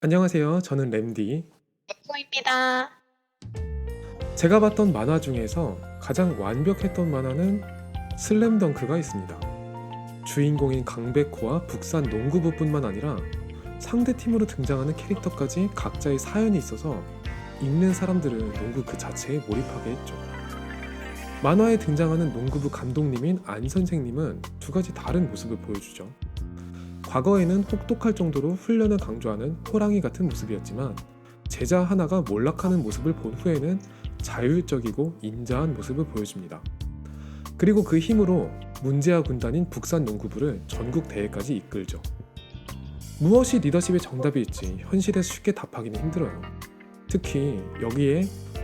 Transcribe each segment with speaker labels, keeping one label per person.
Speaker 1: 안녕하세요. 저는 램디.
Speaker 2: 입니다.
Speaker 1: 제가 봤던 만화 중에서 가장 완벽했던 만화는 슬램덩크가 있습니다. 주인공인 강백호와 북산 농구부뿐만 아니라 상대 팀으로 등장하는 캐릭터까지 각자의 사연이 있어서 읽는 사람들을 농구 그 자체에 몰입하게 했죠. 만화에 등장하는 농구부 감독님인 안 선생님은 두 가지 다른 모습을 보여주죠. 과거에는 혹독할 정도로 훈련을 강조하는 호랑이 같은 모습이었지만 제자 하나가 몰락하는 모습을 본 후에는 자율적이고 인자한 모습을 보여줍니다. 그리고 그 힘으로 문제아 군단인 북산 농구부를 전국 대회까지 이끌죠. 무엇이 리더십의 정답이 있지 현실에 쉽게 답하기는 힘들어요. 특히 여기에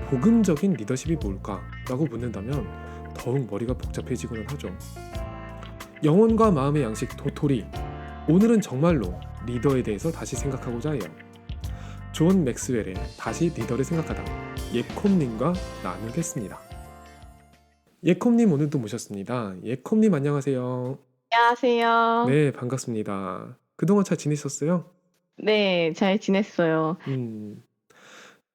Speaker 1: 복음적인 리더십이 뭘까라고 묻는다면 더욱 머리가 복잡해지고는 하죠. 영혼과 마음의 양식 도토리. 오늘은 정말로 리더에 대해서 다시 생각하고자 해요. 존 맥스웰의 다시 리더를 생각하다 예콤님과 나누겠습니다. 예콤님 오늘도 모셨습니다. 예콤님 안녕하세요.
Speaker 2: 안녕하세요.
Speaker 1: 네, 반갑습니다. 그동안 잘 지내셨어요?
Speaker 2: 네, 잘 지냈어요.
Speaker 1: 음,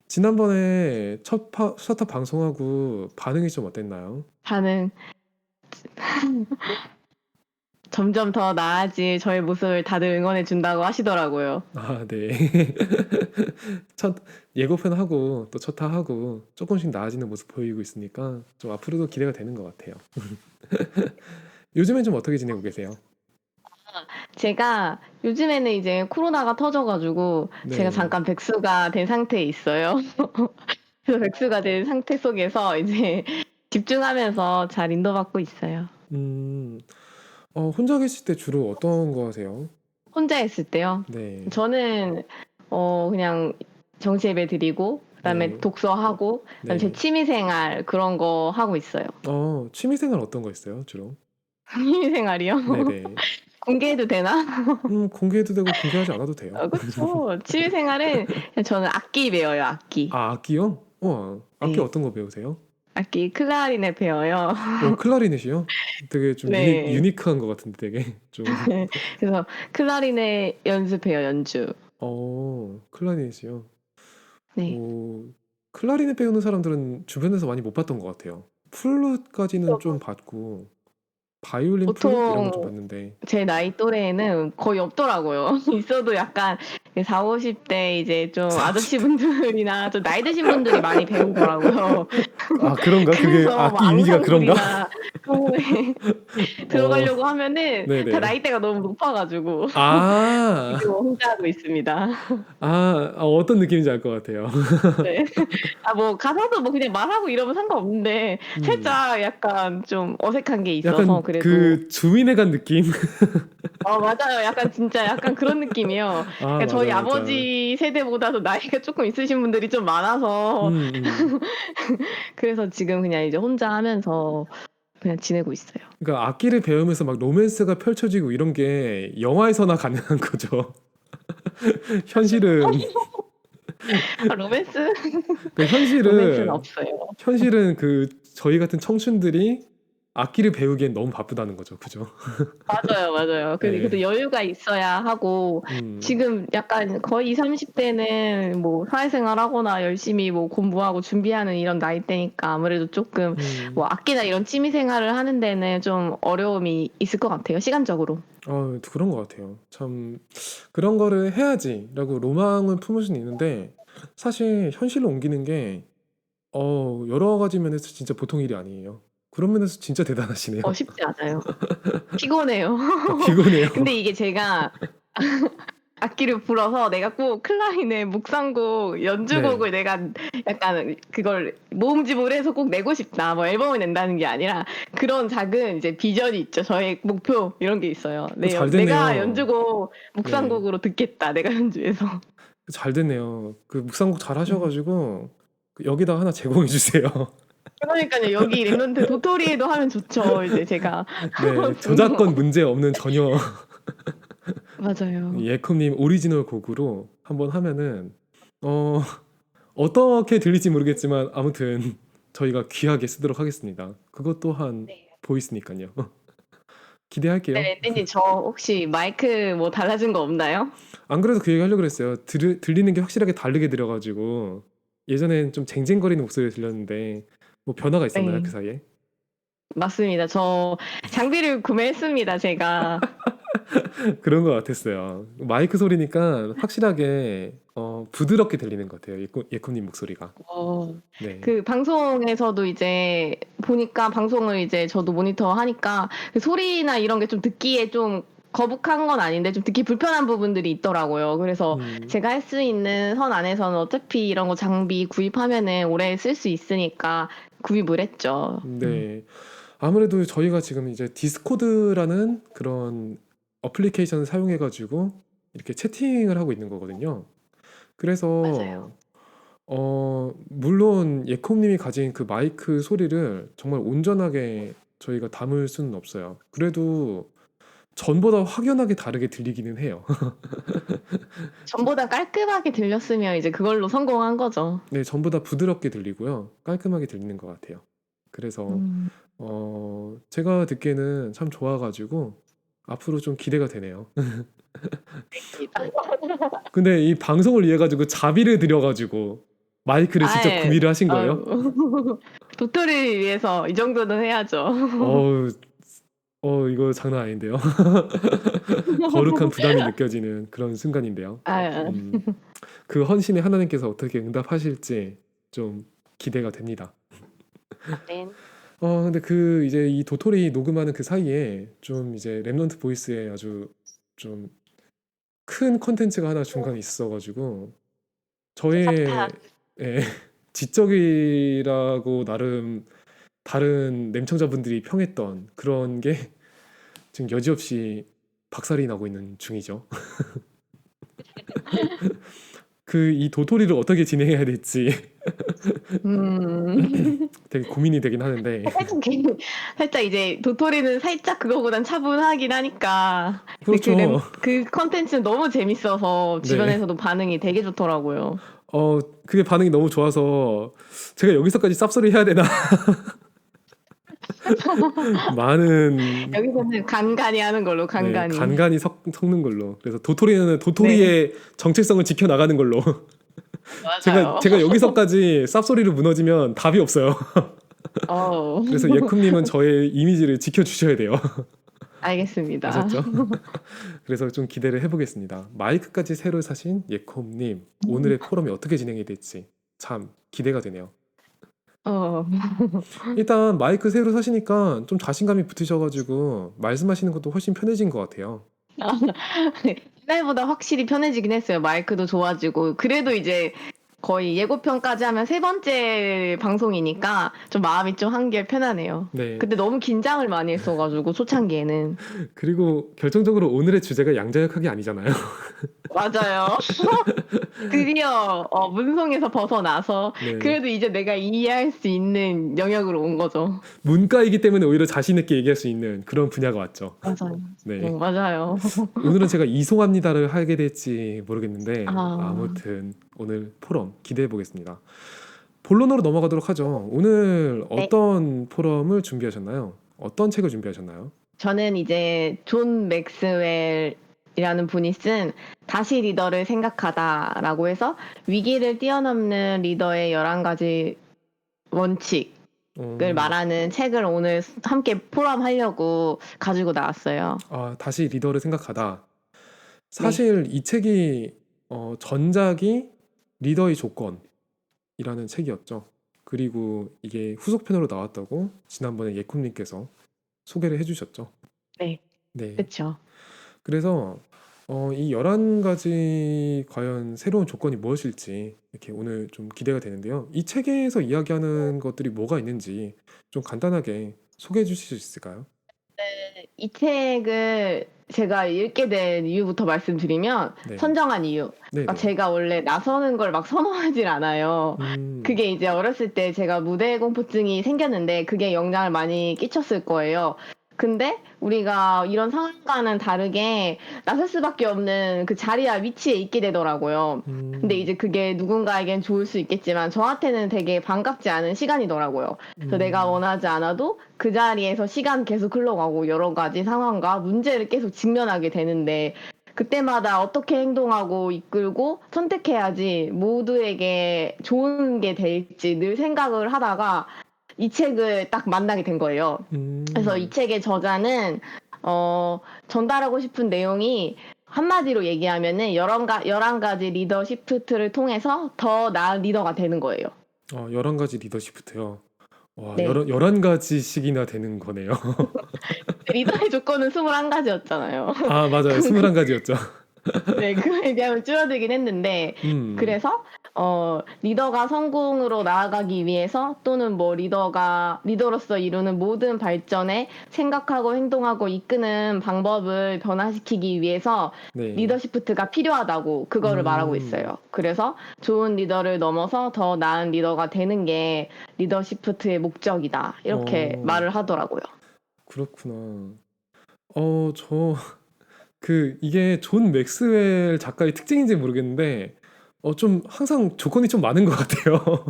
Speaker 1: 지난번에 첫 스타트 방송하고 반응이 좀 어땠나요?
Speaker 2: 반응 점점 더 나아질 저의 모습을 다들 응원해 준다고 하시더라고요.
Speaker 1: 아, 네. 첫 예고편 하고 또 첫 타 하고 조금씩 나아지는 모습 보이고 있으니까 좀 앞으로도 기대가 되는 것 같아요. 요즘엔 좀 어떻게 지내고 계세요?
Speaker 2: 제가 요즘에는 이제 코로나가 터져가지고 제가
Speaker 1: 네.
Speaker 2: 잠깐 백수가 된 상태에 있어요. 그래서 백수가 된 상태 속에서 이제 집중하면서 잘 인도받고 있어요.
Speaker 1: 음, 혼자 계실 때 주로 어떤 거 하세요?
Speaker 2: 혼자 있을 때요.
Speaker 1: 네.
Speaker 2: 저는 그냥 정치 예배 드리고 그다음에
Speaker 1: 네.
Speaker 2: 독서하고 그다음에 제
Speaker 1: 네.
Speaker 2: 취미 생활 그런 거 하고 있어요.
Speaker 1: 취미생활 어떤 거 있어요, 주로?
Speaker 2: 취미 생활이요?
Speaker 1: 네네.
Speaker 2: 공개해도 되나?
Speaker 1: 공개해도 되고 공개하지 않아도 돼요.
Speaker 2: 그쵸. 취미 생활은 그냥 저는 악기 배워요, 악기.
Speaker 1: 아, 악기요? 악기
Speaker 2: 네.
Speaker 1: 어떤 거 배우세요?
Speaker 2: 악기 클라리넷 배워요.
Speaker 1: 클라리넷이요? 되게 좀
Speaker 2: 네.
Speaker 1: 유니크한 것 같은데 되게 좀.
Speaker 2: 그래서 클라리넷 연습해요, 연주.
Speaker 1: 클라리넷이요?
Speaker 2: 네.
Speaker 1: 오, 클라리넷 배우는 사람들은 주변에서 많이 못 봤던 것 같아요. 플룻까지는 좀 봤고, 바이올린 플룻 이런 건 좀
Speaker 2: 보통
Speaker 1: 봤는데.
Speaker 2: 제 나이 또래에는 거의 없더라고요. 있어도 약간 40, 50대 이제 좀
Speaker 1: 40대.
Speaker 2: 아저씨분들이나 좀 나이 드신 분들이 많이 배우더라고요.
Speaker 1: 아, 그런가? 그게
Speaker 2: 그래서 뭐
Speaker 1: 악기 이미지가 그런가?
Speaker 2: 앙상블이나 그런 거에
Speaker 1: 어,
Speaker 2: 들어가려고 하면은 다
Speaker 1: 네네.
Speaker 2: 나이대가 너무 높아 가지고
Speaker 1: 아,
Speaker 2: 지금 혼자 하고 있습니다.
Speaker 1: 어떤 느낌인지 알 것 같아요.
Speaker 2: 네. 뭐 가사도 뭐 그냥 말하고 이러면 상관없는데
Speaker 1: 음,
Speaker 2: 살짝 약간 좀 어색한 게 있어서
Speaker 1: 약간
Speaker 2: 그래도
Speaker 1: 그 주민회 간 느낌?
Speaker 2: 맞아요. 약간 진짜 약간 그런 느낌이에요.
Speaker 1: 아,
Speaker 2: 그러니까 저희
Speaker 1: 맞아, 맞아.
Speaker 2: 아버지 세대보다도 나이가 쪼끔 있으신 분들이 좀 많아서
Speaker 1: 음, 음.
Speaker 2: 그래서 지금 그냥 이제 혼자 하면서 그냥 지내고 있어요.
Speaker 1: 그러니까 악기를 배우면서 막 로맨스가 펼쳐지고 이런 게 영화에서나 가능한 거죠. 현실은
Speaker 2: 로맨스?
Speaker 1: 그
Speaker 2: 로맨스는
Speaker 1: 현실은
Speaker 2: 없어요.
Speaker 1: 현실은 그 저희 같은 청춘들이 악기를 배우기엔 너무 바쁘다는 거죠. 그죠?
Speaker 2: 맞아요, 맞아요. 그래도
Speaker 1: 네.
Speaker 2: 여유가 있어야 하고
Speaker 1: 음.
Speaker 2: 지금 약간 거의 20-30 대는 뭐 사회생활하거나 열심히 뭐 공부하고 준비하는 이런 나이대니까 아무래도 쪼끔 뭐
Speaker 1: 음.
Speaker 2: 악기나 이런 취미 생활을 하는 데는 좀 어려움이 있을 것 같아요, 시간적으로.
Speaker 1: 그런 것 같아요. 참 그런 거를 해야지라고 로망을 품을 수는 있는데 사실 현실로 옮기는 게 여러 가지 면에서 진짜 보통 일이 아니에요. 그런 면에서 진짜 대단하시네요.
Speaker 2: 쉽지 않아요. 피곤해요.
Speaker 1: 피곤해요.
Speaker 2: 근데 이게 제가 악기를 불어서 내가 꼭 클라리넷, 묵상곡,
Speaker 1: 네.
Speaker 2: 연주곡을 내가 약간 그걸 모음집을 해서 꼭 내고 싶다. 뭐 앨범을 낸다는 게 아니라 그런 작은 이제 비전이 있죠. 저의 목표 이런 게 있어요.
Speaker 1: 잘
Speaker 2: 내가
Speaker 1: 됐네요.
Speaker 2: 연주곡
Speaker 1: 네.
Speaker 2: 묵상곡으로 듣겠다. 내가 연주해서.
Speaker 1: 잘 됐네요. 그 묵상곡 잘 하셔
Speaker 2: 음.
Speaker 1: 가지고 여기다가 하나 제공해 주세요.
Speaker 2: 그러니깐요. 여기 랩넌트 도토리에도 하면 좋죠. 이제 제가
Speaker 1: 네.
Speaker 2: 등록
Speaker 1: 저작권 문제 없는 전혀
Speaker 2: 맞아요.
Speaker 1: 예컴님 오리지널 곡으로 한번 하면은 어 어떻게 들릴지 모르겠지만 아무튼 저희가 귀하게 쓰도록 하겠습니다. 그것 또한
Speaker 2: 네.
Speaker 1: 보이스니깐요. 기대할게요.
Speaker 2: 네, 랜디님 저 혹시 마이크 뭐 달라진 거 없나요?
Speaker 1: 안 그래도 그 얘기 하려고 그랬어요. 들리는 게 확실하게 다르게 들려가지고 예전엔 좀 쟁쟁거리는 목소리가 들렸는데 뭐 변화가 있었나요, 그
Speaker 2: 네,
Speaker 1: 사이에?
Speaker 2: 맞습니다. 저 장비를 구매했습니다, 제가.
Speaker 1: 그런 것 같았어요. 마이크 소리니까 확실하게 부드럽게 들리는 것 같아요. 예코님 목소리가.
Speaker 2: 어,
Speaker 1: 네.
Speaker 2: 그 방송에서도 이제 보니까 방송을 이제 저도 모니터 하니까 그 소리나 이런 게 좀 듣기에 좀 거북한 건 아닌데 좀 듣기 불편한 부분들이 있더라고요. 그래서
Speaker 1: 음,
Speaker 2: 제가 할 수 있는 선 안에서는 어차피 이런 거 장비 구입하면은 오래 쓸 수 있으니까 구입을 했죠.
Speaker 1: 네. 아무래도 저희가 지금 이제 디스코드라는 그런 어플리케이션을 사용해가지고 이렇게 채팅을 하고 있는 거거든요.
Speaker 2: 맞아요.
Speaker 1: 그래서 물론 예콤님이 가진 그 마이크 소리를 정말 온전하게 저희가 담을 수는 없어요. 그래도 전보다 확연하게 다르게 들리기는 해요.
Speaker 2: 전보다 깔끔하게 들렸으면 이제 그걸로 성공한 거죠.
Speaker 1: 네, 전부 다 부드럽게 들리고요. 깔끔하게 들리는 것 같아요. 그래서
Speaker 2: 음,
Speaker 1: 제가 듣기에는 참 좋아가지고 앞으로 좀 기대가 되네요. 근데 이 방송을 위해 가지고 자비를 들여가지고 마이크를 직접
Speaker 2: 아예,
Speaker 1: 구매를 하신 거예요?
Speaker 2: 아유. 도토리를 위해서 이 정도는 해야죠.
Speaker 1: 어우, 이거 장난 아닌데요. 거룩한 부담이 느껴지는 그런 순간인데요.
Speaker 2: 아,
Speaker 1: 음, 그 헌신에 하나님께서 어떻게 응답하실지 좀 기대가 됩니다.
Speaker 2: 네.
Speaker 1: 근데 그 이제 이 도토리 녹음하는 그 사이에 좀 이제 랩넌트 보이스에 아주 좀 큰 컨텐츠가 하나 중간에 있어가지고 저의
Speaker 2: 싹다
Speaker 1: 예, 지적이라고 나름 다른 냄청자분들이 평했던 그런 게 지금 여지없이 박살이 나고 있는 중이죠. 그 이 도토리를 어떻게 진행해야 될지
Speaker 2: 음.
Speaker 1: 되게 고민이 되긴 하는데
Speaker 2: 살짝 살짝 이제 도토리는 살짝 그거보단 차분하긴 하니까. 근데
Speaker 1: 그렇죠.
Speaker 2: 그 컨텐츠는 너무 재밌어서
Speaker 1: 네.
Speaker 2: 주변에서도 반응이 되게 좋더라고요.
Speaker 1: 어, 그게 반응이 너무 좋아서 제가 여기서까지 쌉소리 해야 되나 많은
Speaker 2: 여기서는 간간히 하는 걸로
Speaker 1: 네,
Speaker 2: 간간히.
Speaker 1: 간간히 섞는 걸로. 그래서 도토리는
Speaker 2: 네,
Speaker 1: 도토리의 정체성을 지켜 나가는 걸로. 제가
Speaker 2: 맞아요.
Speaker 1: 제가 여기서까지 쌉소리로 무너지면 답이 없어요.
Speaker 2: 어,
Speaker 1: 그래서 예쿰님은 저의 이미지를 지켜 주셔야 돼요.
Speaker 2: 알겠습니다.
Speaker 1: 아셨죠? 그래서 좀 기대를 해보겠습니다. 마이크까지 새로 사신 예쿰님, 오늘의 포럼이 어떻게 진행이 될지 참 기대가 되네요.
Speaker 2: 어,
Speaker 1: 일단 마이크 새로 사시니까 좀 자신감이 붙으셔가지고 말씀하시는 것도 훨씬 편해진 것 같아요.
Speaker 2: 옛날보다 확실히 편해지긴 했어요. 마이크도 좋아지고. 그래도 이제 거의 예고편까지 하면 세 번째 방송이니까 좀 마음이 좀 한결 편하네요.
Speaker 1: 네.
Speaker 2: 근데 너무 긴장을 많이 했어가지고 초창기에는.
Speaker 1: 그리고 결정적으로 오늘의 주제가 양자역학이 아니잖아요.
Speaker 2: 맞아요. 드디어 문송에서 벗어나서
Speaker 1: 네.
Speaker 2: 그래도 이제 내가 이해할 수 있는 영역으로 온 거죠.
Speaker 1: 문과이기 때문에 오히려 자신 있게 얘기할 수 있는 그런 분야가 왔죠.
Speaker 2: 맞아요.
Speaker 1: 네.
Speaker 2: 맞아요.
Speaker 1: 오늘은 제가 이송합니다를 하게 될지 모르겠는데
Speaker 2: 아,
Speaker 1: 아무튼 오늘 포럼 기대해 보겠습니다. 본론으로 넘어가도록 하죠. 오늘
Speaker 2: 네.
Speaker 1: 어떤 포럼을 준비하셨나요? 어떤 책을 준비하셨나요?
Speaker 2: 저는 이제 존 맥스웰이라는 분이 쓴 다시 리더를 생각하다라고 해서 위기를 뛰어넘는 리더의 11가지 원칙을
Speaker 1: 음,
Speaker 2: 말하는 책을 오늘 함께 포럼하려고 가지고 나왔어요.
Speaker 1: 다시 리더를 생각하다.
Speaker 2: 네.
Speaker 1: 사실 이 책이 전작이 리더의 조건이라는 책이었죠. 그리고 이게 후속편으로 나왔다고 지난번에 예쿰님께서 소개를 해주셨죠.
Speaker 2: 네.
Speaker 1: 네.
Speaker 2: 그쵸.
Speaker 1: 그래서 이 11가지 과연 새로운 조건이 무엇일지 이렇게 오늘 좀 기대가 되는데요. 이 책에서 이야기하는 것들이 뭐가 있는지 좀 간단하게 소개해 주실 수 있을까요?
Speaker 2: 이 책을 제가 읽게 된 이유부터 말씀드리면
Speaker 1: 네.
Speaker 2: 선정한 이유. 막
Speaker 1: 네네.
Speaker 2: 제가 원래 나서는 걸 막 선호하질 않아요.
Speaker 1: 음,
Speaker 2: 그게 이제 어렸을 때 제가 무대 공포증이 생겼는데 그게 영향을 많이 끼쳤을 거예요. 근데 우리가 이런 상황과는 다르게 나설 수밖에 없는 그 자리와 위치에 있게 되더라고요. 근데
Speaker 1: 음,
Speaker 2: 이제 그게 누군가에겐 좋을 수 있겠지만 저한테는 되게 반갑지 않은 시간이더라고요. 그래서 내가
Speaker 1: 음,
Speaker 2: 원하지 않아도 그 자리에서 시간 계속 흘러가고 여러 가지 상황과 문제를 계속 직면하게 되는데 그때마다 어떻게 행동하고 이끌고 선택해야지 모두에게 좋은 게 될지 늘 생각을 하다가 이 책을 딱 만나게 된 거예요. 그래서 이
Speaker 1: 음,
Speaker 2: 책의 저자는 어, 전달하고 싶은 내용이 한마디로 얘기하면은 11가지 리더시프트를 통해서 더 나은 리더가 되는 거예요.
Speaker 1: 11가지 리더시프트요. 와,
Speaker 2: 네.
Speaker 1: 11가지씩이나 되는 거네요.
Speaker 2: 리더의 조건은 21가지였잖아요.
Speaker 1: 아, 맞아요. 21가지였죠.
Speaker 2: 네, 그거에 비하면 줄어들긴 했는데,
Speaker 1: 음,
Speaker 2: 그래서, 리더가 성공으로 나아가기 위해서 또는 뭐 리더로서 이루는 모든 발전에 생각하고 행동하고 이끄는 방법을 변화시키기 위해서
Speaker 1: 네.
Speaker 2: 리더시프트가 필요하다고 그거를 말하고
Speaker 1: 음,
Speaker 2: 있어요. 그래서 좋은 리더를 넘어서 더 나은 리더가 되는 게 리더시프트의 목적이다. 이렇게
Speaker 1: 어,
Speaker 2: 말을 하더라고요.
Speaker 1: 그렇구나. 저, 이게 존 맥스웰 작가의 특징인지 모르겠는데, 좀 항상 조건이 좀 많은 것 같아요.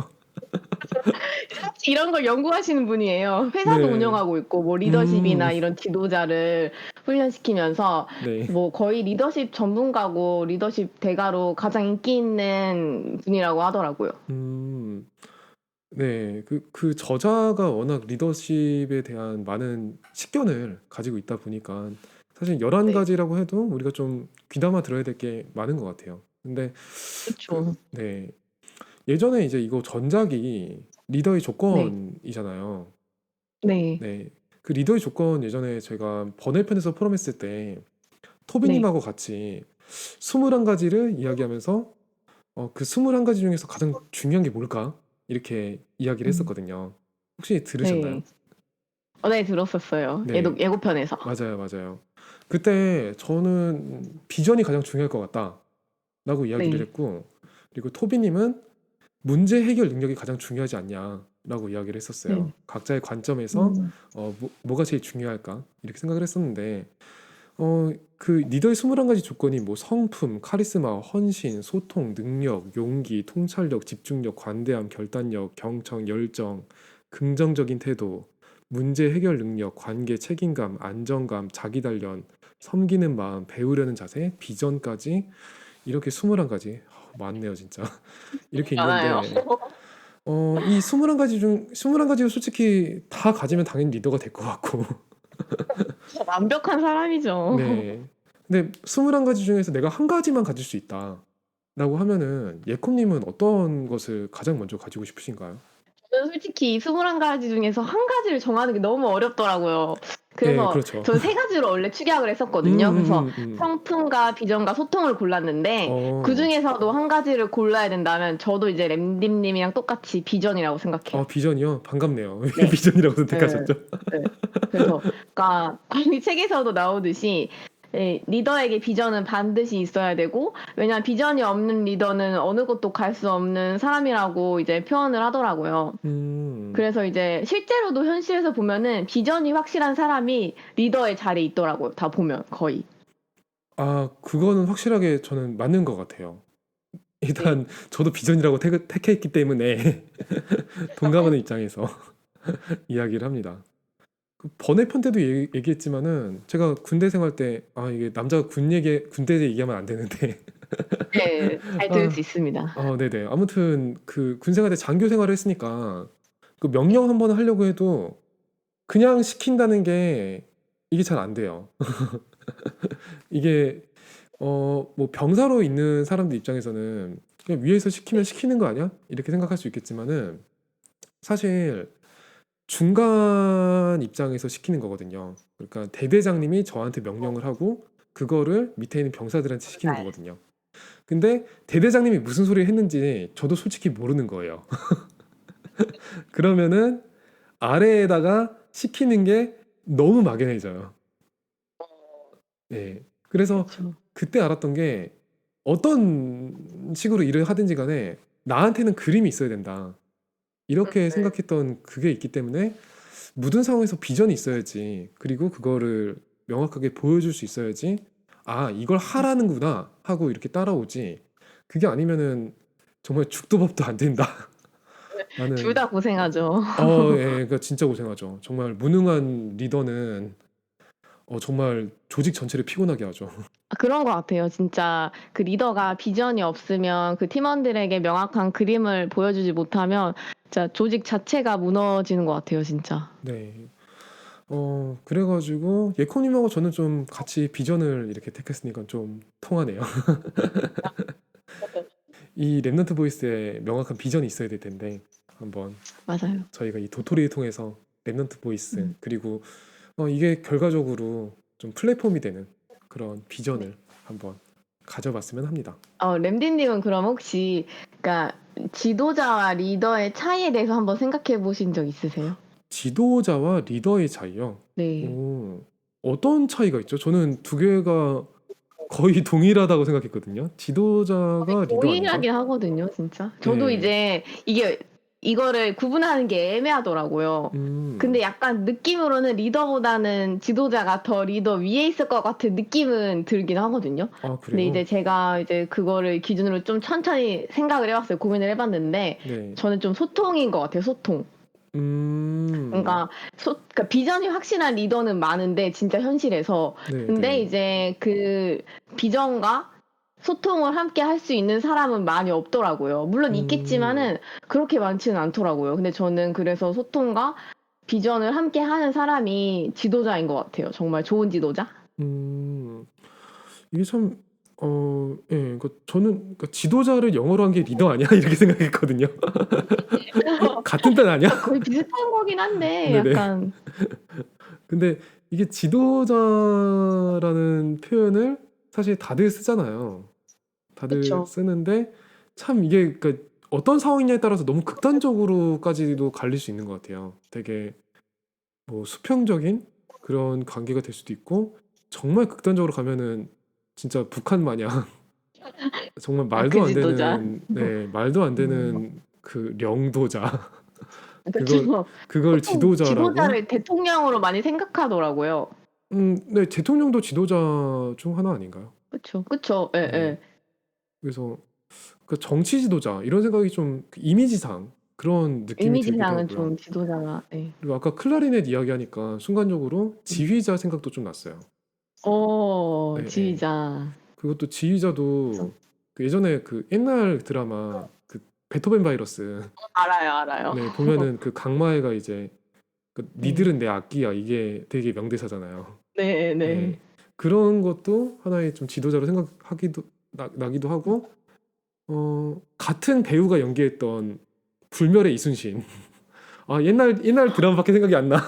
Speaker 2: 이런 걸 연구하시는 분이에요. 회사도
Speaker 1: 네.
Speaker 2: 운영하고 있고, 뭐
Speaker 1: 음,
Speaker 2: 리더십이나 이런 지도자를 훈련시키면서
Speaker 1: 네.
Speaker 2: 뭐 거의 리더십 전문가고 리더십 대가로 가장 인기 있는 분이라고 하더라고요.
Speaker 1: 음, 네. 그 저자가 워낙 리더십에 대한 많은 식견을 가지고 있다 보니까 사실
Speaker 2: 네,
Speaker 1: 11가지라고 해도 우리가 좀 귀담아 들어야 될 게 많은 것 같아요. 근데
Speaker 2: 그렇죠.
Speaker 1: 네. 예전에 이제 이거 전작이 리더의
Speaker 2: 네,
Speaker 1: 조건이잖아요.
Speaker 2: 네,
Speaker 1: 네. 그 리더의 조건 예전에 제가 번외편에서 포럼했을 때
Speaker 2: 네.
Speaker 1: 토비님하고 같이 21가지를 이야기하면서 그 21가지 중에서 가장 중요한 게 뭘까? 이렇게 이야기를
Speaker 2: 음,
Speaker 1: 했었거든요. 혹시 들으셨나요?
Speaker 2: 네. 네, 들었었어요.
Speaker 1: 네,
Speaker 2: 예고편에서.
Speaker 1: 맞아요, 맞아요. 그때 저는 비전이 가장 중요할 것 같다라고 이야기를
Speaker 2: 네,
Speaker 1: 했고, 그리고 토비님은 문제 해결 능력이 가장 중요하지 않냐라고 이야기를 했었어요.
Speaker 2: 네.
Speaker 1: 각자의 관점에서
Speaker 2: 음,
Speaker 1: 뭐가 제일 중요할까? 이렇게 생각을 했었는데, 그 리더의 21가지 조건이 뭐 성품, 카리스마, 헌신, 소통, 능력, 용기, 통찰력, 집중력, 관대함, 결단력, 경청, 열정, 긍정적인 태도, 문제 해결 능력, 관계, 책임감, 안정감, 자기 단련, 섬기는 마음, 배우려는 자세, 비전까지 이렇게 21가지 많네요, 진짜. 이렇게
Speaker 2: 많아요.
Speaker 1: 있는데 이 21가지 중 21가지를 솔직히 다 가지면 당연히 리더가 될 것 같고
Speaker 2: 완벽한 사람이죠.
Speaker 1: 네. 근데 21가지 중에서 내가 한 가지만 가질 수 있다라고 하면은 예콤님은 어떤 것을 가장 먼저 가지고 싶으신가요?
Speaker 2: 저는 솔직히 21가지 중에서 한 가지를 정하는 게 너무 어렵더라고요.
Speaker 1: 네,
Speaker 2: 그래서
Speaker 1: 그렇죠.
Speaker 2: 저는 세 가지로 원래 축약을
Speaker 1: 음,
Speaker 2: 했었거든요.
Speaker 1: 음,
Speaker 2: 그래서
Speaker 1: 음, 음.
Speaker 2: 성품과 비전과 소통을 골랐는데
Speaker 1: 어,
Speaker 2: 그중에서도 한 가지를 골라야 된다면 저도 이제 램dim님이랑 똑같이 비전이라고 생각해요.
Speaker 1: 비전이요? 반갑네요. 왜
Speaker 2: 네.
Speaker 1: 비전이라고
Speaker 2: 네.
Speaker 1: 선택하셨죠?
Speaker 2: 네. 그래서 그러니까 이 책에서도 나오듯이 리더에게 비전은 반드시 있어야 되고 왜냐하면 비전이 없는 리더는 어느 곳도 갈 수 없는 사람이라고 이제 표현을 하더라고요.
Speaker 1: 음,
Speaker 2: 그래서 이제 실제로도 현실에서 보면은 비전이 확실한 사람이 리더의 자리에 있더라고요. 다 보면 거의.
Speaker 1: 그거는 확실하게 저는 맞는 것 같아요.
Speaker 2: 네.
Speaker 1: 일단 저도 비전이라고 택했기 때문에 동감하는 입장에서 이야기를 합니다. 그 번외편 때도 얘기했지만은 제가 군대 생활 때 이게 남자가 군대 얘기하면 안 되는데
Speaker 2: 네, 잘 들을
Speaker 1: 아,
Speaker 2: 수 있습니다.
Speaker 1: 네네. 아무튼 그 군 생활 때 장교 생활을 했으니까 그 명령 한 번 하려고 해도 그냥 시킨다는 게 이게 잘 안 돼요. 이게 뭐 병사로 있는 사람들 입장에서는 그냥 위에서 시키면 시키는 거 아니야? 이렇게 생각할 수 있겠지만은 사실 중간 입장에서 시키는 거거든요. 그러니까 대대장님이 저한테 명령을 하고 그거를 밑에 있는 병사들한테 시키는
Speaker 2: 맞아요.
Speaker 1: 거거든요. 근데 대대장님이 무슨 소리를 했는지 저도 솔직히 모르는 거예요. 그러면은 아래에다가 시키는 게 너무 막연해져요. 네. 그래서
Speaker 2: 그렇죠.
Speaker 1: 그때 알았던 게 어떤 식으로 일을 하든지 간에 나한테는 그림이 있어야 된다. 이렇게 생각했던 그게 있기 때문에 모든 상황에서 비전이 있어야지. 그리고 그거를 명확하게 보여줄 수 있어야지. 아, 이걸 하라는구나 하고 이렇게 따라오지. 그게 아니면은 정말 죽도 밥도 안 된다.
Speaker 2: 둘
Speaker 1: 나는
Speaker 2: 다 고생하죠.
Speaker 1: 예, 그러니까 진짜 고생하죠. 정말 무능한 리더는 정말 조직 전체를 피곤하게 하죠.
Speaker 2: 그런 것 같아요. 진짜 그 리더가 비전이 없으면 그 팀원들에게 명확한 그림을 보여주지 못하면 진짜 조직 자체가 무너지는 것 같아요, 진짜.
Speaker 1: 네. 그래가지고 예코님하고 저는 좀 같이 비전을 이렇게 택했으니까 좀 통하네요. 이 랩넌트 보이스에 명확한 비전이 있어야 될 텐데 한번
Speaker 2: 맞아요.
Speaker 1: 저희가 이 도토리를 통해서 랩넌트 보이스
Speaker 2: 음.
Speaker 1: 그리고 이게 결과적으로 좀 플랫폼이 되는 그런 비전을 한번 가져봤으면 합니다.
Speaker 2: 램디님은 그럼 혹시 그러니까 지도자와 리더의 차이에 대해서 한번 생각해 보신 적 있으세요?
Speaker 1: 지도자와 리더의 차이요.
Speaker 2: 네.
Speaker 1: 어떤 차이가 있죠? 저는 두 개가 거의 동일하다고 생각했거든요. 지도자가 리더 아닌가?
Speaker 2: 동일하긴 하거든요, 진짜. 저도
Speaker 1: 네.
Speaker 2: 이제 이거를 구분하는 게 애매하더라고요. 근데 약간 느낌으로는 리더보다는 지도자가 더 리더 위에 있을 것 같은 느낌은 들긴 하거든요.
Speaker 1: 아,
Speaker 2: 근데 이제
Speaker 1: 그래요?
Speaker 2: 제가 이제 그거를 기준으로 좀 천천히 생각을 해봤어요. 고민을 해봤는데
Speaker 1: 네.
Speaker 2: 저는 좀 소통인 것 같아요, 소통. 그러니까 그러니까 비전이 확실한 리더는 많은데 진짜 현실에서
Speaker 1: 네,
Speaker 2: 근데
Speaker 1: 네.
Speaker 2: 이제 그 비전과 소통을 함께 할 수 있는 사람은 많이 없더라고요. 물론
Speaker 1: 음,
Speaker 2: 있겠지만은 그렇게 많지는 않더라고요. 근데 저는 그래서 소통과 비전을 함께 하는 사람이 지도자인 것 같아요. 정말 좋은 지도자?
Speaker 1: 음, 이게 참, 예, 그러니까 저는 그러니까 지도자를 영어로 한 게 리더 아니야? 이렇게 생각했거든요. 같은 뜻 아니야?
Speaker 2: 거의 비슷한 거긴 한데
Speaker 1: 네네.
Speaker 2: 약간
Speaker 1: 근데 이게 지도자라는 표현을 사실 다들 쓰잖아요. 다들
Speaker 2: 그쵸.
Speaker 1: 쓰는데 참 이게 그러니까 어떤 상황이냐에 따라서 너무 극단적으로까지도 갈릴 수 있는 것 같아요. 되게 뭐 수평적인 그런 관계가 될 수도 있고 정말 극단적으로 가면은 진짜 북한 마냥 정말 말도
Speaker 2: 그
Speaker 1: 안
Speaker 2: 지도자.
Speaker 1: 되는 네 말도 안
Speaker 2: 음.
Speaker 1: 되는 그 령도자 그걸
Speaker 2: 그쵸.
Speaker 1: 그걸
Speaker 2: 보통
Speaker 1: 지도자라고
Speaker 2: 지도자를 대통령으로 많이 생각하더라고요.
Speaker 1: 네 대통령도 지도자 중 하나 아닌가요?
Speaker 2: 그쵸. 그쵸.
Speaker 1: 네
Speaker 2: 예예.
Speaker 1: 그래서 그 정치 지도자 이런 생각이 좀그 이미지상 그런 느낌이 들기도
Speaker 2: 이미지상은
Speaker 1: 하고요.
Speaker 2: 좀 지도자가 예.
Speaker 1: 그리고 아까 클라리넷 이야기하니까 순간적으로
Speaker 2: 음.
Speaker 1: 지휘자 생각도 좀 났어요. 예, 예.
Speaker 2: 지휘자.
Speaker 1: 그것도
Speaker 2: 그래서
Speaker 1: 지휘자도 그 예전에 그 옛날 드라마 그 베토벤 바이러스
Speaker 2: 알아요, 알아요.
Speaker 1: 네 보면은 그 강마애가 이제 그
Speaker 2: 네.
Speaker 1: 니들은 내 악기야 이게 되게 명대사잖아요.
Speaker 2: 네네.
Speaker 1: 네 그런 것도 하나의 좀 지도자로 생각하기도 나기도 하고 같은 배우가 연기했던 불멸의 이순신 아 옛날 드라마밖에 생각이 안 나.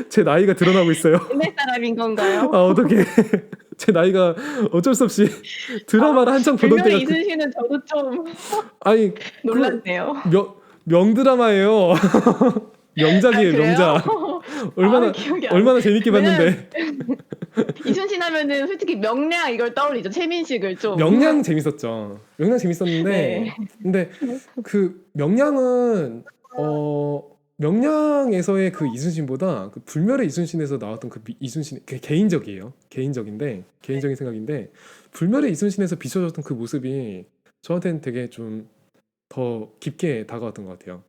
Speaker 1: 제 나이가 드러나고 있어요.
Speaker 2: 옛날 사람인 건가요?
Speaker 1: 아 어떡해. 제 나이가 어쩔 수 없이 드라마를 한창 보던
Speaker 2: 불멸의
Speaker 1: 때가
Speaker 2: 이순신은 저도 좀
Speaker 1: 아니 그
Speaker 2: 놀랐네요.
Speaker 1: 명드라마예요.
Speaker 2: 아
Speaker 1: 명작이에요,
Speaker 2: 그래요?
Speaker 1: 명작.
Speaker 2: 아
Speaker 1: 얼마나
Speaker 2: 기억이 안 나.
Speaker 1: 얼마나 재밌게
Speaker 2: 왜냐면
Speaker 1: 봤는데.
Speaker 2: 이순신 하면은 솔직히 명량 이걸 떠올리죠. 최민식을 좀.
Speaker 1: 명량 재밌었죠. 명량 재밌었는데
Speaker 2: 네.
Speaker 1: 근데 그 명량은 명량에서의 그 이순신보다 그 불멸의 이순신에서 나왔던 그 이순신 그 개인적이에요. 개인적인 생각인데 불멸의 이순신에서 비춰졌던 그 모습이 저한테는 되게 좀 더 깊게 다가왔던 것 같아요.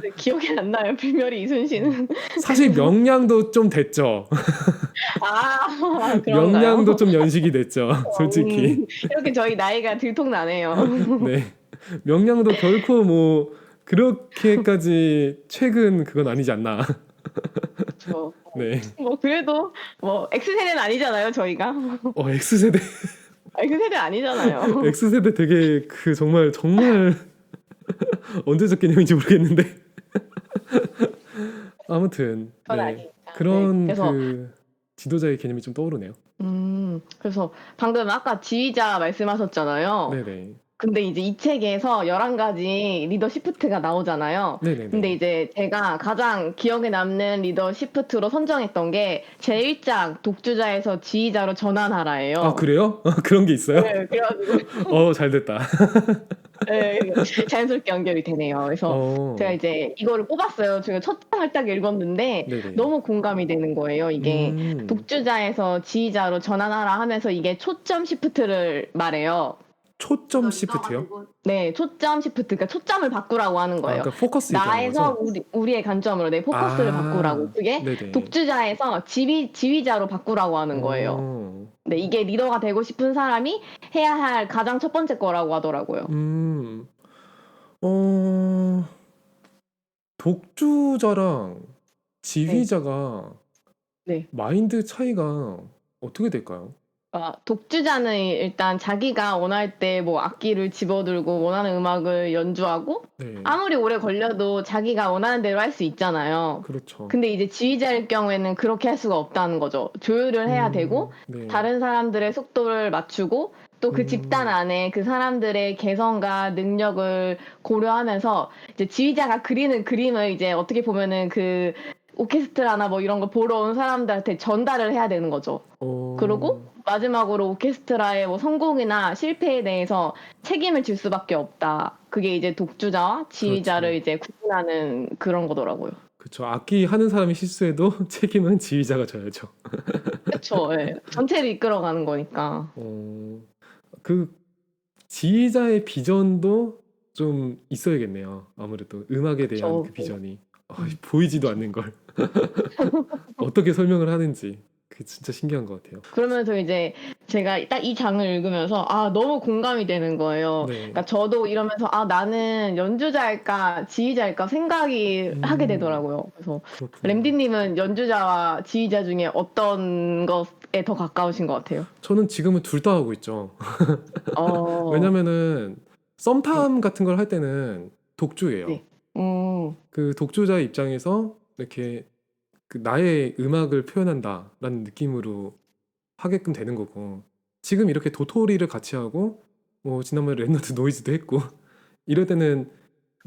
Speaker 2: 네, 기억이 안 나요. 불멸의 이순신은.
Speaker 1: 사실 명량도 좀 됐죠.
Speaker 2: 그런가요?
Speaker 1: 명량도 좀 연식이 됐죠. 솔직히.
Speaker 2: 이렇게 저희 나이가 들통나네요.
Speaker 1: 네. 명량도 결코 뭐 그렇게까지 최근 그건 아니지 않나.
Speaker 2: 그쵸.
Speaker 1: 네.
Speaker 2: 뭐 그래도 뭐 X세대는 아니잖아요, 저희가.
Speaker 1: X세대
Speaker 2: X세대 아니잖아요.
Speaker 1: X세대 되게 그 정말 언제적 개념인지 모르겠는데 아무튼
Speaker 2: 그건
Speaker 1: 네.
Speaker 2: 아니니까. 네.
Speaker 1: 그런
Speaker 2: 그래서
Speaker 1: 그 지도자의 개념이 좀 떠오르네요.
Speaker 2: 그래서 방금 아까 지휘자 말씀하셨잖아요.
Speaker 1: 네네.
Speaker 2: 근데 이제 이 책에서 11가지 리더 시프트가 나오잖아요. 근데
Speaker 1: 네네네.
Speaker 2: 이제 제가 가장 기억에 남는 리더 시프트로 선정했던 게 제1장 독주자에서 지휘자로
Speaker 1: 아,
Speaker 2: 전환하라예요.
Speaker 1: 그래요? 그런 게 있어요?
Speaker 2: 네. 그래 가지고
Speaker 1: 잘 됐다.
Speaker 2: 예. 자연스럽게 연결이 되네요. 그래서 제가
Speaker 1: 어,
Speaker 2: 이제 이거를 뽑았어요. 제가 첫 장을 딱 읽었는데
Speaker 1: 네네.
Speaker 2: 너무 공감이 되는 거예요. 이게
Speaker 1: 음,
Speaker 2: 독주자에서 지휘자로 전환하라 하면서 이게 초점 시프트를 말해요.
Speaker 1: 초점 시프트요?
Speaker 2: 네. 초점 시프트 그러니까 초점을 바꾸라고 하는
Speaker 1: 아,
Speaker 2: 거예요.
Speaker 1: 그러니까 포커스 얘기하는
Speaker 2: 나에서
Speaker 1: 거죠?
Speaker 2: 우리의 관점으로 네 포커스를 바꾸라고.
Speaker 1: 아,
Speaker 2: 그게
Speaker 1: 네네.
Speaker 2: 독주자에서 지휘자로 바꾸라고 하는 거예요.
Speaker 1: 어,
Speaker 2: 네. 이게 리더가 되고 싶은 사람이 해야 할 가장 첫 번째 거라고 하더라고요.
Speaker 1: 음, 어, 독주자랑
Speaker 2: 네.
Speaker 1: 지휘자가
Speaker 2: 네.
Speaker 1: 마인드 차이가 어떻게 될까요?
Speaker 2: 독주자는 일단 자기가 원할 때 뭐 악기를 집어들고 원하는 음악을 연주하고
Speaker 1: 네,
Speaker 2: 아무리 오래 걸려도 자기가 원하는 대로 할 수 있잖아요.
Speaker 1: 그렇죠.
Speaker 2: 근데 이제 지휘자일 경우에는 그렇게 할 수가 없다는 거죠. 조율을 해야 되고
Speaker 1: 네,
Speaker 2: 다른 사람들의 속도를 맞추고 또 그 집단
Speaker 1: 음,
Speaker 2: 안에 그 사람들의 개성과 능력을 고려하면서 이제 지휘자가 그리는 그림을 이제 어떻게 보면은 그 오케스트라나 뭐 이런 거 보러 온 사람들한테 전달을 해야 되는 거죠. 그러고
Speaker 1: 어,
Speaker 2: 마지막으로 오케스트라의 뭐 성공이나 실패에 대해서 책임을 질 수밖에 없다. 그게 이제 독주자와 지휘자를
Speaker 1: 그렇죠.
Speaker 2: 이제 구분하는 그런 거더라고요.
Speaker 1: 그쵸. 악기 하는 사람이 실수해도 책임은 지휘자가 져야죠.
Speaker 2: 그쵸. 예. 전체를 이끌어가는 거니까.
Speaker 1: 어, 그 지휘자의 비전도 좀 있어야겠네요. 아무래도 음악에 대한
Speaker 2: 그쵸.
Speaker 1: 그 비전이 보이지도
Speaker 2: 그쵸.
Speaker 1: 않는 걸 어떻게 설명을 하는지 그게 진짜 신기한 것 같아요.
Speaker 2: 그러면서 이제 제가 딱 이 장을 읽으면서 너무 공감이 되는 거예요.
Speaker 1: 네,
Speaker 2: 그러니까 저도 이러면서 '나는 연주자일까 지휘자일까?' 생각이 하게
Speaker 1: 음,
Speaker 2: 되더라고요. 그래서 램디
Speaker 1: 그렇구나.
Speaker 2: 님은 연주자와 지휘자 중에 어떤 것에 더 가까우신 것 같아요?
Speaker 1: 저는 지금은 둘 다 하고 있죠.
Speaker 2: 어.
Speaker 1: 왜냐면은
Speaker 2: 네.
Speaker 1: 썸탐 같은 걸 할 때는 독주예요.
Speaker 2: 네. 음.
Speaker 1: 그 독주자의 입장에서 이렇게 그 나의 음악을 표현한다라는 느낌으로 하게끔 되는 거고 지금 이렇게 도토리를 같이 하고 뭐 지난번에 랩너드 노이즈도 했고 이럴 때는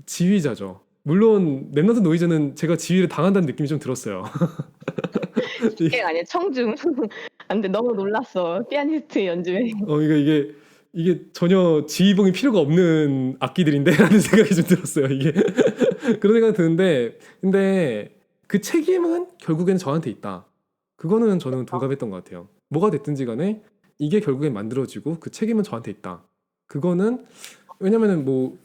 Speaker 1: 지휘자죠. 물론 랩너드 노이즈는 제가 지휘를 당한다는 느낌이 좀 들었어요.
Speaker 2: 게 아니라 청중. 근데 너무 놀랐어. 피아니스트 연주에.
Speaker 1: 이게 전혀 지휘봉이 필요가 없는 악기들인데라는 생각이 좀 들었어요. 이게 그런 생각이 드는데 근데 그 책임은 결국에는 저한테 있다. 그거는 저는 동감했던 것 같아요. 뭐가 됐든지 간에 이게 결국엔 만들어지고 그 책임은 저한테 있다. 그거는 왜냐면은 뭐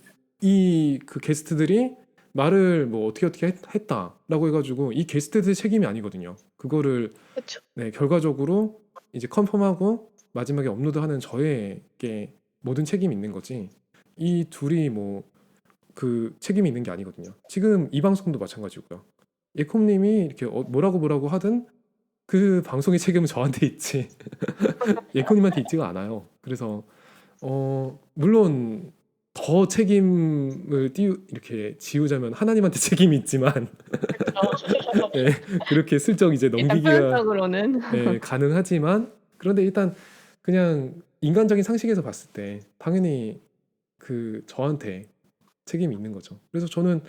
Speaker 1: 이 그 게스트들이 말을 뭐 어떻게 했다라고 해가지고 이 게스트들 책임이 아니거든요. 그거를
Speaker 2: 그쵸.
Speaker 1: 네, 결과적으로 이제 컨펌하고 마지막에 업로드하는 저에게 모든 책임이 있는 거지. 이 둘이 뭐 그 책임이 있는 게 아니거든요. 지금 이 방송도 마찬가지고요. 예콤님이 이렇게 뭐라고 하든 그 방송의 책임은 저한테 있지 예코님한테 있지가 않아요. 그래서 물론 더 책임을 이렇게 지우자면 하나님한테 책임이 있지만
Speaker 2: 그쵸.
Speaker 1: 예, 그렇게 슬쩍 이제
Speaker 2: 일단
Speaker 1: 넘기기가
Speaker 2: 표현적으로는.
Speaker 1: 예, 가능하지만 그런데 일단 그냥 인간적인 상식에서 봤을 때 당연히 그 저한테 책임이 있는 거죠. 그래서 저는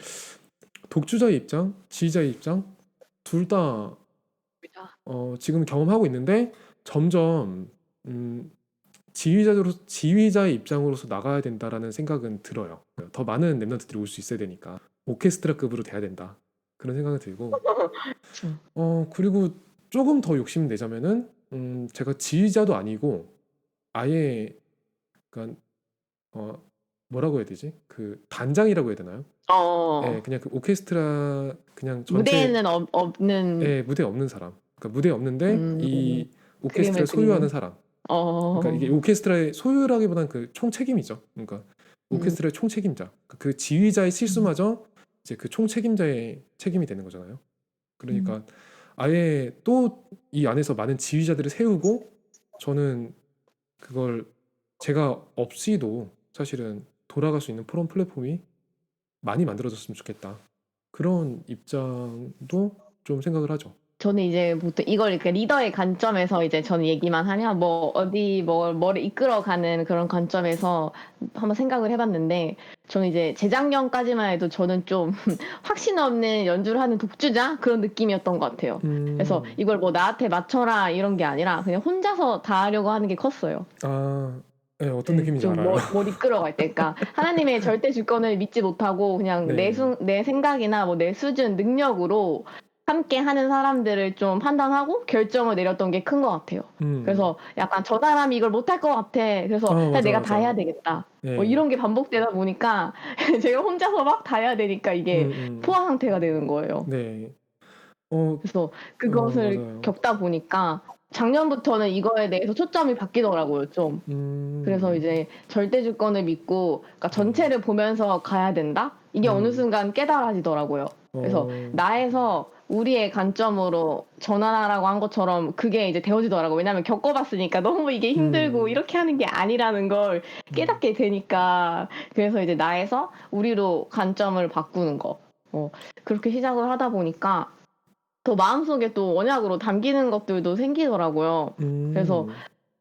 Speaker 1: 독주자의 입장, 지휘자의 입장 둘 다 지금 경험하고 있는데 점점 지휘자의 입장으로서 나가야 된다라는 생각은 들어요. 더 많은 랩런트들이 올 수 있어야 되니까 오케스트라급으로 돼야 된다. 그런 생각이 들고
Speaker 2: 그쵸.
Speaker 1: 그리고 조금 더 욕심 내자면은 제가 지휘자도 아니고 아예 그러니까 어, 뭐라고 해야 되지? 그 단장이라고 해야 되나요? 예,
Speaker 2: 어.
Speaker 1: 그냥 그 오케스트라 그냥 전체
Speaker 2: 무대에는 없는
Speaker 1: 예, 무대에 없는 사람. 그러니까 무대에 없는데
Speaker 2: 음
Speaker 1: 이 오케스트라를
Speaker 2: 그림을
Speaker 1: 소유하는
Speaker 2: 그리는.
Speaker 1: 사람. 그러니까 이게
Speaker 2: 어.
Speaker 1: 오케스트라의 소유라기보다는 그 총책임이죠. 그러니까
Speaker 2: 음.
Speaker 1: 오케스트라의 총책임자. 그러니까 그 지휘자의
Speaker 2: 음.
Speaker 1: 실수마저 이제 그 총책임자의 책임이 되는 거잖아요.
Speaker 2: 음.
Speaker 1: 그러니까 아예 또 이 안에서 많은 지휘자들을 세우고 저는 그걸 제가 없이도 사실은 돌아갈 수 있는 플랫폼이 많이 만들어졌으면 좋겠다. 그런 입장도 좀 생각을 하죠.
Speaker 2: 저는 이제 보통 이걸 이렇게 리더의 관점에서 이제 저는 얘기만 하면 뭐 어디 뭐를 이끌어가는 그런 관점에서 한번 생각을 해봤는데 저는 이제 재작년까지만 해도 저는 좀 확신 없는 연주를 하는 독주자 그런 느낌이었던 것 같아요. 그래서
Speaker 1: 음.
Speaker 2: 이걸 뭐 나한테 맞춰라 이런 게 아니라 그냥 혼자서 다 하려고 하는 게 컸어요.
Speaker 1: 아. 예, 어떤
Speaker 2: 네,
Speaker 1: 느낌인지
Speaker 2: 좀
Speaker 1: 알아요.
Speaker 2: 뭘 이끌어갈 때, 그러니까 하나님의 절대 주권을 믿지 못하고 그냥
Speaker 1: 네.
Speaker 2: 내 생각이나 뭐 내 수준, 능력으로 함께 하는 사람들을 좀 판단하고 결정을 내렸던 게 큰 것 같아요.
Speaker 1: 음.
Speaker 2: 그래서 약간 저 사람이 이걸 못할 것 같아.
Speaker 1: 아,
Speaker 2: 그래서 그냥
Speaker 1: 맞아,
Speaker 2: 내가 다 해야
Speaker 1: 맞아.
Speaker 2: 되겠다. 뭐
Speaker 1: 네.
Speaker 2: 이런 게 반복되다 보니까 제가 혼자서 막 다 해야 되니까 이게
Speaker 1: 음음.
Speaker 2: 포화 상태가 되는 거예요.
Speaker 1: 네. 어
Speaker 2: 그래서 그것을
Speaker 1: 맞아요.
Speaker 2: 겪다 보니까 작년부터는 이거에 대해서 초점이 바뀌더라고요, 좀. 그래서
Speaker 1: 음.
Speaker 2: 이제 절대 주권을 믿고 그러니까
Speaker 1: 네.
Speaker 2: 전체를 보면서 가야 된다? 이게 어느
Speaker 1: 음.
Speaker 2: 순간 깨달아지더라고요. 그래서
Speaker 1: 어.
Speaker 2: 나에서 우리의 관점으로 전환하라고 한 것처럼 그게 이제 되어지더라고요. 왜냐하면 겪어봤으니까 너무 이게 힘들고
Speaker 1: 음.
Speaker 2: 이렇게 하는 게 아니라는 걸
Speaker 1: 음.
Speaker 2: 깨닫게 되니까 그래서 이제 나에서 우리로 관점을 바꾸는 거. 그렇게 시작을 하다 보니까 더 마음속에 또 언약으로 담기는 것들도 생기더라고요. 그래서
Speaker 1: 음.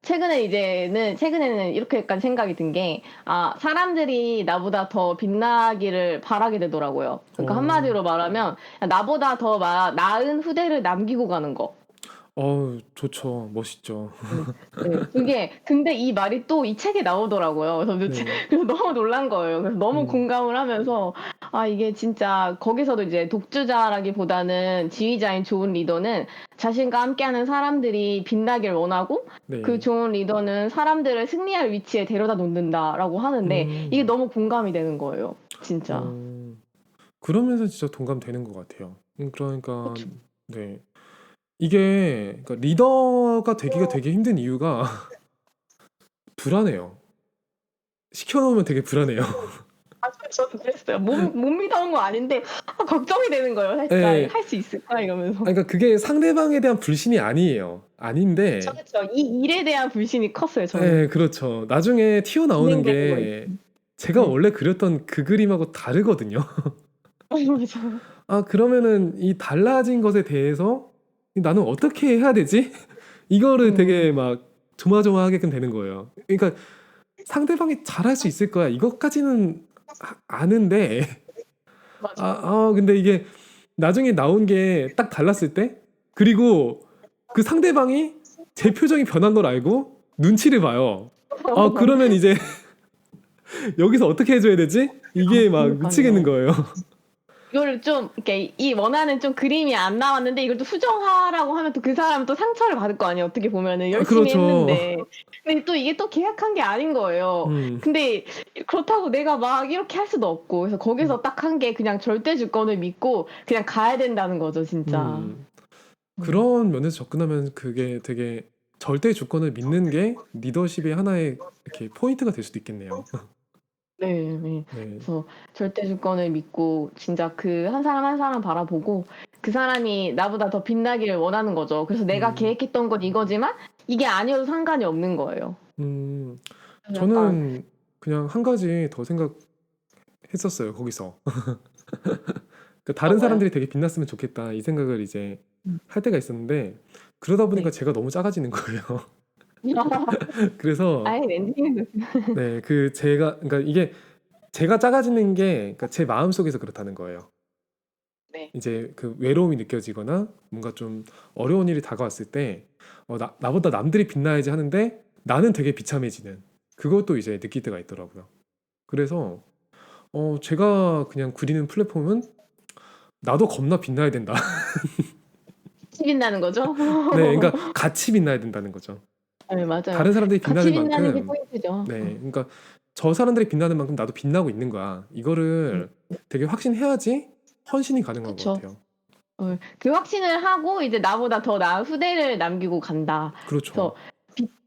Speaker 2: 최근에는 이렇게까지 생각이 든 게, 아, 사람들이 나보다 더 빛나기를 바라게 되더라고요. 그러니까
Speaker 1: 어.
Speaker 2: 한마디로 말하면, 나보다 더 나은 후대를 남기고 가는 거.
Speaker 1: 어우, 좋죠. 멋있죠.
Speaker 2: 네. 네. 근데 이 말이 또 이 책에 나오더라고요.
Speaker 1: 네.
Speaker 2: 그래서 너무 놀란 거예요. 그래서 너무
Speaker 1: 음.
Speaker 2: 공감을 하면서, 아, 이게 진짜, 거기서도 이제 독주자라기보다는 지휘자인 좋은 리더는 자신과 함께하는 사람들이 빛나길 원하고, 그
Speaker 1: 네.
Speaker 2: 좋은 리더는 사람들을 승리할 위치에 데려다 놓는다라고 하는데, 이게
Speaker 1: 음.
Speaker 2: 너무 공감이 되는 거예요. 진짜.
Speaker 1: 어. 그러면서 진짜 동감되는 것 같아요. 그러니까
Speaker 2: 그쵸.
Speaker 1: 네. 이게 그러니까 리더가 되기가 되게 힘든 이유가 불안해요. 시켜 놓으면 되게 불안해요.
Speaker 2: 아, 저도 그랬어요. 못 믿어온 거 아닌데, 걱정이 되는 거예요. 살짝.
Speaker 1: 예.
Speaker 2: 할 수 있을까? 이러면서.
Speaker 1: 그러니까 그게 상대방에 대한 불신이 아니에요.
Speaker 2: 그쵸,
Speaker 1: 아닌데
Speaker 2: 그쵸. 이 일에 대한 불신이 컸어요, 저는.
Speaker 1: 예, 그렇죠. 나중에 튀어나오는
Speaker 2: 진행되는 거에.
Speaker 1: 게 제가
Speaker 2: 네.
Speaker 1: 원래 그렸던 그 그림하고 다르거든요.
Speaker 2: 맞아요.
Speaker 1: 아, 그러면은 이 달라진 것에 대해서 나는 어떻게 해야 되지? 이거를
Speaker 2: 음.
Speaker 1: 되게 막 조마조마하게끔 되는 거예요. 그러니까 상대방이 잘할 수 있을 거야. 이것까지는 아는데
Speaker 2: 맞아요.
Speaker 1: 근데 이게 나중에 나온 게 딱 달랐을 때 그리고 그 상대방이 제 표정이 변한 걸 알고 눈치를 봐요. 그러면 이제 여기서 어떻게 해줘야 되지? 이게 막 미치겠는
Speaker 2: 그러니깐요.
Speaker 1: 거예요.
Speaker 2: 이거를 좀 이렇게 이 원하는 좀 그림이 안 나왔는데 이걸 또 수정하라고 하면 또 그 사람은 또 상처를 받을 거 아니에요, 어떻게 보면은. 열심히
Speaker 1: 그렇죠.
Speaker 2: 했는데. 근데 또 이게 또 계약한 게 아닌 거예요.
Speaker 1: 음,
Speaker 2: 근데 그렇다고 내가 막 이렇게 할 수도 없고. 그래서
Speaker 1: 음,
Speaker 2: 거기서 딱 한 게 그냥 절대 주권을 믿고 그냥 가야 된다는 거죠, 진짜.
Speaker 1: 음.
Speaker 2: 음.
Speaker 1: 그런 면에서 접근하면 그게 되게 절대 주권을 믿는 게 리더십의 하나의 이렇게 포인트가 될 수도 있겠네요.
Speaker 2: 네. 네.
Speaker 1: 네.
Speaker 2: 그래서 절대 주권을 믿고 진짜 그 한 사람 한 사람 바라보고 그 사람이 나보다 더 빛나기를 원하는 거죠. 그래서 내가
Speaker 1: 음,
Speaker 2: 계획했던 건 이거지만 이게 아니어도 상관이 없는 거예요.
Speaker 1: 음.
Speaker 2: 그래서 약간
Speaker 1: 저는 그냥 한 가지 더 생각했었어요, 거기서. 그러니까 다른
Speaker 2: 어떤 거요?
Speaker 1: 사람들이 되게 빛났으면 좋겠다 이 생각을 이제
Speaker 2: 음.
Speaker 1: 할 때가 있었는데 그러다 보니까
Speaker 2: 네.
Speaker 1: 제가 너무 작아지는 거예요. 그래서
Speaker 2: 아예 렌즈는
Speaker 1: 네, 그러니까 이게 제가 작아지는 게 그러니까 제 마음속에서 그렇다는 거예요.
Speaker 2: 네.
Speaker 1: 이제 그 외로움이 느껴지거나 뭔가 좀 어려운 일이 다가왔을 때 나보다 남들이 빛나야지 하는데 나는 되게 비참해지는 그것도 이제 느낄 때가 있더라고요. 그래서 제가 그냥 그리는 플랫폼은 나도 겁나 빛나야 된다.
Speaker 2: 같이 빛나는 거죠?
Speaker 1: 네, 그러니까 같이 빛나야 된다는 거죠.
Speaker 2: 네, 맞아요.
Speaker 1: 다른 사람들이
Speaker 2: 같이
Speaker 1: 빛나는
Speaker 2: 빛나는 게
Speaker 1: 만큼
Speaker 2: 포인트죠.
Speaker 1: 네, 그러니까 저 사람들이 빛나는 만큼 나도 빛나고 있는 거야.
Speaker 2: 음.
Speaker 1: 이거를 되게 확신해야지 헌신이 가능한 것
Speaker 2: 그쵸.
Speaker 1: 같아요.
Speaker 2: 그 확신을 하고 이제 나보다 더 나은 후대를 남기고 간다.
Speaker 1: 그렇죠.
Speaker 2: 그래서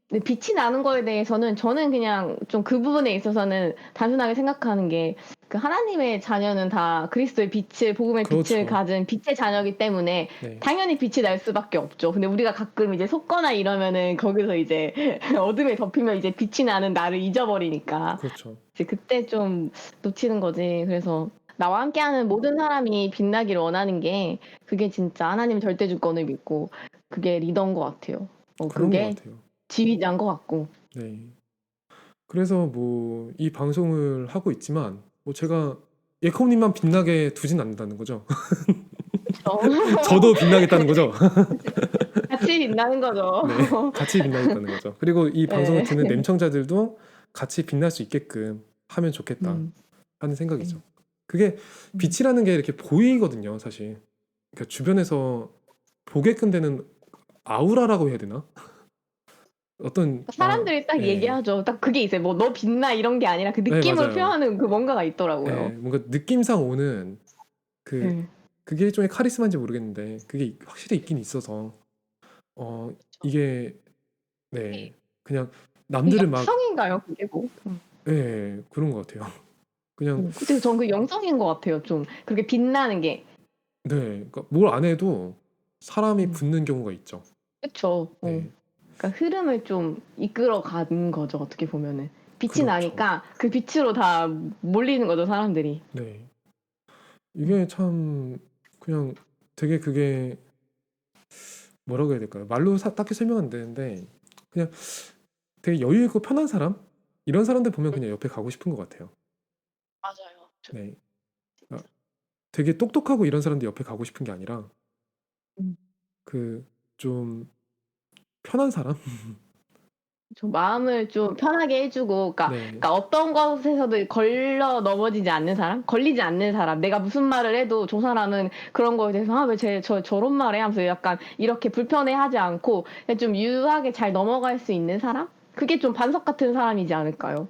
Speaker 2: 네, 빛이 나는 거에 대해서는 저는 그냥 좀 그 부분에 있어서는 단순하게 생각하는 게 그 하나님의 자녀는 다 그리스도의 빛을 복음의 빛을
Speaker 1: 그렇죠.
Speaker 2: 가진 빛의 자녀이기 때문에
Speaker 1: 네,
Speaker 2: 당연히 빛이 날 수밖에 없죠. 근데 우리가 가끔 이제 속거나 이러면은 거기서 이제 어둠에 덮이면 이제 빛이 나는 나를 잊어버리니까
Speaker 1: 그렇죠.
Speaker 2: 이제 그때 좀 놓치는 거지. 그래서 나와 함께하는 모든 사람이 빛나기를 원하는 게 그게 진짜 하나님의 절대 주권을 믿고 그게 리더인 것 같아요.
Speaker 1: 그런 것
Speaker 2: 그게
Speaker 1: 같아요.
Speaker 2: 지휘자인 것 같고.
Speaker 1: 네. 그래서 뭐 이 방송을 하고 있지만 뭐 제가 예컴님만 빛나게 두진 않는다는 거죠.
Speaker 2: 그쵸.
Speaker 1: 저도 빛나겠다는 거죠.
Speaker 2: 같이 빛나는 거죠.
Speaker 1: 네, 같이 빛나겠다는 거죠. 그리고 이 방송을
Speaker 2: 네.
Speaker 1: 듣는 냄청자들도 같이 빛날 수 있게끔 하면 좋겠다
Speaker 2: 음.
Speaker 1: 하는 생각이죠.
Speaker 2: 음.
Speaker 1: 그게
Speaker 2: 음.
Speaker 1: 빛이라는 게 이렇게 보이거든요, 사실. 그러니까 주변에서 보게끔 되는 아우라라고 해야 되나? 어떤
Speaker 2: 사람들이 딱
Speaker 1: 예,
Speaker 2: 얘기하죠. 딱 그게 있어요. 뭐 "너 빛나." 이런 게 아니라 그
Speaker 1: 네,
Speaker 2: 느낌을
Speaker 1: 맞아요.
Speaker 2: 표현하는 그 뭔가가
Speaker 1: 예,
Speaker 2: 있더라고요.
Speaker 1: 뭔가 느낌상 오는 그
Speaker 2: 예.
Speaker 1: 그게 일종의 카리스마인지 모르겠는데 그게 확실히 있긴 있어서 이게 네, 그냥
Speaker 2: 그
Speaker 1: 남들을 막
Speaker 2: 영성인가요? 그게 뭐?
Speaker 1: 예, 그런 것 같아요. 그냥
Speaker 2: 근데 전 그 영성인 것 같아요 좀. 그렇게 빛나는 게.
Speaker 1: 네, 그러니까 뭘 안 해도 사람이
Speaker 2: 음.
Speaker 1: 붙는 경우가 있죠.
Speaker 2: 그쵸.
Speaker 1: 네,
Speaker 2: 그러니까 흐름을 좀 이끌어 가는 거죠, 어떻게 보면은. 빛이
Speaker 1: 그렇죠.
Speaker 2: 나니까 그 빛으로 다 몰리는 거죠, 사람들이.
Speaker 1: 네,
Speaker 2: 음.
Speaker 1: 이게 참 그냥 되게 그게 뭐라고 해야 될까요? 말로 딱히 설명 안 되는데 그냥 되게 여유 있고 편한 사람 이런 사람들 보면 그냥 옆에 가고 싶은 것 같아요.
Speaker 2: 맞아요.
Speaker 1: 네, 아,
Speaker 2: 진짜.
Speaker 1: 되게 똑똑하고 이런 사람들 옆에 가고 싶은 게 아니라
Speaker 2: 음.
Speaker 1: 그 좀 편한 사람?
Speaker 2: 좀 마음을 좀 편하게 해 주고 그러니까
Speaker 1: 네,
Speaker 2: 어떤 것에서도 걸려 넘어지지 않는 사람? 걸리지 않는 사람. 내가 무슨 말을 해도 저 사람은 그런 거에 대해서 '아 왜 저런 말 해?' 하면서 약간 이렇게 불편해하지 않고 그냥 좀 유하게 잘 넘어갈 수 있는 사람? 그게 좀 반석 같은 사람이지 않을까요?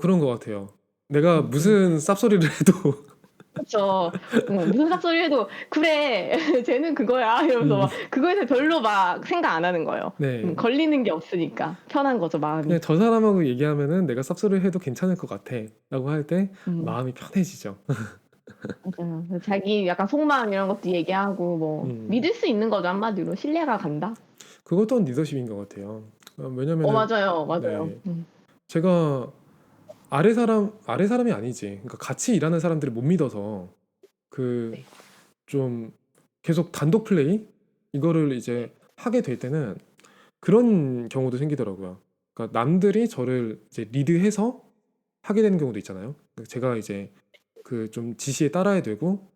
Speaker 1: 그런 것 같아요. 내가
Speaker 2: 음.
Speaker 1: 무슨 쌉소리를 해도
Speaker 2: 그쵸. 무슨 sap소리 해도 "그래. 쟤는 그거야." 이러면서
Speaker 1: 음,
Speaker 2: 막 그거에 대해서 별로 막 생각 안 하는 거예요.
Speaker 1: 네,
Speaker 2: 걸리는 게 없으니까 편한 거죠, 마음이.
Speaker 1: 그냥 저 사람하고 얘기하면은 내가 쌉소리를 해도 괜찮을 것 같아라고 할 때
Speaker 2: 음.
Speaker 1: 마음이 편해지죠.
Speaker 2: 맞아요. 자기 약간 속마음 이런 것도 얘기하고 뭐
Speaker 1: 음,
Speaker 2: 믿을 수 있는 거죠, 한마디로. 신뢰가 간다.
Speaker 1: 그것 또한 리더십인 것 같아요. 왜냐면은
Speaker 2: 맞아요, 맞아요.
Speaker 1: 네, 제가 아래 사람이 아니지. 그러니까 같이 일하는 사람들을 못 믿어서 그
Speaker 2: 네.
Speaker 1: 좀 계속 단독 플레이 이거를
Speaker 2: 네.
Speaker 1: 이제 하게 될 때는 그런 경우도 생기더라고요. 그러니까 남들이 저를 이제 리드해서 하게 되는 경우도 있잖아요. 그러니까 제가 이제 그 좀 지시에 따라야 되고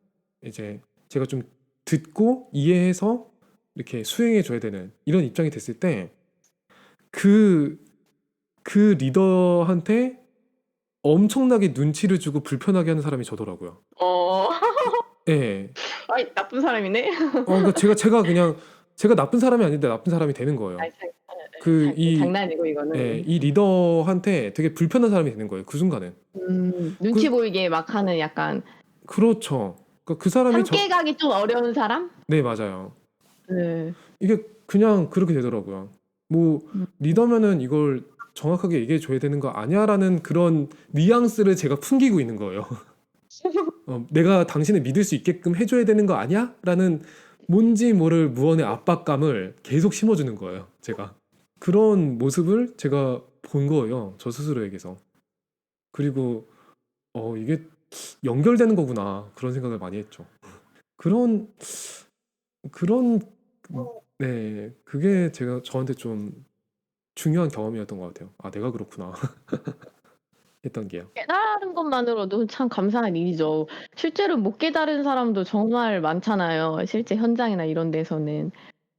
Speaker 1: 이제 제가 좀 듣고 이해해서 이렇게 수행해 줘야 되는 이런 입장이 됐을 때 그 그 리더한테 엄청나게 눈치를 주고 불편하게 하는 사람이 저더라고요.
Speaker 2: 어.
Speaker 1: 예.
Speaker 2: 아이 나쁜 사람이네.
Speaker 1: 그러니까 제가 그냥 제가 나쁜 사람이 아닌데 나쁜 사람이 되는 거예요.
Speaker 2: 아이 장
Speaker 1: 그 이
Speaker 2: 장난이고 이거는.
Speaker 1: 이 리더한테 되게 불편한 사람이 되는 거예요, 그 순간은.
Speaker 2: 눈치
Speaker 1: 그
Speaker 2: 보이게 막 하는 약간
Speaker 1: 그렇죠. 그러니까 그 사람이
Speaker 2: 함께 가기 좀 어려운 사람?
Speaker 1: 네, 맞아요.
Speaker 2: 네.
Speaker 1: 이게 그냥 그렇게 되더라고요. 뭐
Speaker 2: 음.
Speaker 1: 리더면은 이걸 정확하게 얘기해 줘야 되는 거 아니야라는 그런 뉘앙스를 제가 풍기고 있는 거예요. 내가 당신을 믿을 수 있게끔 해줘야 되는 거 아니야?라는 뭔지 모를 무언의 압박감을 계속 심어주는 거예요, 제가. 그런 모습을 제가 본 거예요, 저 스스로에게서. 그리고 이게 연결되는 거구나 그런 생각을 많이 했죠. 그런 그런 네, 그게 제가 저한테 좀 중요한 경험이었던 것 같아요. 아, 내가 그렇구나 했던 게요.
Speaker 2: 깨달은 것만으로도 참 감사한 일이죠. 실제로 못 깨달은 사람도 정말 많잖아요, 실제 현장이나 이런 데서는.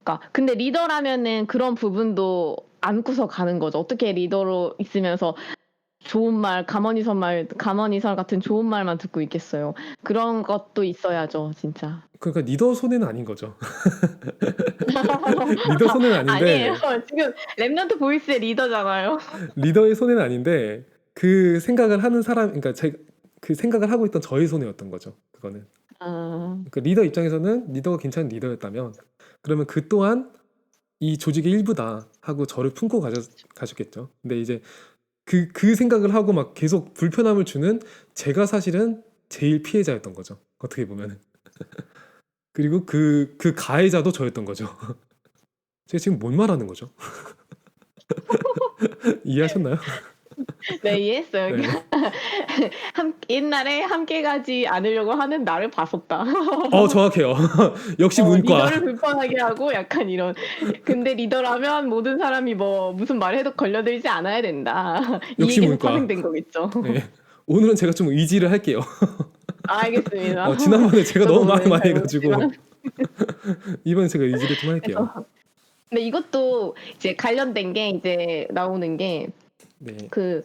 Speaker 2: 그러니까 근데 리더라면은 그런 부분도 안고서 가는 거죠. 어떻게 리더로 있으면서 좋은 말, 가머니설 같은 좋은 말만 듣고 있겠어요. 그런 것도 있어야죠, 진짜.
Speaker 1: 그러니까 리더 손해는 아닌 거죠. 리더 손해는
Speaker 2: 아니에요.
Speaker 1: 아닌데
Speaker 2: 지금 랩넌트 보이스의 리더잖아요.
Speaker 1: 리더의 손해는 아닌데 그 생각을 하는 사람, 그러니까 제 그 생각을 하고 있던 저의 손해였던 거죠. 그거는.
Speaker 2: 아.
Speaker 1: 그러니까 리더 입장에서는 리더가 괜찮은 리더였다면 그러면 그 또한 이 조직의 일부다 하고 저를 품고 가셨겠죠. 근데 이제 그 생각을 하고 막 계속 불편함을 주는 제가 사실은 제일 피해자였던 거죠. 어떻게 보면은. 그리고 그 가해자도 저였던 거죠. 제가 지금 뭔 말하는 거죠? 이해하셨나요?
Speaker 2: 네, 이해했어요.
Speaker 1: 네.
Speaker 2: 옛날에 함께 가지 않으려고 하는 나를 봤었다.
Speaker 1: 정확해요. 역시 문과.
Speaker 2: 리더를 불편하게 하고 약간 이런. 근데 리더라면 모든 사람이 뭐 무슨 말을 해도 걸려들지 않아야 된다. 이
Speaker 1: 역시
Speaker 2: 얘기에서
Speaker 1: 문과.
Speaker 2: 파생된 거겠죠.
Speaker 1: 네. 오늘은 제가 좀 의지를 할게요.
Speaker 2: 알겠습니다.
Speaker 1: 지난번에 제가
Speaker 2: 저도
Speaker 1: 너무 말을
Speaker 2: 오늘
Speaker 1: 많이
Speaker 2: 잘
Speaker 1: 해가지고
Speaker 2: 모르지만.
Speaker 1: 이번에 제가 의지를 좀 할게요.
Speaker 2: 그래서 근데 이것도 이제 관련된 게 이제 나오는 게
Speaker 1: 네.
Speaker 2: 그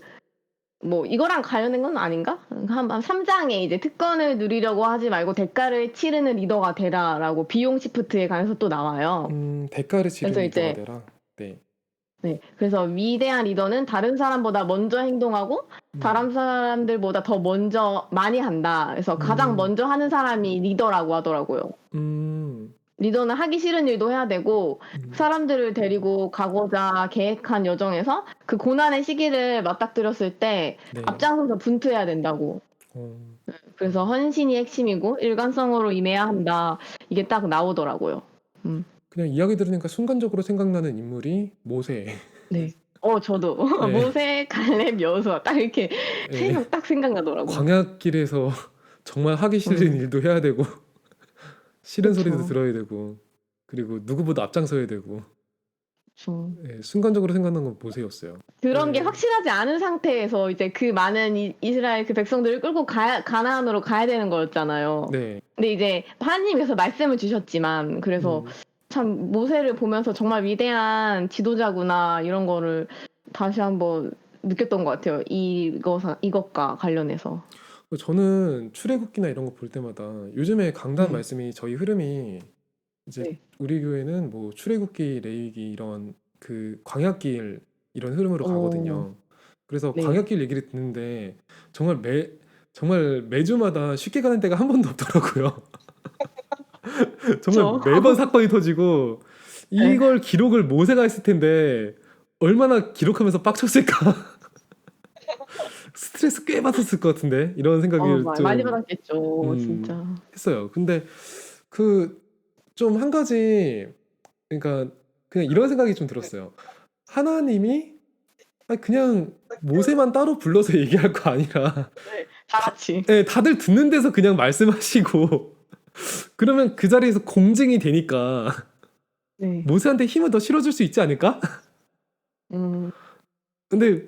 Speaker 2: 뭐 이거랑 관련된 건 아닌가? 한 3장에 이제 특권을 누리려고 하지 말고 대가를 치르는 리더가 되라라고 비용 시프트에 관해서 또 나와요.
Speaker 1: 대가를 치른
Speaker 2: 그래서
Speaker 1: 리더가
Speaker 2: 이제
Speaker 1: 되라. 네.
Speaker 2: 네. 그래서 위대한 리더는 다른 사람보다 먼저 행동하고
Speaker 1: 음.
Speaker 2: 다른 사람들보다 더 먼저 많이 한다. 그래서 가장
Speaker 1: 음.
Speaker 2: 먼저 하는 사람이 리더라고 하더라고요.
Speaker 1: 음.
Speaker 2: 리더는 하기 싫은 일도 해야 되고
Speaker 1: 음.
Speaker 2: 사람들을 데리고 가고자 계획한 여정에서 그 고난의 시기를 맞닥뜨렸을 때
Speaker 1: 네.
Speaker 2: 앞장서서 분투해야 된다고.
Speaker 1: 어.
Speaker 2: 그래서 헌신이 핵심이고 일관성으로 임해야 한다. 이게 딱 나오더라고요.
Speaker 1: 그냥 이야기 들으니까 순간적으로 생각나는 인물이 모세.
Speaker 2: 네. 저도
Speaker 1: 네.
Speaker 2: 모세, 갈렙, 여호수아 딱 이렇게 세
Speaker 1: 네.
Speaker 2: 명 딱 생각나더라고요.
Speaker 1: 광야길에서 정말 하기 싫은
Speaker 2: 음.
Speaker 1: 일도 해야 되고 싫은 소리도
Speaker 2: 그쵸.
Speaker 1: 들어야 되고 그리고 누구보다 앞장서야 되고
Speaker 2: 그쵸.
Speaker 1: 순간적으로 생각난 건 모세였어요.
Speaker 2: 그런 게
Speaker 1: 네.
Speaker 2: 확실하지 않은 상태에서 이제 그 많은 이스라엘 그 백성들을 끌고 가나안으로 가야 되는 거였잖아요.
Speaker 1: 네.
Speaker 2: 근데 이제 하나님께서 말씀을 주셨지만 그래서
Speaker 1: 음.
Speaker 2: 참 모세를 보면서 정말 위대한 지도자구나 이런 거를 다시 한번 느꼈던 것 같아요. 이것과 관련해서.
Speaker 1: 저는 출애굽기나 이런 거 볼 때마다 요즘에 강단
Speaker 2: 네.
Speaker 1: 말씀이 저희 흐름이 이제
Speaker 2: 네.
Speaker 1: 우리 교회는 뭐 출애굽기, 레위기 이런 그 광야길 이런 흐름으로
Speaker 2: 어.
Speaker 1: 가거든요. 그래서
Speaker 2: 네.
Speaker 1: 광야길 얘기를 듣는데 정말 매주마다 쉽게 가는 데가 한 번도 없더라고요. 정말
Speaker 2: 그쵸.
Speaker 1: 매번 사건이 터지고
Speaker 2: 예.
Speaker 1: 이걸 기록을 모세가 했을 텐데 얼마나 기록하면서 빡쳤을까. 스트레스 꽤 받았을 것 같은데 이런 생각을
Speaker 2: 많이
Speaker 1: 좀
Speaker 2: 받았겠죠, 진짜.
Speaker 1: 했어요. 근데 그 좀 한 가지 그러니까 그냥 이런 생각이 좀 들었어요. 하나님이 그냥 모세만 따로 불러서 얘기할 거 아니라
Speaker 2: 네. 다 같이.
Speaker 1: 다들 듣는 데서 그냥 말씀하시고 그러면 그 자리에서 공증이 되니까
Speaker 2: 네.
Speaker 1: 모세한테 힘을 더 실어줄 수 있지 않을까?
Speaker 2: 음.
Speaker 1: 근데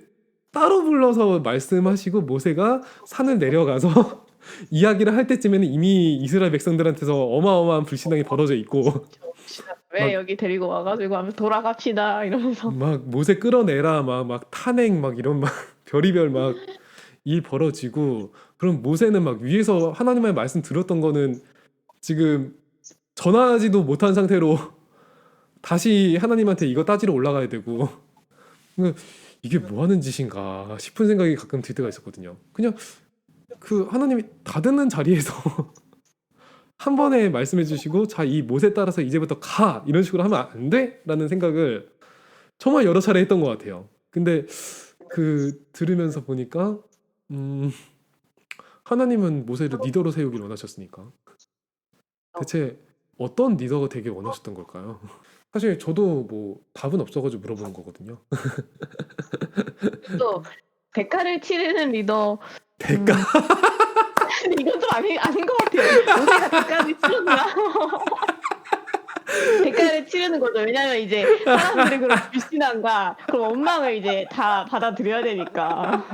Speaker 1: 따로 불러서 말씀하시고 모세가 산을 내려가서 이야기를 할 때쯤에는 이미 이스라엘 백성들한테서 어마어마한 불신앙이 벌어져 있고
Speaker 2: 왜
Speaker 1: 막
Speaker 2: 여기 데리고 와 가지고 하면서 "돌아갑시다." 이러면서.
Speaker 1: 모세 끌어내라 막 탄핵 막 이런 막 별의별 막 일 벌어지고 그럼 모세는 막 위에서 하나님의 말씀 들었던 거는 지금 전하지도 못한 상태로 다시 하나님한테 이거 따지러 올라가야 되고 그러니까 이게 뭐 하는 짓인가 싶은 생각이 가끔 들 때가 있었거든요. 그냥 그 하나님이 다 듣는 자리에서 한 번에 말씀해 주시고 자, 이 못에 따라서 이제부터 가 이런 식으로 하면 안 돼? 라는 생각을 정말 여러 차례 했던 것 같아요. 근데 그 들으면서 보니까 하나님은 모세를 리더로 세우길 원하셨으니까 대체 어떤 리더가 되길 원하셨던 걸까요? 사실 저도 뭐 답은 없어가지고 물어보는 거거든요.
Speaker 2: 또 대가를 치르는 리더.
Speaker 1: 대가
Speaker 2: 이건 좀 아닌 것 같아요. 모세가 대가를 치렀나? 대가를 치르는 거죠. 왜냐면 이제 사람들의 그런 불신앙과 그런 원망을 이제 다 받아들여야 되니까.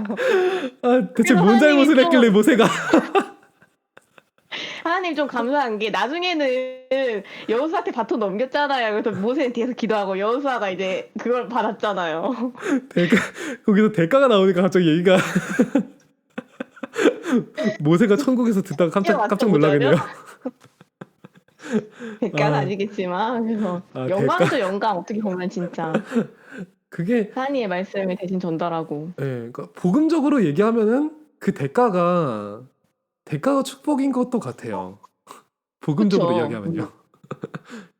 Speaker 1: 대체
Speaker 2: 그래서
Speaker 1: 뭔 잘못을 했길래 모세가
Speaker 2: 하나님 좀 감사한 게 나중에는 여호수아한테 바톤 넘겼잖아요. 그래서 모세는 뒤에서 기도하고 여호수아가 이제 그걸 받았잖아요.
Speaker 1: 대가 거기서 대가가 나오니까 갑자기 얘기가 모세가 천국에서 듣다가
Speaker 2: 이게
Speaker 1: 깜짝
Speaker 2: 맞죠,
Speaker 1: 놀라겠네요.
Speaker 2: 모자죠? 대가는
Speaker 1: 아,
Speaker 2: 아니겠지만 그래서
Speaker 1: 대가
Speaker 2: 영광이죠, 영광. 어떻게 보면 진짜
Speaker 1: 그게
Speaker 2: 하나님의 말씀을 대신 전달하고.
Speaker 1: 그러니까 복음적으로 얘기하면은 그 대가가 축복인 것도 같아요. 복음적으로
Speaker 2: 그쵸.
Speaker 1: 이야기하면요.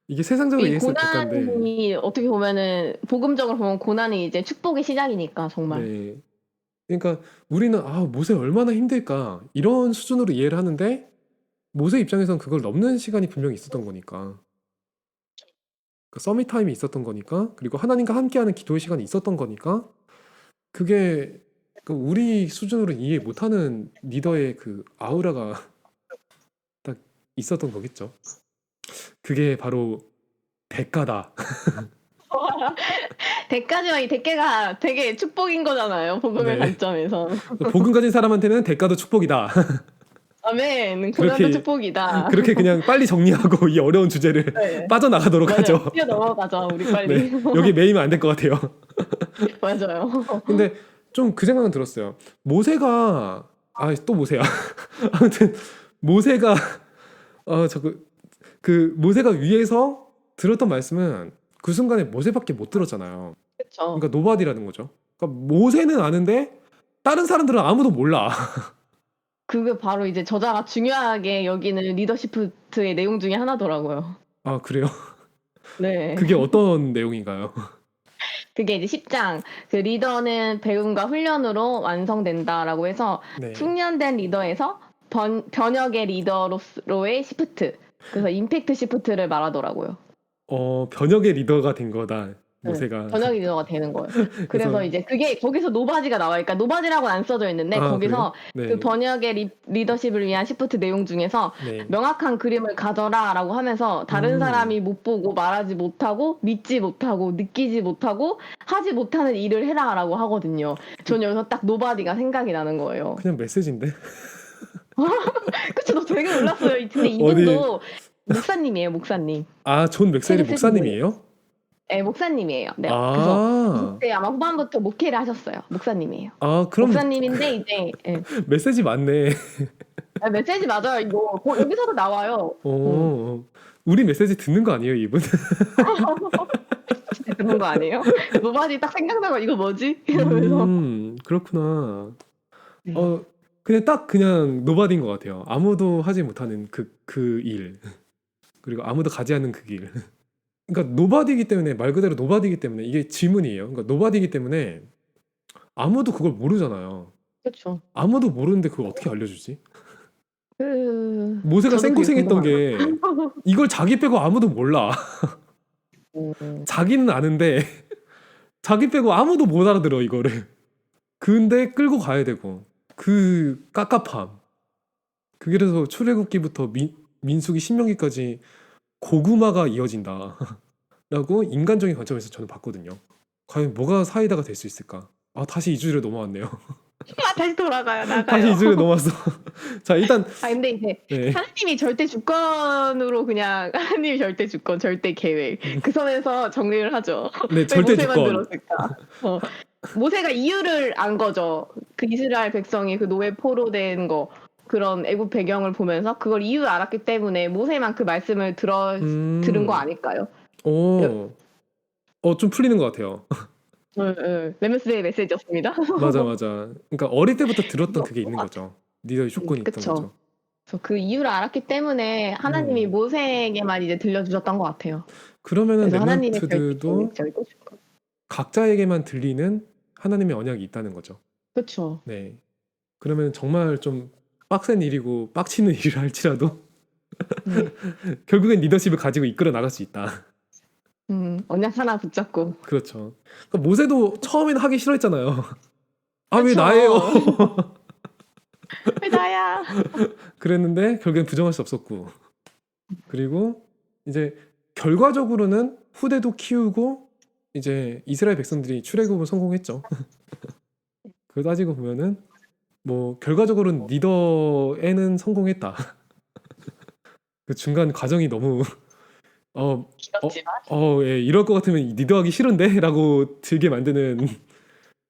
Speaker 1: 이게 세상적으로
Speaker 2: 이
Speaker 1: 얘기했을 때 대가인데,
Speaker 2: 고난이 어떻게 보면은 복음적으로 보면 고난이 이제 축복의 시작이니까 정말.
Speaker 1: 네. 그러니까 우리는 모세 얼마나 힘들까 이런 수준으로 이해를 하는데 모세 입장에선 그걸 넘는 시간이 분명히 있었던 거니까. 그 서밋 타임이 있었던 거니까 그리고 하나님과 함께하는 기도의 시간이 있었던 거니까 그게 그 우리 수준으로 이해 못하는 리더의 그 아우라가 딱 있었던 거겠죠. 그게 바로 대가다.
Speaker 2: 대가지만 이 대가가 되게 축복인 거잖아요. 복음의
Speaker 1: 네.
Speaker 2: 관점에서.
Speaker 1: 복음 가진 사람한테는 대가도 축복이다.
Speaker 2: 아멘. 고난도
Speaker 1: 그렇게
Speaker 2: 축복이다.
Speaker 1: 그렇게 그냥 빨리 정리하고 이 어려운 주제를
Speaker 2: 네.
Speaker 1: 빠져나가도록
Speaker 2: 맞아요.
Speaker 1: 하죠.
Speaker 2: 뛰어 넘어가자 우리 빨리.
Speaker 1: 네. 여기 매이면 안 될 것 같아요.
Speaker 2: 맞아요.
Speaker 1: 근데 좀 그 생각은 들었어요. 모세가 또 모세야. 아무튼 모세가 그 모세가 위에서 들었던 말씀은 그 순간에 모세밖에 못 들었잖아요.
Speaker 2: 그렇죠.
Speaker 1: 그러니까 노바디라는 거죠. 그러니까 모세는 아는데 다른 사람들은 아무도 몰라.
Speaker 2: 그게 바로 이제 저자가 중요하게 여기는 리더시프트의 내용 중에 하나더라고요.
Speaker 1: 아, 그래요?
Speaker 2: 네.
Speaker 1: 그게 어떤 내용인가요?
Speaker 2: 그게 이제 10장 그 리더는 배움과 훈련으로 완성된다라고 해서
Speaker 1: 네.
Speaker 2: 숙련된 리더에서 변혁의 리더로의 시프트, 그래서 임팩트 시프트를 말하더라고요.
Speaker 1: 변혁의 리더가 된 거다.
Speaker 2: 네,
Speaker 1: 모세가.
Speaker 2: 변혁 리더가 되는 거예요. 그래서
Speaker 1: 그래서
Speaker 2: 이제 그게 거기서 노바지가 나와니까 노바지라고는 안 써져 있는데 거기서
Speaker 1: 그래요?
Speaker 2: 그 번역의 리더십을 위한 시프트 내용 중에서
Speaker 1: 네.
Speaker 2: 명확한 그림을 가져라라고 하면서 다른 사람이 못 보고 말하지 못하고 믿지 못하고 느끼지 못하고 하지 못하는 일을 해라라고 하거든요. 전 여기서 딱 노바디가 생각이 나는 거예요.
Speaker 1: 그냥 메시지인데.
Speaker 2: 그쵸? 저 되게 놀랐어요. 근데 이분도 목사님이에요, 목사님.
Speaker 1: 존 맥셀이
Speaker 2: 책을 쓰신
Speaker 1: 목사님이에요?
Speaker 2: 네, 목사님이에요. 네, 그래서
Speaker 1: 아,
Speaker 2: 그때 아마 후반부터 목회를 하셨어요. 목사님이에요.
Speaker 1: 그럼
Speaker 2: 목사님인데 이제 예.
Speaker 1: 메시지 맞네.
Speaker 2: 메시지 맞아요. 이거 여기서도 나와요.
Speaker 1: 우리 메시지 듣는 거 아니에요, 이분?
Speaker 2: 그런 거 아니에요? 노바디 딱 생각나고 이거 뭐지? 이러면서
Speaker 1: 그렇구나.
Speaker 2: 네.
Speaker 1: 그냥 노바디인 것 같아요. 아무도 하지 못하는 그 일. 그리고 아무도 가지 않는 그 길. 그러니까 노바디이기 때문에, 말 그대로 노바디이기 때문에 이게 질문이에요. 그러니까 노바디이기 때문에 아무도 그걸 모르잖아요.
Speaker 2: 그렇죠.
Speaker 1: 아무도 모르는데 그걸 어떻게 알려주지? 모세가
Speaker 2: 저도 그게
Speaker 1: 생고생했던 게 이걸 자기 빼고 아무도 몰라. 자기는 아는데 자기 빼고 아무도 못 알아들어 이거를. 근데 끌고 가야 되고 그 깝깝함. 그게 그래서 출애굽기부터 민수기 신명기까지 고구마가 이어진다 라고 인간적인 관점에서 저는 봤거든요. 과연 뭐가 사이다가 될 수 있을까? 다시 2주를 넘어왔네요.
Speaker 2: 다시 돌아가요.
Speaker 1: 다시 2주를 넘었어. 자, 일단
Speaker 2: 근데 이제
Speaker 1: 네.
Speaker 2: 하나님이 절대 주권으로 그냥 하나님이 절대 주권, 절대 계획 그 선에서 정리를 하죠.
Speaker 1: 네,
Speaker 2: 왜
Speaker 1: 절대
Speaker 2: 모세만
Speaker 1: 주권.
Speaker 2: 들었을까? 모세가 이유를 안 거죠. 그 이스라엘 백성이 그 노예 포로된 거 그런 애국 배경을 보면서 그걸 이유를 알았기 때문에 모세만 그 말씀을 들은 거 아닐까요?
Speaker 1: 좀 풀리는 것 같아요.
Speaker 2: 레몬스의 메시지였습니다.
Speaker 1: 맞아. 그러니까 어릴 때부터 들었던 그게 있는 거죠. 리더의 조건이 있던
Speaker 2: 그쵸.
Speaker 1: 거죠.
Speaker 2: 그래서 그 이유를 알았기 때문에 하나님이 모세에게만 이제 들려주셨던 것 같아요.
Speaker 1: 그러면은
Speaker 2: 그래서 하나님의
Speaker 1: 렘넌트들도
Speaker 2: 절대 주권.
Speaker 1: 각자에게만 들리는 하나님의 언약이 있다는 거죠.
Speaker 2: 그렇죠.
Speaker 1: 네. 그러면 정말 좀 빡센 일이고 빡치는 일을 할지라도 결국엔 리더십을 가지고 이끌어 나갈 수 있다.
Speaker 2: 언약 하나 붙잡고.
Speaker 1: 그렇죠. 그러니까 모세도 처음에는 하기 싫어했잖아요. 왜
Speaker 2: 그쵸.
Speaker 1: 나예요?
Speaker 2: 왜 나야?
Speaker 1: 그랬는데 결국엔 부정할 수 없었고. 그리고 이제 결과적으로는 후대도 키우고 이제 이스라엘 백성들이 출애굽을 성공했죠. 그걸 따지고 보면은 뭐 결과적으로는 리더에는 성공했다. 그 중간 과정이 너무
Speaker 2: 길었지만.
Speaker 1: 예, 이럴 것 같으면 리더하기 싫은데라고 들게 만드는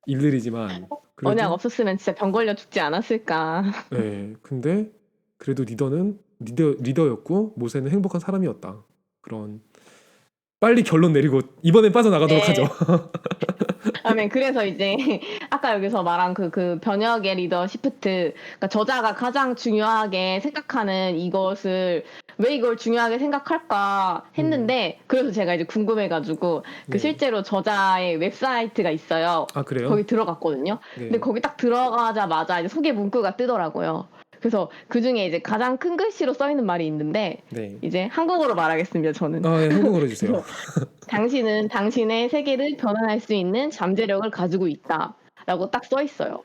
Speaker 1: 일들이지만 그래도,
Speaker 2: 언약 없었으면 진짜 병 걸려 죽지 않았을까.
Speaker 1: 네, 근데 그래도 리더는 리더였고 모세는 행복한 사람이었다. 그런 빨리 결론 내리고 이번엔 빠져나가도록
Speaker 2: 네.
Speaker 1: 하죠.
Speaker 2: 그래서 이제 아까 여기서 말한 그 변혁의 리더 시프트, 그러니까 저자가 가장 중요하게 생각하는 이것을 왜 이걸 중요하게 생각할까 했는데 그래서 제가 이제 궁금해가지고
Speaker 1: 네.
Speaker 2: 실제로 저자의 웹사이트가 있어요.
Speaker 1: 그래요?
Speaker 2: 거기 들어갔거든요.
Speaker 1: 네.
Speaker 2: 근데 거기 딱 들어가자마자 이제 소개 문구가 뜨더라고요. 그래서 그 중에 이제 가장 큰 글씨로 써 있는 말이 있는데
Speaker 1: 네.
Speaker 2: 이제 한국어로 말하겠습니다. 저는.
Speaker 1: 네, 한국어로 해주세요.
Speaker 2: 당신은 당신의 세계를 변환할 수 있는 잠재력을 가지고 있다. 라고 딱 써 있어요.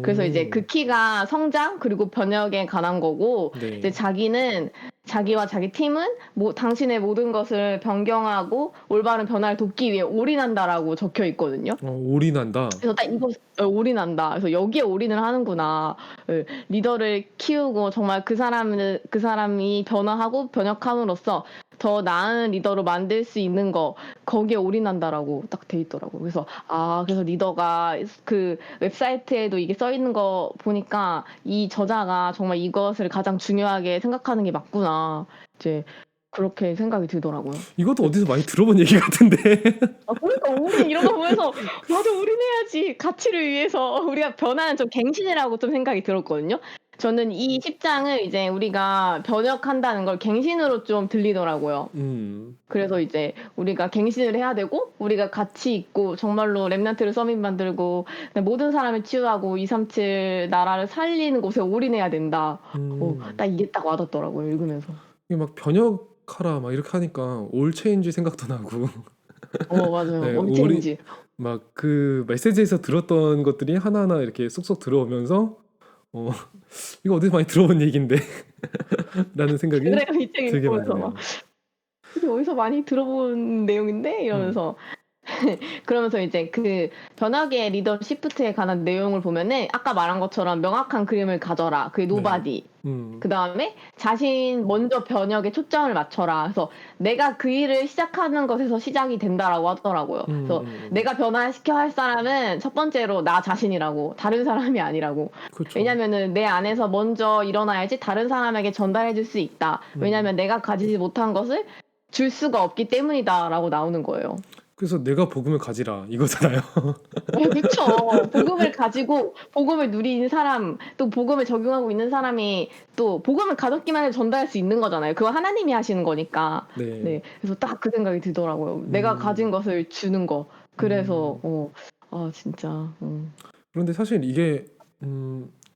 Speaker 2: 그래서 이제 그
Speaker 1: 오.
Speaker 2: 키가 성장 그리고 번역에 관한 거고 이제
Speaker 1: 네.
Speaker 2: 자기는 자기와 자기 팀은 당신의 모든 것을 변경하고 올바른 변화를 돕기 위해 올인한다라고 적혀 있거든요.
Speaker 1: 올인한다.
Speaker 2: 그래서 딱 이거 올인한다. 그래서 여기에 올인을 하는구나. 예. 리더를 키우고 정말 그 사람이 변화하고 번역함으로써 더 나은 리더로 만들 수 있는 거 거기에 올인한다라고 딱 돼 있더라고요. 그래서 그래서 리더가 그 웹사이트에도 이게 써 있는 거 보니까 이 저자가 정말 이것을 가장 중요하게 생각하는 게 맞구나. 이제 그렇게 생각이 들더라고요.
Speaker 1: 이것도 어디서 많이 들어본 얘기 같은데.
Speaker 2: 그러니까 우리 이런 거 보면서 '나도 올인해야지. 가치를 위해서.' 우리가 변화는 좀 갱신이라고 좀 생각이 들었거든요. 저는 이 10 장을 이제 우리가 번역한다는 걸 갱신으로 좀 들리더라고요.
Speaker 1: 음.
Speaker 2: 그래서 이제 우리가 갱신을 해야 되고 우리가 가치 있고 정말로 렘넌트를 서밋 만들고 모든 사람을 치유하고 237 나라를 살리는 곳에 올인해야 된다. 딱
Speaker 1: 음.
Speaker 2: 이게 딱 와닿더라고요, 읽으면서.
Speaker 1: 이게 막 "번역하라." 막 이렇게 하니까 올 체인지 생각도 나고
Speaker 2: 맞아요.
Speaker 1: 네,
Speaker 2: 올
Speaker 1: 올인
Speaker 2: 체인지.
Speaker 1: 막 그 메시지에서 들었던 것들이 하나하나 이렇게 쏙쏙 들어오면서 어 '이거 어디서 많이 들어본 얘기인데.' 라는 생각이
Speaker 2: 그래요. 이 책
Speaker 1: 들게
Speaker 2: 읽으면서 막
Speaker 1: 만드네요.
Speaker 2: '이게 어디서 많이 들어본 내용인데?'
Speaker 1: 음.
Speaker 2: 이러면서 그러면서 이제 그 변화계의 리더 시프트에 관한 내용을 보면은 아까 말한 것처럼 명확한 그림을 가져라. 그게
Speaker 1: 네.
Speaker 2: nobody.
Speaker 1: 음.
Speaker 2: 그다음에 자신 먼저 변혁에 초점을 맞춰라. 그래서 내가 그 일을 시작하는 것에서 시작이 된다라고 하더라고요. 그래서 내가 변화시켜야 할 사람은 첫 번째로 나 자신이라고, 다른 사람이 아니라고.
Speaker 1: 그쵸.
Speaker 2: 왜냐면은 내 안에서 먼저 일어나야지 다른 사람에게 전달해 줄 수 있다.
Speaker 1: 음.
Speaker 2: 왜냐면 내가 가지지 못한 것을 줄 수가 없기 때문이다라고 나오는 거예요.
Speaker 1: 그래서 "내가 복음을 가지라." 이거잖아요.
Speaker 2: 그쵸. 복음을 가지고 복음을 누리는 사람, 또 복음을 적용하고 있는 사람이 또 복음을 가졌기만 해도 전달할 수 있는 거잖아요. 그건 하나님이 하시는 거니까.
Speaker 1: 네.
Speaker 2: 네. 그래서 딱 그 생각이 들더라고요. 내가 가진
Speaker 1: 음.
Speaker 2: 것을 주는 거. 그래서
Speaker 1: 음.
Speaker 2: 진짜
Speaker 1: 그런데 사실 이게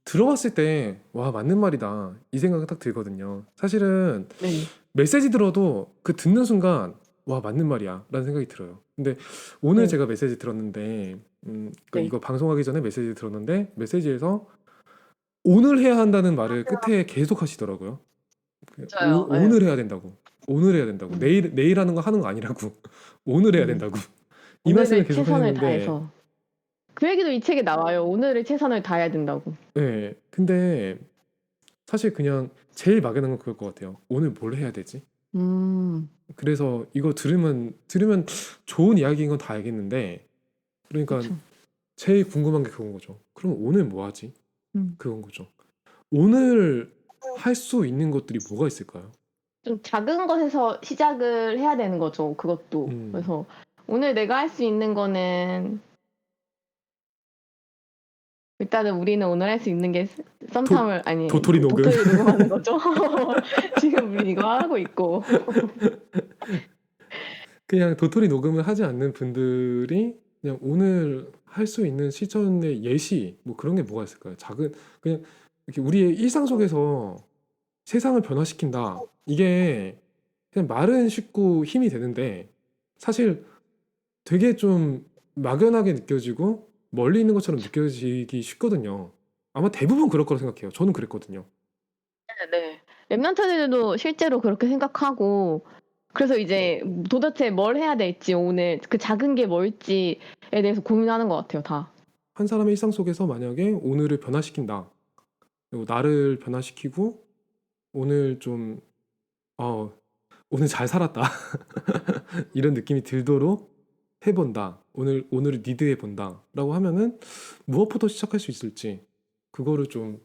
Speaker 1: 들어봤을 때 '와 맞는 말이다.' 이 생각이 딱 들거든요. 사실은
Speaker 2: 네.
Speaker 1: 메시지 들어도 그 듣는 순간 '와 맞는 말이야.'라는 생각이 들어요. 근데 오늘
Speaker 2: 네.
Speaker 1: 제가 메시지 들었는데 그러니까
Speaker 2: 네.
Speaker 1: 이거 방송하기 전에 메시지 들었는데 메시지에서 "오늘 해야 한다."는 말을 끝에 계속 하시더라고요. 그
Speaker 2: 맞아요. 예.
Speaker 1: 오늘 해야 된다고. 오늘 해야 된다고.
Speaker 2: 음.
Speaker 1: 내일 하는 거 하는 거 아니라고. 오늘 해야
Speaker 2: 음.
Speaker 1: 된다고. 이 말씀을
Speaker 2: 오늘을
Speaker 1: 계속
Speaker 2: 최선을
Speaker 1: 하셨는데
Speaker 2: 다해서. 그 얘기도 이 책에 나와요. 오늘을 최선을 다해야 된다고.
Speaker 1: 예. 근데 사실 그냥 제일 막연한 건 그럴 것 같아요. '오늘 뭘 해야 되지?'
Speaker 2: 음.
Speaker 1: 그래서 이거 들으면 좋은 이야기인 건 다 알겠는데 그러니까
Speaker 2: 그쵸.
Speaker 1: 제일 궁금한 게 그건 거죠. '그럼 오늘 뭐 하지?'
Speaker 2: 음.
Speaker 1: 그건 거죠. 오늘 할 수 있는 것들이 뭐가 있을까요?
Speaker 2: 좀 작은 것에서 시작을 해야 되는 거죠, 그것도.
Speaker 1: 음.
Speaker 2: 그래서 오늘 내가 할 수 있는 거는 일단은 우리는 오늘 할 수 있는 게
Speaker 1: 도
Speaker 2: 썸탐을 아니
Speaker 1: 도토리 녹음.
Speaker 2: 도토리 녹음하는 거죠. 지금 우리 이거 하고 있고.
Speaker 1: 그냥 도토리 녹음을 하지 않는 분들이 그냥 오늘 할 수 있는 실천의 예시 뭐 그런 게 뭐가 있을까요? 작은 그냥 이렇게 우리의 일상 속에서 세상을 변화시킨다. 이게 그냥 말은 쉽고 힘이 되는데 사실 되게 좀 막연하게 느껴지고 멀리 있는 것처럼 느껴지기 쉽거든요. 아마 대부분 그럴 거라 생각해요. 저는 그랬거든요.
Speaker 2: 네네. 랩런트들도 실제로 그렇게 생각하고 그래서 이제 도대체 뭘 해야 될지 오늘 그 작은 게 뭘지에 대해서 고민하는 것 같아요, 다.
Speaker 1: 한 사람의 일상 속에서 만약에 오늘을 변화시킨다. 그리고 나를 변화시키고 오늘 좀 '어 오늘 잘 살았다.' 이런 느낌이 들도록 해 본다. 오늘을 리드해 본다라고 하면은 무엇부터 시작할 수 있을지 그거를 좀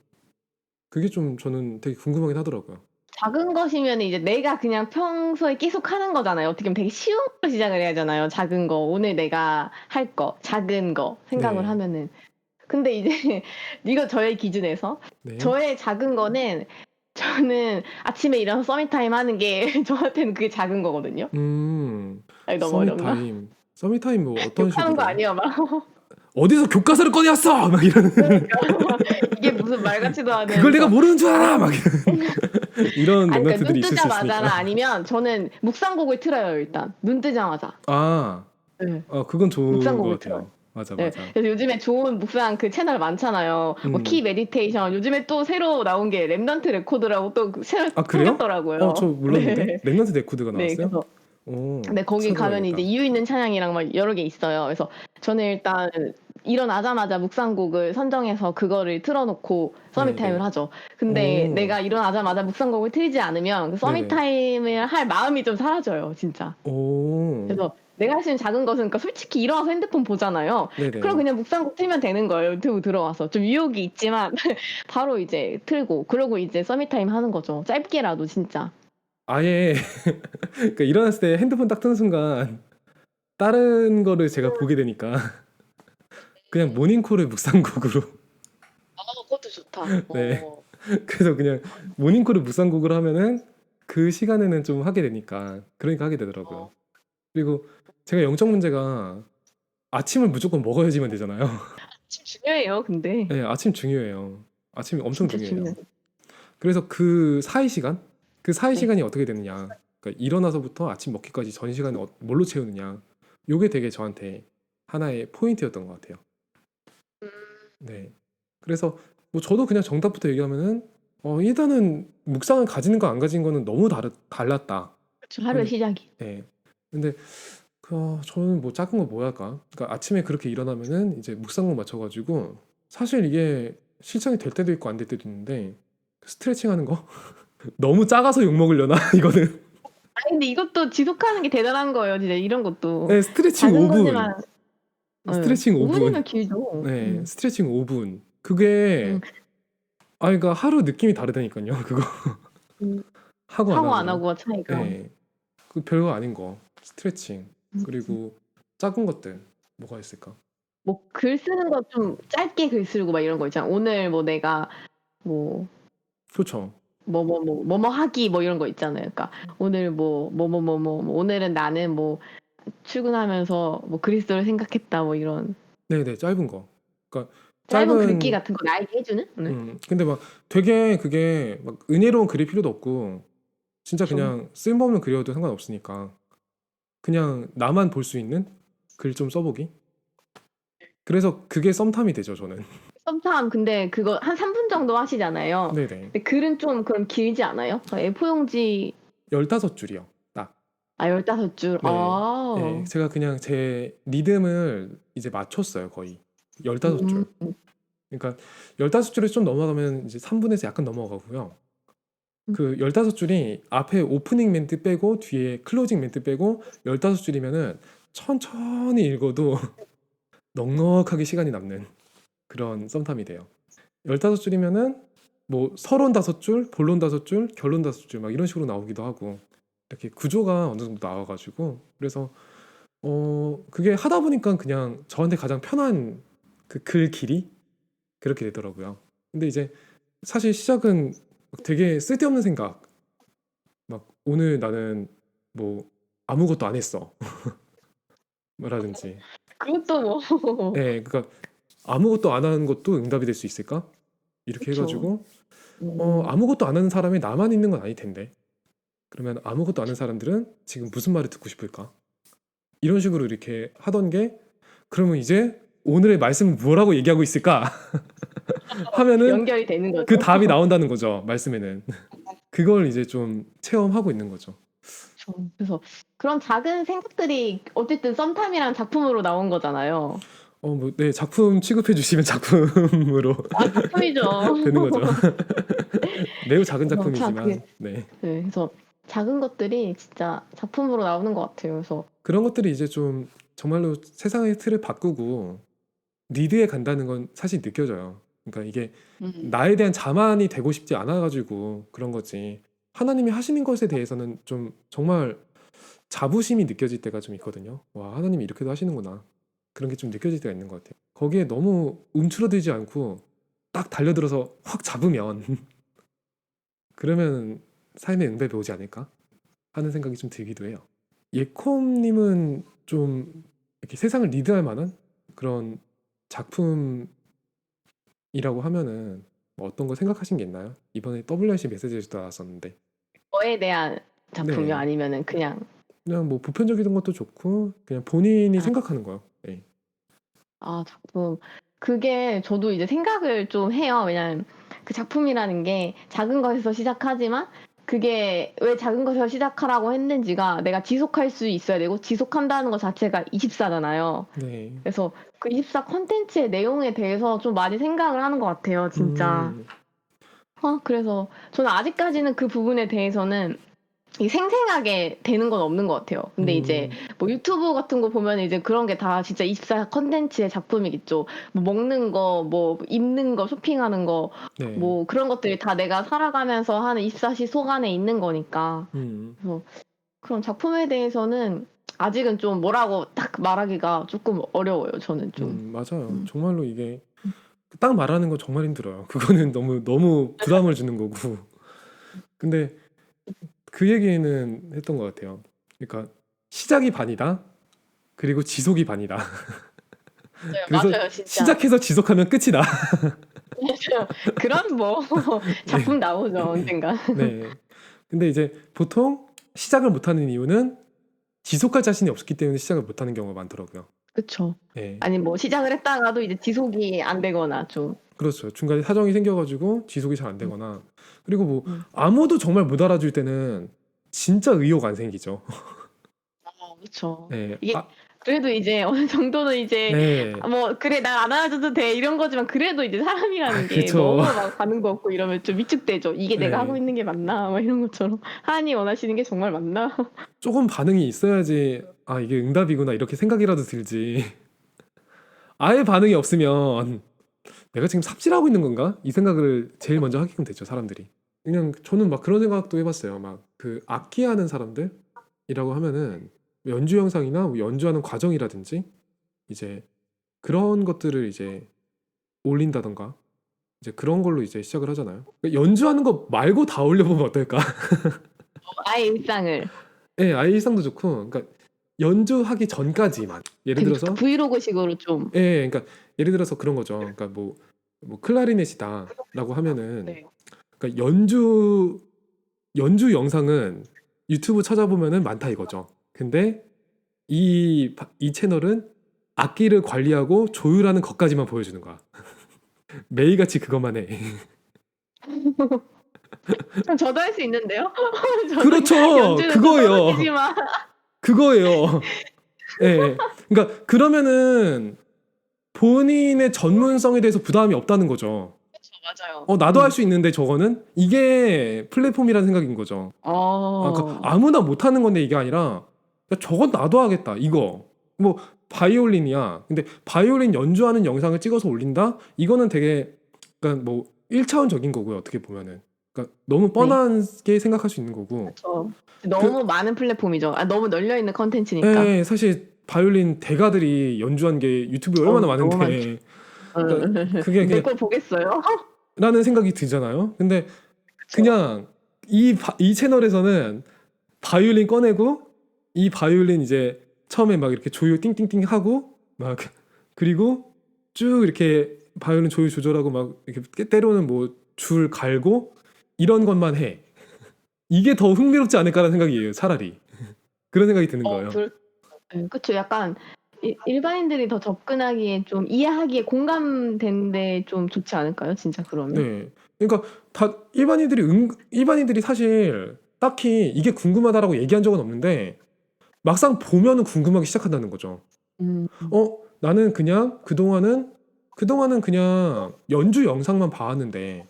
Speaker 1: 그게 좀 저는 되게 궁금하긴 하더라고요.
Speaker 2: 작은 것이면은 이제 내가 그냥 평소에 계속 하는 거잖아요. 어떻게 보면 되게 쉬운 걸로 시작을 해야 하잖아요. 작은 거, 오늘 내가 할 거, 작은 거 생각을
Speaker 1: 네.
Speaker 2: 하면은. 근데 이제 이거 저의 기준에서
Speaker 1: 네.
Speaker 2: 저의 작은 거는 저는 아침에 일어나서 서밋 타임 하는 게 저한테는 그게 작은 거거든요.
Speaker 1: 음.
Speaker 2: 아니 너무
Speaker 1: 서밋
Speaker 2: 어렵나?
Speaker 1: 타임. 서밋 타임 뭐 어떤
Speaker 2: 욕하는 거
Speaker 1: 식으로요?
Speaker 2: 아니에요, 막.
Speaker 1: "어디서 교과서를 꺼내 왔어!" 막 이러는
Speaker 2: 그러니까 이게 무슨 말 같지도
Speaker 1: "그걸 내가
Speaker 2: 않으면서
Speaker 1: 모르는 줄 알아!" 막 이런
Speaker 2: 아니 그러니까 눈
Speaker 1: 랩런트들이 있을 수 있으니까.
Speaker 2: 뜨자마자나 아니면 저는 묵상곡을 틀어요, 일단. 눈 뜨자마자.
Speaker 1: 아.
Speaker 2: 예.
Speaker 1: 그건 좋은 것
Speaker 2: 묵상곡을 틀어요.
Speaker 1: 같아요. 맞아,
Speaker 2: 네.
Speaker 1: 맞아.
Speaker 2: 그래서 요즘에 좋은 묵상 그 채널 많잖아요. 뭐 키
Speaker 1: 음.
Speaker 2: 메디테이션 요즘에 또 새로 나온 게 랩넌트 레코드라고 또 그 채널
Speaker 1: 아, 그래요? 저
Speaker 2: 생겼더라고요.
Speaker 1: 몰랐는데.
Speaker 2: 네.
Speaker 1: 랩넌트 네코드가
Speaker 2: 네.
Speaker 1: 나왔어요?
Speaker 2: 그래서
Speaker 1: 오,
Speaker 2: 네, 거기 가면 이제
Speaker 1: 찾아봐야겠다.
Speaker 2: 이유 있는 찬양이랑 막 여러 개 있어요. 그래서 저는 일단 일어나자마자 묵상곡을 선정해서 그거를 틀어 놓고 서밋 타임을
Speaker 1: 네네.
Speaker 2: 하죠. 근데
Speaker 1: 오,
Speaker 2: 내가 일어나자마자 묵상곡을 틀지 않으면 그 서밋
Speaker 1: 네네.
Speaker 2: 타임을 할 마음이 좀 사라져요, 진짜.
Speaker 1: 오,
Speaker 2: 그래서 내가 할 수 있는 작은 것은 그러니까 솔직히 일어나서 핸드폰 보잖아요. 그럼
Speaker 1: 네네.
Speaker 2: 그냥 묵상곡 틀면 되는 거예요, 유튜브 들어와서. 좀 유혹이 있지만 바로 이제 틀고 그러고 이제 서밋 타임 하는 거죠. 짧게라도 진짜.
Speaker 1: 아예, 그러니까 일어났을 때 핸드폰 딱 뜨는 순간 다른 거를 제가 보게 되니까 그냥 모닝콜을 묵상곡으로.
Speaker 2: 그것도 좋다.
Speaker 1: 네. 그래서 그냥 모닝콜을 묵상곡으로 하면은 그 시간에는 좀 하게 되니까 그러니까 하게 되더라고요. 그리고 제가 영적 문제가 아침을 무조건 먹어야지만 되잖아요.
Speaker 2: 참 중요해요, 근데.
Speaker 1: 네, 아침 중요해요. 아침이 엄청
Speaker 2: 진짜
Speaker 1: 중요해요.
Speaker 2: 중요해요.
Speaker 1: 그래서 그 사이 시간, 그 사이
Speaker 2: 네.
Speaker 1: 시간이 어떻게 되느냐, 그러니까 일어나서부터 아침 먹기까지 전 시간을 뭘로 채우느냐, 요게 되게 저한테 하나의 포인트였던 것 같아요. 네. 그래서 뭐 저도 그냥 정답부터 얘기하면은 일단은 묵상을 가지는 거 안 가진 거는 너무 달랐다.
Speaker 2: 그쵸. 하루의
Speaker 1: 근데
Speaker 2: 시작이.
Speaker 1: 예. 근데 저는 뭐 작은 거 뭐 할까? 그러니까 아침에 그렇게 일어나면은 이제 묵상곡 맞춰 가지고 사실 이게 실천이 될 때도 있고 안 될 때도 있는데 스트레칭 하는 거 너무 작아서 욕 먹으려나 이거는.
Speaker 2: 아니 근데 이것도 지속하는 게 대단한 거예요, 진짜 이런 것도.
Speaker 1: 네, 스트레칭
Speaker 2: 작은
Speaker 1: 5분.
Speaker 2: 거지만 예.
Speaker 1: 스트레칭
Speaker 2: 5
Speaker 1: 5분.
Speaker 2: 분이면 길죠.
Speaker 1: 네, 스트레칭 5분. 그게
Speaker 2: 음.
Speaker 1: 그러니까 하루 느낌이 다르다니까요. 그거
Speaker 2: 음.
Speaker 1: 하고 안
Speaker 2: 하고 안
Speaker 1: 하고랑.
Speaker 2: 하고가 차이가.
Speaker 1: 네. 그 별거 아닌 거. 스트레칭.
Speaker 2: 음.
Speaker 1: 그리고 작은 것들 뭐가 있을까?
Speaker 2: 뭐 글 쓰는 거 좀 짧게 글 쓰고 막 이런 거 있잖아. 오늘 뭐 내가 뭐
Speaker 1: 그렇죠.
Speaker 2: 뭐뭐 하기 뭐 이런 거 있잖아요. 그러니까 오늘 오늘은 나는 뭐 출근하면서 뭐 그리스도를 생각했다 뭐 이런
Speaker 1: 네네, 짧은 거. 그러니까
Speaker 2: 짧은 글귀
Speaker 1: 짧은.
Speaker 2: 같은 거 나에게 해 주는? 네.
Speaker 1: 근데 막 되게 그게 막 은혜로운 글일 필요도 없고 진짜
Speaker 2: 그쵸.
Speaker 1: 그냥 쓸모없는 글이어도 상관없으니까 그냥 나만 볼 수 있는 글 좀 써보기. 그래서 그게 썸탐이 되죠, 저는.
Speaker 2: 썸탐 근데 그거 한 3분 정도 하시잖아요.
Speaker 1: 네네.
Speaker 2: 근데 글은 좀 그럼 길지 않아요? A4 용지
Speaker 1: 15줄이요. 딱.
Speaker 2: 15 줄.
Speaker 1: 네. 예.
Speaker 2: 아.
Speaker 1: 제가 그냥 제 리듬을 이제 맞췄어요, 거의. 15줄.
Speaker 2: 음.
Speaker 1: 그러니까 15줄이 좀 넘어가면 이제 3분에서 약간 넘어가고요.
Speaker 2: 음.
Speaker 1: 그 15줄이 앞에 오프닝 멘트 빼고 뒤에 클로징 멘트 빼고 15줄이면은 천천히 읽어도 넉넉하게 시간이 남는 그런 썸탐이 돼요. 15줄이면은 뭐 서론 5줄, 본론 5줄, 결론 5줄 막 이런 식으로 나오기도 하고 이렇게 구조가 어느 정도 나와 가지고 그래서 그게 하다 보니까 그냥 저한테 가장 편한 그 글 길이 그렇게 되더라고요. 근데 이제 사실 시작은 되게 쓸데없는 생각 막 "오늘 나는 뭐 아무것도 안 했어." 라든지.
Speaker 2: 그것도 뭐
Speaker 1: 예. 그러니까 '아무것도 안 하는 것도 응답이 될 수 있을까?' 이렇게 해
Speaker 2: 그쵸.
Speaker 1: 가지고
Speaker 2: 음.
Speaker 1: 아무것도 안 하는 사람이 나만 있는 건 아닐 텐데. 그러면 아무것도 안 하는 사람들은 지금 무슨 말을 듣고 싶을까? 이런 식으로 이렇게 하던 게 그러면 이제 '오늘의 말씀은 뭐라고 얘기하고 있을까?' 하면은
Speaker 2: 연결이 되는 거죠.
Speaker 1: 그 답이 나온다는 거죠, 말씀에는. 그걸 이제 좀 체험하고 있는 거죠.
Speaker 2: 그쵸. 그래서 그런 작은 생각들이 어쨌든 썸탐이라는 작품으로 나온 거잖아요.
Speaker 1: 뭐 네, 작품 취급해 주시면 작품으로
Speaker 2: 아 작품이죠.
Speaker 1: 되는 거죠. 매우 작은
Speaker 2: 그래서 참 그게
Speaker 1: 작품이지만 네.
Speaker 2: 네 그래서 작은 것들이 진짜 작품으로 나오는 것 같아요. 그래서
Speaker 1: 그런 것들이 이제 좀 정말로 세상의 틀을 바꾸고 리드해 간다는 건 사실 느껴져요. 그러니까 이게
Speaker 2: 음.
Speaker 1: 나에 대한 자만이 되고 싶지 않아 가지고 그런 거지. 하나님이 하시는 것에 대해서는 좀 정말 자부심이 느껴질 때가 좀 있거든요. '와, 하나님이 이렇게도 하시는구나.' 그런 게 좀 느껴질 때가 있는 것 같아요. 거기에 너무 움츠러들지 않고 딱 달려들어서 확 잡으면 그러면 '삶의 응답이 오지 않을까?' 하는 생각이 좀 들기도 해요. 예콤 님은 좀 이렇게 세상을 리드할 만한 그런 작품이라고 하면은 뭐 어떤 거 생각하신 게 있나요? 이번에 WRC 메시지에서도 나왔었는데.
Speaker 2: 저에 대한 작품이요?
Speaker 1: 네.
Speaker 2: 아니면은 그냥
Speaker 1: 그냥 뭐 보편적인 것도 좋고 그냥 본인이
Speaker 2: 아
Speaker 1: 생각하는 거요. 네.
Speaker 2: 작품. 그게 저도 이제 생각을 좀 해요. 왜냐면 그 작품이라는 게 작은 것에서 시작하지만 그게 왜 작은 것에서 시작하라고 했는지가 내가 지속할 수 있어야 되고 지속한다는 것 자체가 24잖아요.
Speaker 1: 네.
Speaker 2: 그래서 그 24 콘텐츠의 내용에 대해서 좀 많이 생각을 하는 것 같아요, 진짜.
Speaker 1: 음.
Speaker 2: 그래서 저는 아직까지는 그 부분에 대해서는 이 생생하게 되는 건 없는 것 같아요. 근데 이제
Speaker 1: 음.
Speaker 2: 뭐 유튜브 같은 거 보면 이제 그런 게 다 진짜 24 컨텐츠의 작품이겠죠. 뭐 먹는 거, 뭐 입는 거, 쇼핑하는 거,
Speaker 1: 네.
Speaker 2: 뭐 그런 것들이 다 내가 살아가면서 하는 24시 속 안에 있는 거니까.
Speaker 1: 음.
Speaker 2: 그래서 그런 작품에 대해서는 아직은 좀 뭐라고 딱 말하기가 조금 어려워요, 저는 좀.
Speaker 1: 맞아요.
Speaker 2: 음.
Speaker 1: 정말로 이게 딱 말하는 거 정말 힘들어요. 그거는 너무 부담을 주는 거고. 근데 그 얘기는 했던 것 같아요. 그러니까 시작이 반이다. 그리고 지속이 반이다.
Speaker 2: 맞아요,
Speaker 1: 그래서
Speaker 2: 맞아요, 진짜.
Speaker 1: 시작해서 지속하면 끝이다.
Speaker 2: 맞아요. 그런 뭐 작품 나오죠, 언젠가.
Speaker 1: 네. 근데 이제 보통 시작을 못하는 이유는 지속할 자신이 없기 때문에 시작을 못하는 경우가 많더라고요.
Speaker 2: 그쵸.
Speaker 1: 네.
Speaker 2: 아니 뭐 시작을 했다가도 이제 지속이 안 되거나 좀.
Speaker 1: 그렇죠. 중간에 사정이 생겨가지고 지속이 잘 안
Speaker 2: 음.
Speaker 1: 되거나 그리고 뭐
Speaker 2: 음.
Speaker 1: 아무도 정말 못 알아줄 때는 진짜 의욕 안 생기죠.
Speaker 2: 그쵸.
Speaker 1: 네.
Speaker 2: 이게 그래도 이제 어느 정도는 이제
Speaker 1: 네.
Speaker 2: 뭐 '그래 날 안 알아줘도 돼.' 이런 거지만 그래도 이제 사람이라는 게
Speaker 1: 그쵸.
Speaker 2: 너무 막 반응도 없고 이러면 좀 위축되죠. '이게 내가 하고
Speaker 1: 네.
Speaker 2: 있는 게 맞나?' 막 이런 것처럼. '하나님 원하시는 게 정말 맞나?'
Speaker 1: 조금 반응이 있어야지 '아 이게 응답이구나.' 이렇게 생각이라도 들지. 아예 반응이 없으면 '내가 지금 삽질하고 있는 건가?' 이 생각을 제일 먼저 하게끔 되죠, 사람들이. 그냥 저는 막 그런 생각도 해 봤어요. 막 그 악기하는 사람들이라고 하면은 연주 영상이나 뭐 연주하는 과정이라든지 이제 그런 것들을 이제 올린다든가 이제 그런 걸로 이제 시작을 하잖아요. 연주하는 거 말고 다 올려 보면 어떨까?
Speaker 2: 아예 일상을
Speaker 1: 예. 아예 일상도 좋고 그러니까 연주하기 전까지만. 예를
Speaker 2: 되게
Speaker 1: 들어서
Speaker 2: 브이로그식으로 좀.
Speaker 1: 예. 그러니까 예를 들어서 그런 거죠. 그러니까 뭐 클라리넷이다라고 하면은
Speaker 2: 네.
Speaker 1: 그러니까 연주 영상은 유튜브 찾아보면은 많다 이거죠. 근데 이 채널은 악기를 관리하고 조율하는 것까지만 보여주는 거야. 매일같이 그것만 해.
Speaker 2: 그럼 저도 할 수 있는데요. 저도
Speaker 1: 그렇죠.
Speaker 2: 연주는 좀
Speaker 1: 그거예요.
Speaker 2: 떨어지지만.
Speaker 1: 그거예요. 예. 그러니까 그러면은 본인의 전문성에 대해서 부담이 없다는 거죠.
Speaker 2: 그쵸. 맞아요.
Speaker 1: 나도 할 수 있는데 저거는 이게 플랫폼이라는 생각인 거죠. 그러니까
Speaker 2: 어.
Speaker 1: 아무나 못하는 건데 이게 아니라 야, 저건 나도 하겠다. 이거 뭐 바이올린이야. 근데 바이올린 연주하는 영상을 찍어서 올린다? 이거는 되게 그러니까 뭐 1차원적인 거고요. 어떻게 보면은 그러니까 너무
Speaker 2: 네.
Speaker 1: 뻔하게 생각할 수 있는 거고
Speaker 2: 그쵸.
Speaker 1: 그
Speaker 2: 너무 많은 플랫폼이죠. 너무 널려 있는 컨텐츠니까.
Speaker 1: 예, 사실 바이올린 대가들이 연주한 게 유튜브에 얼마나
Speaker 2: 너무 많죠.
Speaker 1: 많은데 그러니까 그게
Speaker 2: 내
Speaker 1: 그냥
Speaker 2: 걸 보겠어요?
Speaker 1: 라는 생각이 들잖아요. 근데
Speaker 2: 그쵸.
Speaker 1: 그냥 이 채널에서는 바이올린 꺼내고 이 바이올린 이제 처음에 막 이렇게 조율 띵띵띵 하고 막 그리고 쭉 이렇게 바이올린 조율 조절하고 막 이렇게 때로는 뭐 줄 갈고 이런 것만 해. 이게 더 흥미롭지 않을까라는 생각이에요. 차라리 그런 생각이 드는 거예요.
Speaker 2: 그쵸. 약간 일반인들이 더 접근하기에 좀 이해하기에 공감되는데 좀 좋지 않을까요? 진짜 그러면?
Speaker 1: 네. 그러니까 다 일반인들이 사실 딱히 이게 궁금하다라고 얘기한 적은 없는데 막상 보면은 궁금하기 시작한다는 거죠.
Speaker 2: 음.
Speaker 1: 나는 그냥 그동안은 그냥 연주 영상만 봐왔는데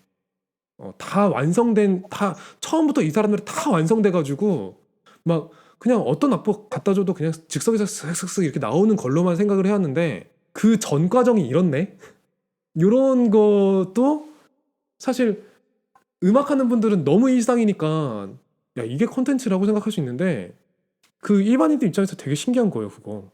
Speaker 1: 다 처음부터 이 사람들이 다 완성돼 가지고 막 그냥 어떤 악보 갖다 줘도 그냥 즉석에서 슥슥슥 이렇게 나오는 걸로만 생각을 해왔는데 그 전 과정이 이렇네? 요런 것도 사실 음악하는 분들은 너무 일상이니까 야 이게 콘텐츠라고 생각할 수 있는데 그 일반인들 입장에서 되게 신기한 거예요 그거.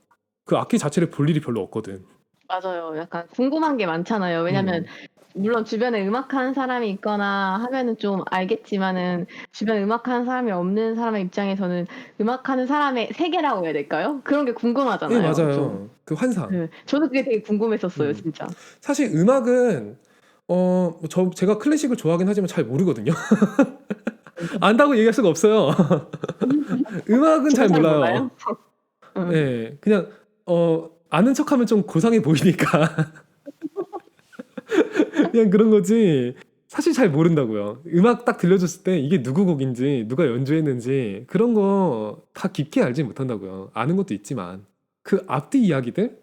Speaker 1: 그 악기 자체를 볼 일이 별로 없거든.
Speaker 2: 맞아요. 약간 궁금한 게 많잖아요. 왜냐면
Speaker 1: 음.
Speaker 2: 물론 주변에 음악하는 사람이 있거나 하면은 좀 알겠지만은 주변에 음악하는 사람이 없는 사람의 입장에서는 음악하는 사람의 세계라고 해야 될까요? 그런 게
Speaker 1: 예
Speaker 2: 궁금하잖아요, 좀.
Speaker 1: 맞아요. 그 환상.
Speaker 2: 네. 저도 그게 되게 궁금했었어요,
Speaker 1: 음.
Speaker 2: 진짜.
Speaker 1: 사실 음악은 제가 클래식을 좋아하긴 하지만 잘 모르거든요. 안다고 얘기할 수가 없어요. 음악은
Speaker 2: 진짜
Speaker 1: 잘
Speaker 2: 잘
Speaker 1: 몰라요.
Speaker 2: 몰라요? 응.
Speaker 1: 예. 그냥 아는 척하면 좀 고상해 보이니까 그냥 그런 거지. 사실 잘 모른다고요. 음악 딱 들려줬을 때 이게 누구 곡인지 누가 연주했는지 그런 거 다 깊게 알지 못한다고요. 아는 것도 있지만 그 앞뒤 이야기들,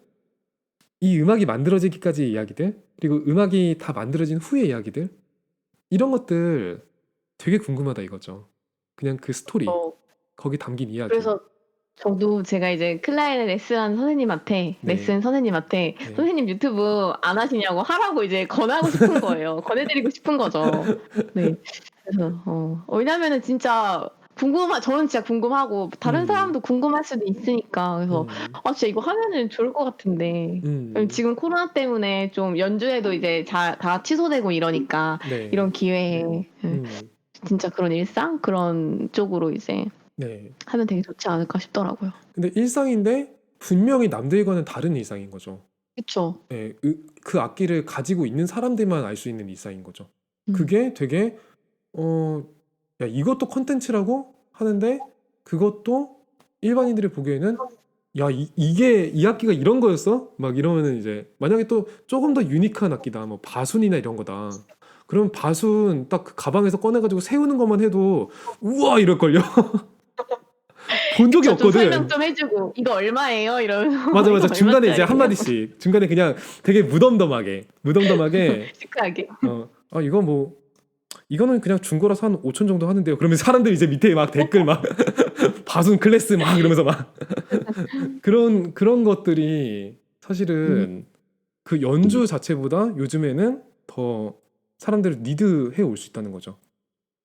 Speaker 1: 이 음악이 만들어지기까지의 이야기들, 그리고 음악이 다 만들어진 후의 이야기들, 이런 것들 되게 궁금하다 이거죠. 그냥 그 스토리,
Speaker 2: 어,
Speaker 1: 거기 담긴 이야기.
Speaker 2: 그래서 저도 제가 이제 클라리넷 레슨한 선생님한테
Speaker 1: 네.
Speaker 2: 레슨 선생님한테
Speaker 1: 네.
Speaker 2: 선생님 유튜브 안 하시냐고 하라고 이제 권하고 싶은 거예요. 권해드리고 싶은 거죠. 네. 그래서 왜냐면은 진짜 저는 진짜 궁금하고 다른 사람도 궁금할 수도 있으니까 그래서 진짜 이거 하면은 좋을 것 같은데 지금 코로나 때문에 좀 연주회도 이제 다 취소되고 이러니까
Speaker 1: 네.
Speaker 2: 이런 기회에 진짜 그런 일상 그런 쪽으로 이제
Speaker 1: 네.
Speaker 2: 하면 되게 좋지 않을까 싶더라고요.
Speaker 1: 근데 일상인데 분명히 남들과는 다른 일상인 거죠.
Speaker 2: 그쵸.
Speaker 1: 네, 그 악기를 가지고 있는 사람들만 알 수 있는 일상인 거죠. 그게 되게 야, 이것도 컨텐츠라고 하는데 그것도 일반인들이 보기에는 야, 이 악기가 이런 거였어? 막 이러면은 이제 만약에 또 조금 더 유니크한 악기다, 뭐 바순이나 이런 거다. 그럼 바순 딱 그 가방에서 꺼내가지고 세우는 것만 해도 우와 이럴걸요. 본 적이
Speaker 2: 좀
Speaker 1: 없거든.
Speaker 2: 설명 좀 해주고 이거 얼마예요? 이러면서
Speaker 1: 맞아
Speaker 2: 이거
Speaker 1: 중간에 이제
Speaker 2: 얼마짜리예요?
Speaker 1: 한마디씩 중간에 그냥 되게 무덤덤하게
Speaker 2: 시크하게.
Speaker 1: 이거 뭐 이거는 그냥 중고라서 한 5천 정도 하는데요. 그러면 사람들이 이제 밑에 막 댓글 막 바순 클래스 막 이러면서 막 그런 것들이 사실은 그 연주 자체보다 요즘에는 더 사람들을 리드해 올 수 있다는 거죠.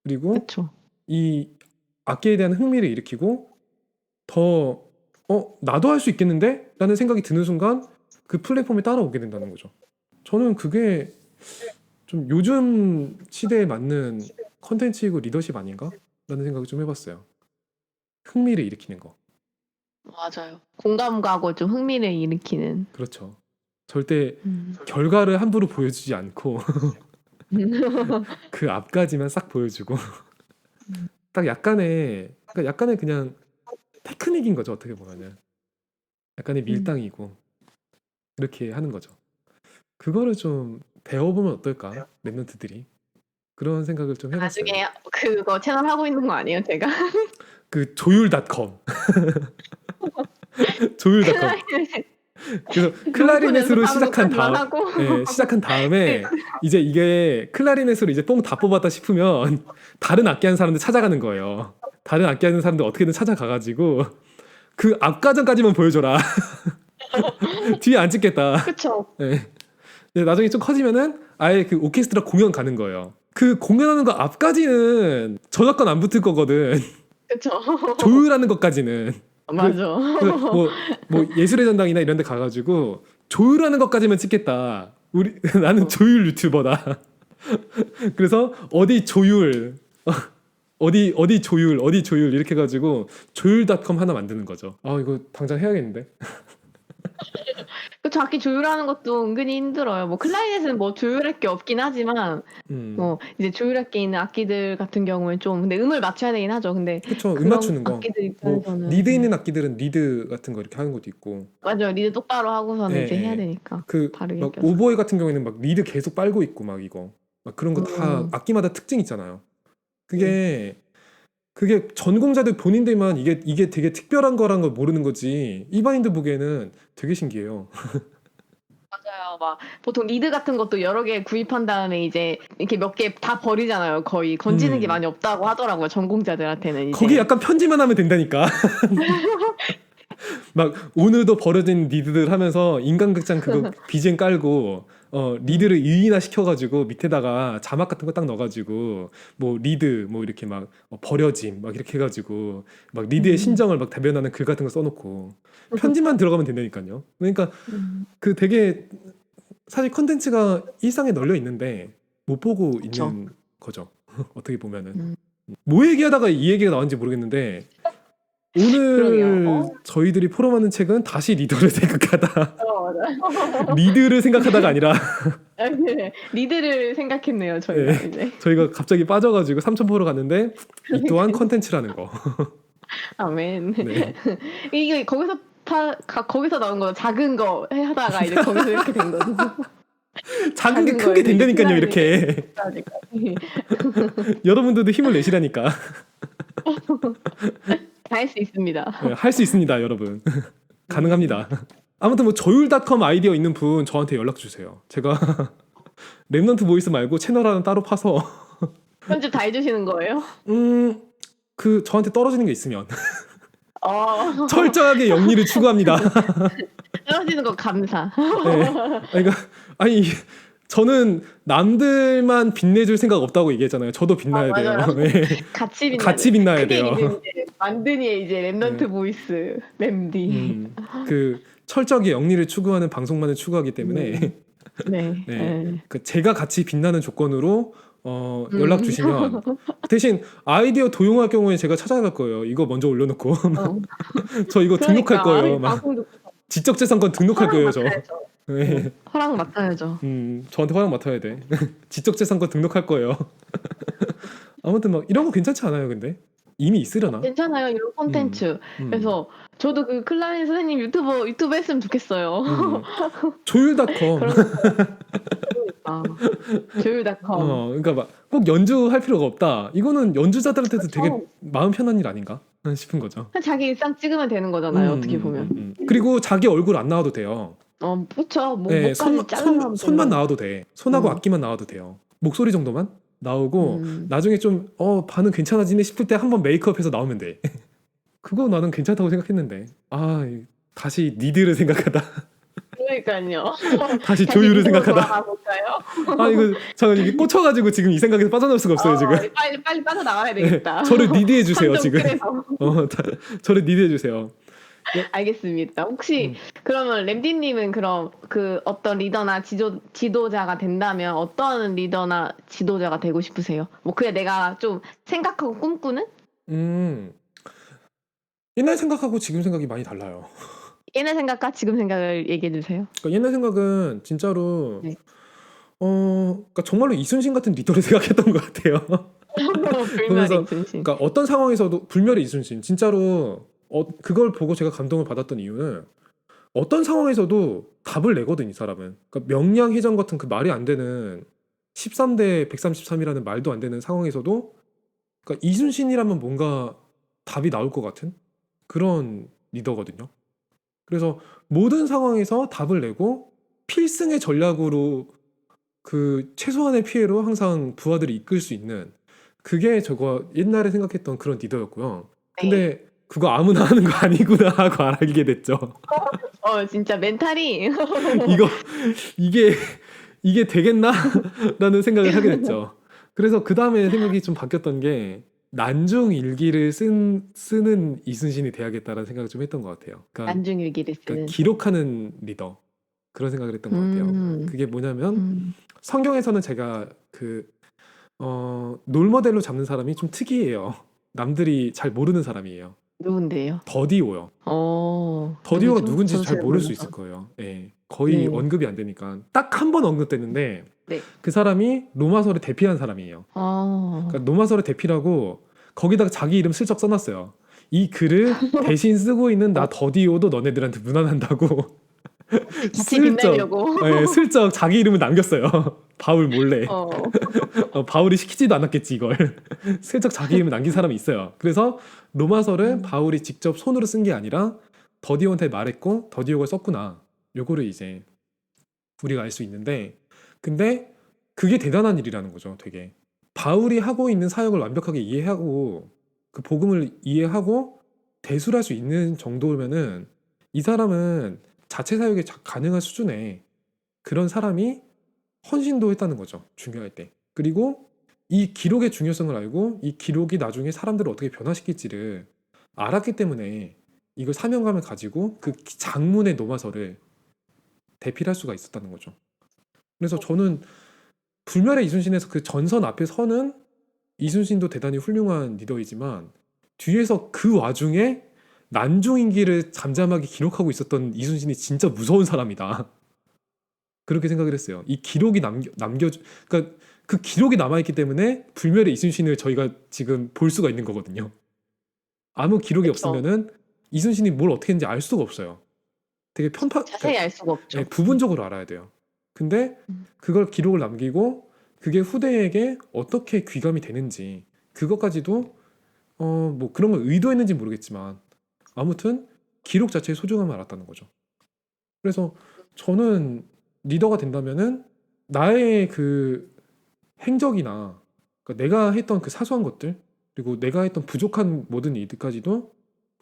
Speaker 1: 그리고
Speaker 2: 그쵸.
Speaker 1: 이 악기에 대한 흥미를 일으키고 더 나도 할 수 있겠는데? 라는 생각이 드는 순간 그 플랫폼에 따라오게 된다는 거죠. 저는 그게 좀 요즘 시대에 맞는 컨텐츠이고 리더십 아닌가? 라는 생각을 좀 해봤어요. 흥미를 일으키는 거.
Speaker 2: 맞아요. 공감 가고 좀 흥미를 일으키는.
Speaker 1: 그렇죠. 절대 결과를 함부로 보여주지 않고 그 앞까지만 싹 보여주고 딱 약간의 그냥 테크닉인 거죠. 어떻게 보면은 약간의 밀당이고 이렇게 하는 거죠. 그거를 좀 배워보면 어떨까? 랩런트들이 그런 생각을 좀 해봤어요.
Speaker 2: 나중에 그거 채널 하고 있는 거 아니에요, 제가?
Speaker 1: 그 조율닷컴 조율닷컴 그래서 클라리넷으로 시작한 다음에 이제 이게 클라리넷으로 이제 뽕 다 뽑았다 싶으면 다른 악기 하는 사람들 찾아가는 거예요. 다른 악기 하는 사람들 어떻게든 찾아가가지고 그 앞과정까지만 보여줘라. 뒤에 안 찍겠다.
Speaker 2: 그쵸.
Speaker 1: 네. 나중에 좀 커지면은 아예 그 오케스트라 공연 가는 거예요. 그 공연하는 거 앞까지는 저작권 안 붙을 거거든.
Speaker 2: 그쵸.
Speaker 1: 조율하는 것까지는.
Speaker 2: 맞아.
Speaker 1: 뭐 예술의 전당이나 이런 데 가가지고 조율하는 것까지만 찍겠다. 나는 조율 유튜버다. 그래서 어디 조율 이렇게 해가지고 조율닷컴 하나 만드는 거죠. 이거 당장 해야겠는데.
Speaker 2: 그쵸. 악기 조율하는 것도 은근히 힘들어요. 뭐 클라리넷은 뭐 조율할 게 없긴 하지만 뭐 이제 조율할 게 있는 악기들 같은 경우는 좀 근데 음을 맞춰야 되긴 하죠. 근데
Speaker 1: 그쵸. 음 맞추는 거.
Speaker 2: 악기들
Speaker 1: 뭐
Speaker 2: 입장에서는
Speaker 1: 리드 있는 악기들은 리드 같은 거 이렇게 하는 것도 있고.
Speaker 2: 맞아요. 리드 똑바로 하고서는 이제 해야 되니까.
Speaker 1: 그
Speaker 2: 다르게
Speaker 1: 막
Speaker 2: 껴서.
Speaker 1: 오보에 같은 경우에는 막 리드 계속 빨고 있고 막 이거 막 그런 거 다 악기마다 특징 있잖아요. 그게 전공자들 본인들만 이게 되게 특별한 거란 걸 모르는 거지 일반인들 보기에는 되게 신기해요.
Speaker 2: 맞아요. 막 보통 리드 같은 것도 여러 개 구입한 다음에 이제 이렇게 몇 개 다 버리잖아요. 거의 건지는 게 많이 없다고 하더라고요. 전공자들한테는 이제.
Speaker 1: 거기 약간 편지만 하면 된다니까. 막 오늘도 버려진 리드들 하면서 인간극장 그거 BGM 깔고 리드를 유인화 시켜가지고 밑에다가 자막 같은 거 딱 넣어가지고 뭐 리드 뭐 이렇게 막 버려짐 막 이렇게 해가지고 막 리드의 심정을 막 대변하는 글 같은 거 써놓고 편집만 들어가면 된다니까요. 그러니까 그 되게 사실 컨텐츠가 일상에 널려 있는데 못 보고
Speaker 2: 그쵸.
Speaker 1: 있는 거죠. 어떻게 보면은 뭐 얘기하다가 이 얘기가 나왔는지 모르겠는데 오늘
Speaker 2: 그러게요.
Speaker 1: 저희들이 포럼하는 책은 다시 리더를 생각하다.
Speaker 2: 맞아요.
Speaker 1: 리드를 생각하다가 아니라
Speaker 2: 네, 리드를 생각했네요. 저희가 이제.
Speaker 1: 저희가 갑자기 빠져가지고 삼천포로 갔는데 이 또한 컨텐츠라는 거.
Speaker 2: 아멘.
Speaker 1: 네.
Speaker 2: 이게 거기서 거기서 나온 거 작은 거 하다가 이제 거기서 이렇게 된 거죠.
Speaker 1: 작은 게
Speaker 2: 작은
Speaker 1: 큰 게
Speaker 2: 거에서
Speaker 1: 된다니까요,
Speaker 2: 이제
Speaker 1: 이렇게.
Speaker 2: 끝나니까.
Speaker 1: 여러분들도 힘을 내시라니까.
Speaker 2: 다 할 수 있습니다.
Speaker 1: 할 수 있습니다, 여러분. 가능합니다. 아무튼 뭐 조율닷컴 아이디어 있는 분 저한테 연락 주세요. 제가 랩넌트 보이스 말고 채널 하나 따로 파서
Speaker 2: 편집 다 해주시는 거예요?
Speaker 1: 그 저한테 떨어지는 게 있으면
Speaker 2: 어,
Speaker 1: 철저하게 영리를 추구합니다.
Speaker 2: 떨어지는 거 감사.
Speaker 1: 네. 그러니까 아니 저는 남들만 빛내줄 생각 없다고 얘기했잖아요. 저도 빛나야 돼요.
Speaker 2: 맞아요.
Speaker 1: 네.
Speaker 2: 같이 빛나야
Speaker 1: 빛나야
Speaker 2: 그게
Speaker 1: 돼요.
Speaker 2: 이제 만드니의 이제 랩넌트
Speaker 1: 네.
Speaker 2: 보이스 램디.
Speaker 1: 그 철저하게 영리를 추구하는 방송만을 추구하기 때문에
Speaker 2: 네.
Speaker 1: 네.
Speaker 2: 네.
Speaker 1: 그 제가 같이 빛나는 조건으로 연락 주시면 대신 아이디어 도용할 경우에 제가 찾아갈 거예요. 이거 먼저 올려놓고 저 이거 등록할 거예요. 막 지적재산권 등록할 거예요. 저. 네.
Speaker 2: 허락 맡아야죠.
Speaker 1: 저한테 허락 맡아야 돼. 지적재산권 등록할 거예요. 아무튼 막 이런 거 괜찮지 않아요, 근데? 이미 있으려나?
Speaker 2: 괜찮아요, 이런 콘텐츠. 그래서 저도 그 클라린 선생님 유튜브 했으면 좋겠어요.
Speaker 1: 조율닷컴.
Speaker 2: 조율닷컴.
Speaker 1: 그러니까 막 꼭 연주할 필요가 없다. 이거는 연주자들한테도 되게 마음 편한 일 아닌가 싶은 거죠.
Speaker 2: 자기 일상 찍으면 되는 거잖아요, 어떻게 보면.
Speaker 1: 그리고 자기 얼굴 안 나와도 돼요.
Speaker 2: 그렇죠.
Speaker 1: 네,
Speaker 2: 목까지
Speaker 1: 손만 나와도 돼. 손하고 악기만 나와도 돼요. 목소리 정도만 나오고 나중에 좀 반응 괜찮아지네 싶을 때 한번 메이크업해서 나오면 돼. 그거 나는 괜찮다고 생각했는데 다시 니드를 생각하다.
Speaker 2: 그러니까요.
Speaker 1: 다시 조율을 생각하다.
Speaker 2: 돌아가볼까요?
Speaker 1: 이거 잠깐 이게 꽂혀가지고 지금 이 생각에서 빠져나올 수가 없어요 지금.
Speaker 2: 빨리 빠져나와야 되겠다.
Speaker 1: 네, 저를 리드해 주세요 지금.
Speaker 2: 그래서.
Speaker 1: 저를 리드해 주세요.
Speaker 2: 알겠습니다. 혹시 그러면 램디님은 그럼 그 어떤 리더나 지도자가 된다면 어떤 리더나 지도자가 되고 싶으세요? 뭐 그게 내가 좀 생각하고 꿈꾸는?
Speaker 1: 옛날 생각하고 지금 생각이 많이 달라요.
Speaker 2: 옛날 생각과 지금 생각을 얘기해 주세요.
Speaker 1: 그러니까 옛날 생각은 진짜로
Speaker 2: 네.
Speaker 1: 그러니까 정말로 이순신 같은 리더를 생각했던 것 같아요.
Speaker 2: 불멸의 이순신.
Speaker 1: 그러니까 어떤 상황에서도 불멸의 이순신 진짜로 그걸 보고 제가 감동을 받았던 이유는 어떤 상황에서도 답을 내거든 이 사람은. 그러니까 명량해전 같은 그 말이 안 되는 13대 133이라는 말도 안 되는 상황에서도 그러니까 이순신이라면 뭔가 답이 나올 것 같은 그런 리더거든요. 그래서 모든 상황에서 답을 내고 필승의 전략으로 그 최소한의 피해로 항상 부하들을 이끌 수 있는 그게 저거 옛날에 생각했던 그런 리더였고요. 근데 그거 아무나 하는 거 아니구나 하고 알게 됐죠.
Speaker 2: 진짜 멘탈이
Speaker 1: 이게 되겠나? 라는 생각을 하게 됐죠. 그래서 그 다음에 생각이 좀 바뀌었던 게 난중 일기를 쓰는 이순신이 돼야겠다라는 생각을 좀 했던 것 같아요. 그러니까,
Speaker 2: 난중 일기를 쓰는.
Speaker 1: 그러니까 기록하는 리더 그런 생각을 했던 것 같아요. 그게 뭐냐면 성경에서는 제가 롤모델로 잡는 사람이 좀 특이해요. 남들이 잘 모르는 사람이에요.
Speaker 2: 누군데요?
Speaker 1: 더디오요. 더디오가 누군지 잘 모를 수 있을 거예요. 네, 거의 언급이 안 되니까 딱 한 번 언급됐는데 그 사람이 로마서를 대필한 사람이에요. 그러니까 로마서를 대필하고 거기다가 자기 이름 슬쩍 써놨어요. 이 글을 대신 쓰고 있는 나 더디오도 너네들한테 무난한다고 슬쩍 자기 이름을 남겼어요. 바울 몰래. 바울이 시키지도 않았겠지 이걸. 슬쩍 자기 이름을 남긴 사람이 있어요. 그래서 로마서를 바울이 직접 손으로 쓴 게 아니라 더디오한테 말했고 더디오가 썼구나. 요거를 이제 우리가 알 수 있는데 근데 그게 대단한 일이라는 거죠. 되게 바울이 하고 있는 사역을 완벽하게 이해하고 그 복음을 이해하고 대술할 수 있는 정도면은 이 사람은 자체 사역이 가능한 수준의 그런 사람이 헌신도 했다는 거죠. 중요할 때. 그리고 이 기록의 중요성을 알고 이 기록이 나중에 사람들을 어떻게 변화시킬지를 알았기 때문에 이걸 사명감을 가지고 그 장문의 로마서를 대필할 수가 있었다는 거죠. 그래서 저는 불멸의 이순신에서 그 전선 앞에 서는 이순신도 대단히 훌륭한 리더이지만 뒤에서 그 와중에 난중인기를 잠잠하게 기록하고 있었던 이순신이 진짜 무서운 사람이다. 그렇게 생각을 했어요. 이 기록이 그러니까 그 기록이 남아있기 때문에 불멸의 이순신을 저희가 지금 볼 수가 있는 거거든요. 아무 기록이 없으면은 이순신이 뭘 어떻게 했는지 알 수가 없어요. 되게
Speaker 2: 자세히 알 수가 없죠.
Speaker 1: 예, 부분적으로 알아야 돼요. 근데
Speaker 2: 음.
Speaker 1: 그걸 기록을 남기고 그게 후대에게 어떻게 귀감이 되는지 그것까지도 뭐 그런 걸 의도했는지 모르겠지만 아무튼 기록 자체의 소중함을 알았다는 거죠. 그래서 저는 리더가 된다면은 나의 그 행적이나 그러니까 내가 했던 그 사소한 것들 그리고 내가 했던 부족한 모든 일들까지도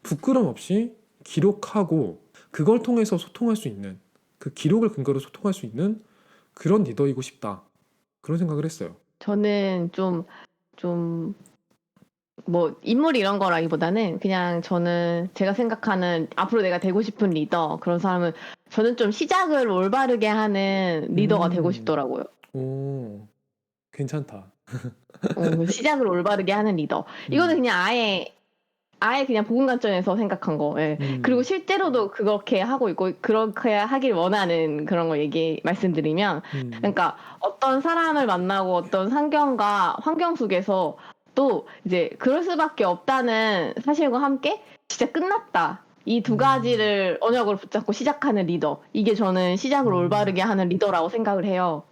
Speaker 1: 부끄럼 없이 기록하고 그걸 통해서 소통할 수 있는 그 기록을 근거로 소통할 수 있는 그런 리더이고 싶다. 그런 생각을 했어요.
Speaker 2: 저는 뭐 인물 이런 거라기보다는 그냥 저는 제가 생각하는 앞으로 내가 되고 싶은 리더 그런 사람은 저는 좀 시작을 올바르게 하는 리더가 되고 싶더라고요.
Speaker 1: 오, 괜찮다.
Speaker 2: 시작을 올바르게 하는 리더. 이거는 그냥 아예 그냥 복음 관점에서 생각한 거. 예. 그리고 실제로도 그렇게 하고 있고 그렇게 하길 원하는 그런 거 말씀드리면 그러니까 어떤 사람을 만나고 어떤 상경과 환경 속에서 또 이제 그럴 수밖에 없다는 사실과 함께 진짜 끝났다. 이 두 가지를 언역으로 붙잡고 시작하는 리더. 이게 저는 시작을 올바르게 하는 리더라고 생각을 해요.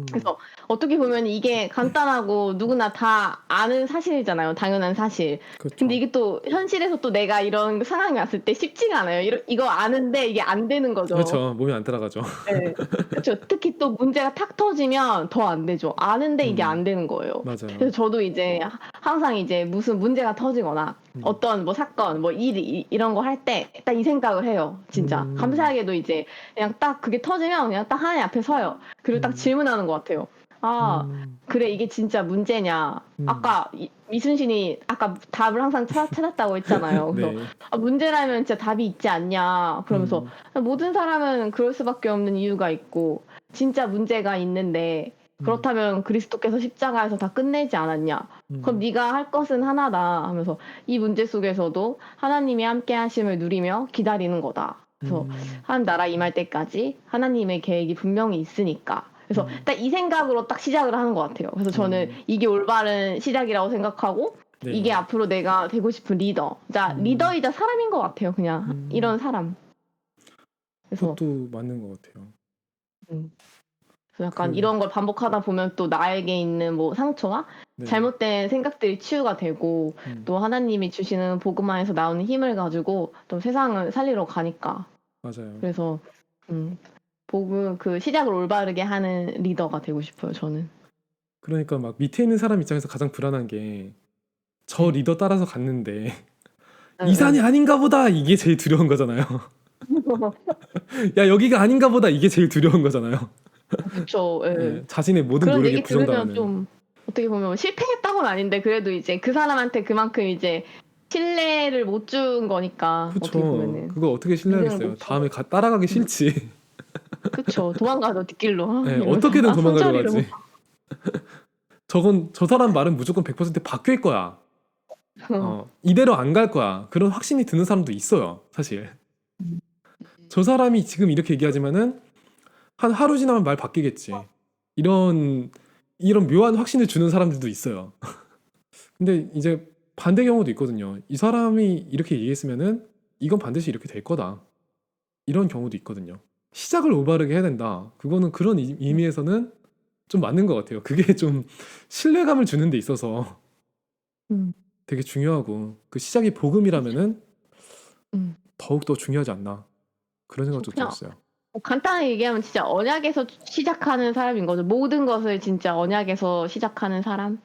Speaker 2: 그래서 어떻게 보면 이게 간단하고 누구나 다 아는 사실이잖아요. 당연한 사실.
Speaker 1: 그렇죠.
Speaker 2: 근데 이게 또 현실에서 또 내가 이런 상황이 왔을 때 쉽지가 않아요. 이거 아는데 이게 안 되는 거죠.
Speaker 1: 그렇죠. 몸이 안 따라가죠.
Speaker 2: 네. 그렇죠. 특히 또 문제가 탁 터지면 더 안 되죠. 아는데 이게 안 되는 거예요.
Speaker 1: 맞아요.
Speaker 2: 그래서 저도 이제 항상 이제 무슨 문제가 터지거나 어떤 뭐 사건, 뭐 이런 거 할 때 딱 이 생각을 해요. 진짜. 감사하게도 이제 그냥 딱 그게 터지면 그냥 딱 하나님 앞에 서요. 그리고 딱 질문하는 것 같아요. 아, 그래, 이게 진짜 문제냐. 아까 이순신이 아까 답을 항상 찾았다고 했잖아요. 그래서
Speaker 1: 네.
Speaker 2: 문제라면 진짜 답이 있지 않냐. 그러면서 모든 사람은 그럴 수밖에 없는 이유가 있고 진짜 문제가 있는데 그렇다면 그리스도께서 십자가에서 다 끝내지 않았냐. 그럼 네가 할 것은 하나다 하면서 이 문제 속에서도 하나님이 함께 하심을 누리며 기다리는 거다. 그래서 하나님 나라 임할 때까지 하나님의 계획이 분명히 있으니까. 그래서 딱 이 생각으로 딱 시작을 하는 것 같아요. 그래서 저는 이게 올바른 시작이라고 생각하고
Speaker 1: 네.
Speaker 2: 이게 앞으로 내가 되고 싶은 리더. 자, 리더이자 사람인 것 같아요. 그냥 이런 사람. 그래서
Speaker 1: 그것도 맞는 것 같아요.
Speaker 2: 그래서 약간 이런 걸 반복하다 보면 또 나에게 있는 뭐 상처와
Speaker 1: 네.
Speaker 2: 잘못된 생각들이 치유가 되고 또 하나님이 주시는 복음 안에서 나오는 힘을 가지고 또 세상을 살리러 가니까.
Speaker 1: 맞아요.
Speaker 2: 그래서 복음 그 시작을 올바르게 하는 리더가 되고 싶어요. 저는.
Speaker 1: 그러니까 막 밑에 있는 사람 입장에서 가장 불안한 게 저 리더 따라서 갔는데 이 산이 아닌가 보다 이게 제일 두려운 거잖아요. 야 여기가 아닌가 보다 이게 제일 두려운 거잖아요.
Speaker 2: 그렇죠. 예.
Speaker 1: 네, 자신의 모든
Speaker 2: 그런
Speaker 1: 노력에
Speaker 2: 얘기 들으면
Speaker 1: 부정당하는.
Speaker 2: 좀 어떻게 보면 실패했다고는 아닌데 그래도 이제 그 사람한테 그만큼 이제 신뢰를 못 준 거니까 어떻게
Speaker 1: 그쵸.
Speaker 2: 보면은
Speaker 1: 그거 어떻게
Speaker 2: 믿음을
Speaker 1: 신뢰하겠어요.
Speaker 2: 못 준
Speaker 1: 다음에 따라가기 싫지.
Speaker 2: 그쵸. 도망가죠 뒷길로.
Speaker 1: 네,
Speaker 2: 이러면서.
Speaker 1: 어떻게든 도망가려
Speaker 2: 손절이로.
Speaker 1: 가지. 저 사람 말은 무조건 100% 바뀔 거야. 이대로 안 갈 거야. 그런 확신이 드는 사람도 있어요. 사실. 저 사람이 지금 이렇게 얘기하지만은 한 하루 지나면 말 바뀌겠지. 이런 묘한 확신을 주는 사람들도 있어요. 근데 이제 반대 경우도 있거든요. 이 사람이 이렇게 얘기했으면은 이건 반드시 이렇게 될 거다. 이런 경우도 있거든요. 시작을 올바르게 해야 된다. 그거는 그런 의미에서는 좀 맞는 것 같아요. 그게 좀 신뢰감을 주는 데 있어서 되게 중요하고 그 시작이 복음이라면은 더욱더 중요하지 않나 그런 생각도
Speaker 2: 그냥
Speaker 1: 들었어요.
Speaker 2: 간단하게 얘기하면 진짜 언약에서 시작하는 사람인 거죠. 모든 것을 진짜 언약에서 시작하는 사람.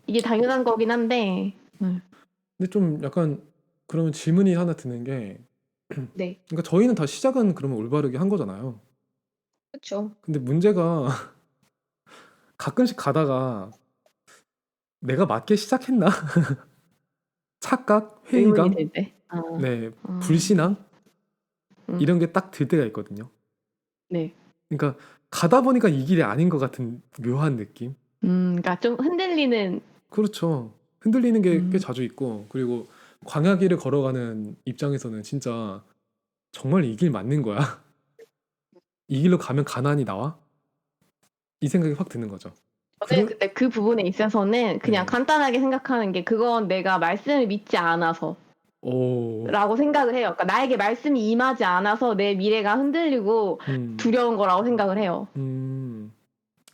Speaker 2: 이게 당연한 거긴 한데.
Speaker 1: 근데 좀 약간 그러면 질문이 하나 드는 게
Speaker 2: 네.
Speaker 1: 그러니까 저희는 다 시작은 그러면 올바르게 한 거잖아요.
Speaker 2: 그렇죠.
Speaker 1: 근데 문제가 가끔씩 가다가 내가 맞게 시작했나? 착각,
Speaker 2: 의문이
Speaker 1: 회의감,
Speaker 2: 들 때.
Speaker 1: 네, 불신앙 이런 게 딱 들 때가 있거든요.
Speaker 2: 네.
Speaker 1: 그러니까 가다 보니까 이 길이 아닌 것 같은 묘한 느낌.
Speaker 2: 그러니까 좀 흔들리는.
Speaker 1: 그렇죠. 흔들리는 게 꽤 자주 있고 그리고 광야길을 걸어가는 입장에서는 진짜 정말 이 길 맞는 거야? 이 길로 가면 가나안이 나와? 이 생각이 확 드는 거죠.
Speaker 2: 저는 근데 그 부분에 있어서는 그냥
Speaker 1: 네.
Speaker 2: 간단하게 생각하는 게 그건 내가 말씀을 믿지 않아서
Speaker 1: 오.
Speaker 2: 생각을 해요. 그러니까 나에게 말씀이 임하지 않아서 내 미래가 흔들리고
Speaker 1: 음.
Speaker 2: 두려운 거라고 생각을 해요.
Speaker 1: 음.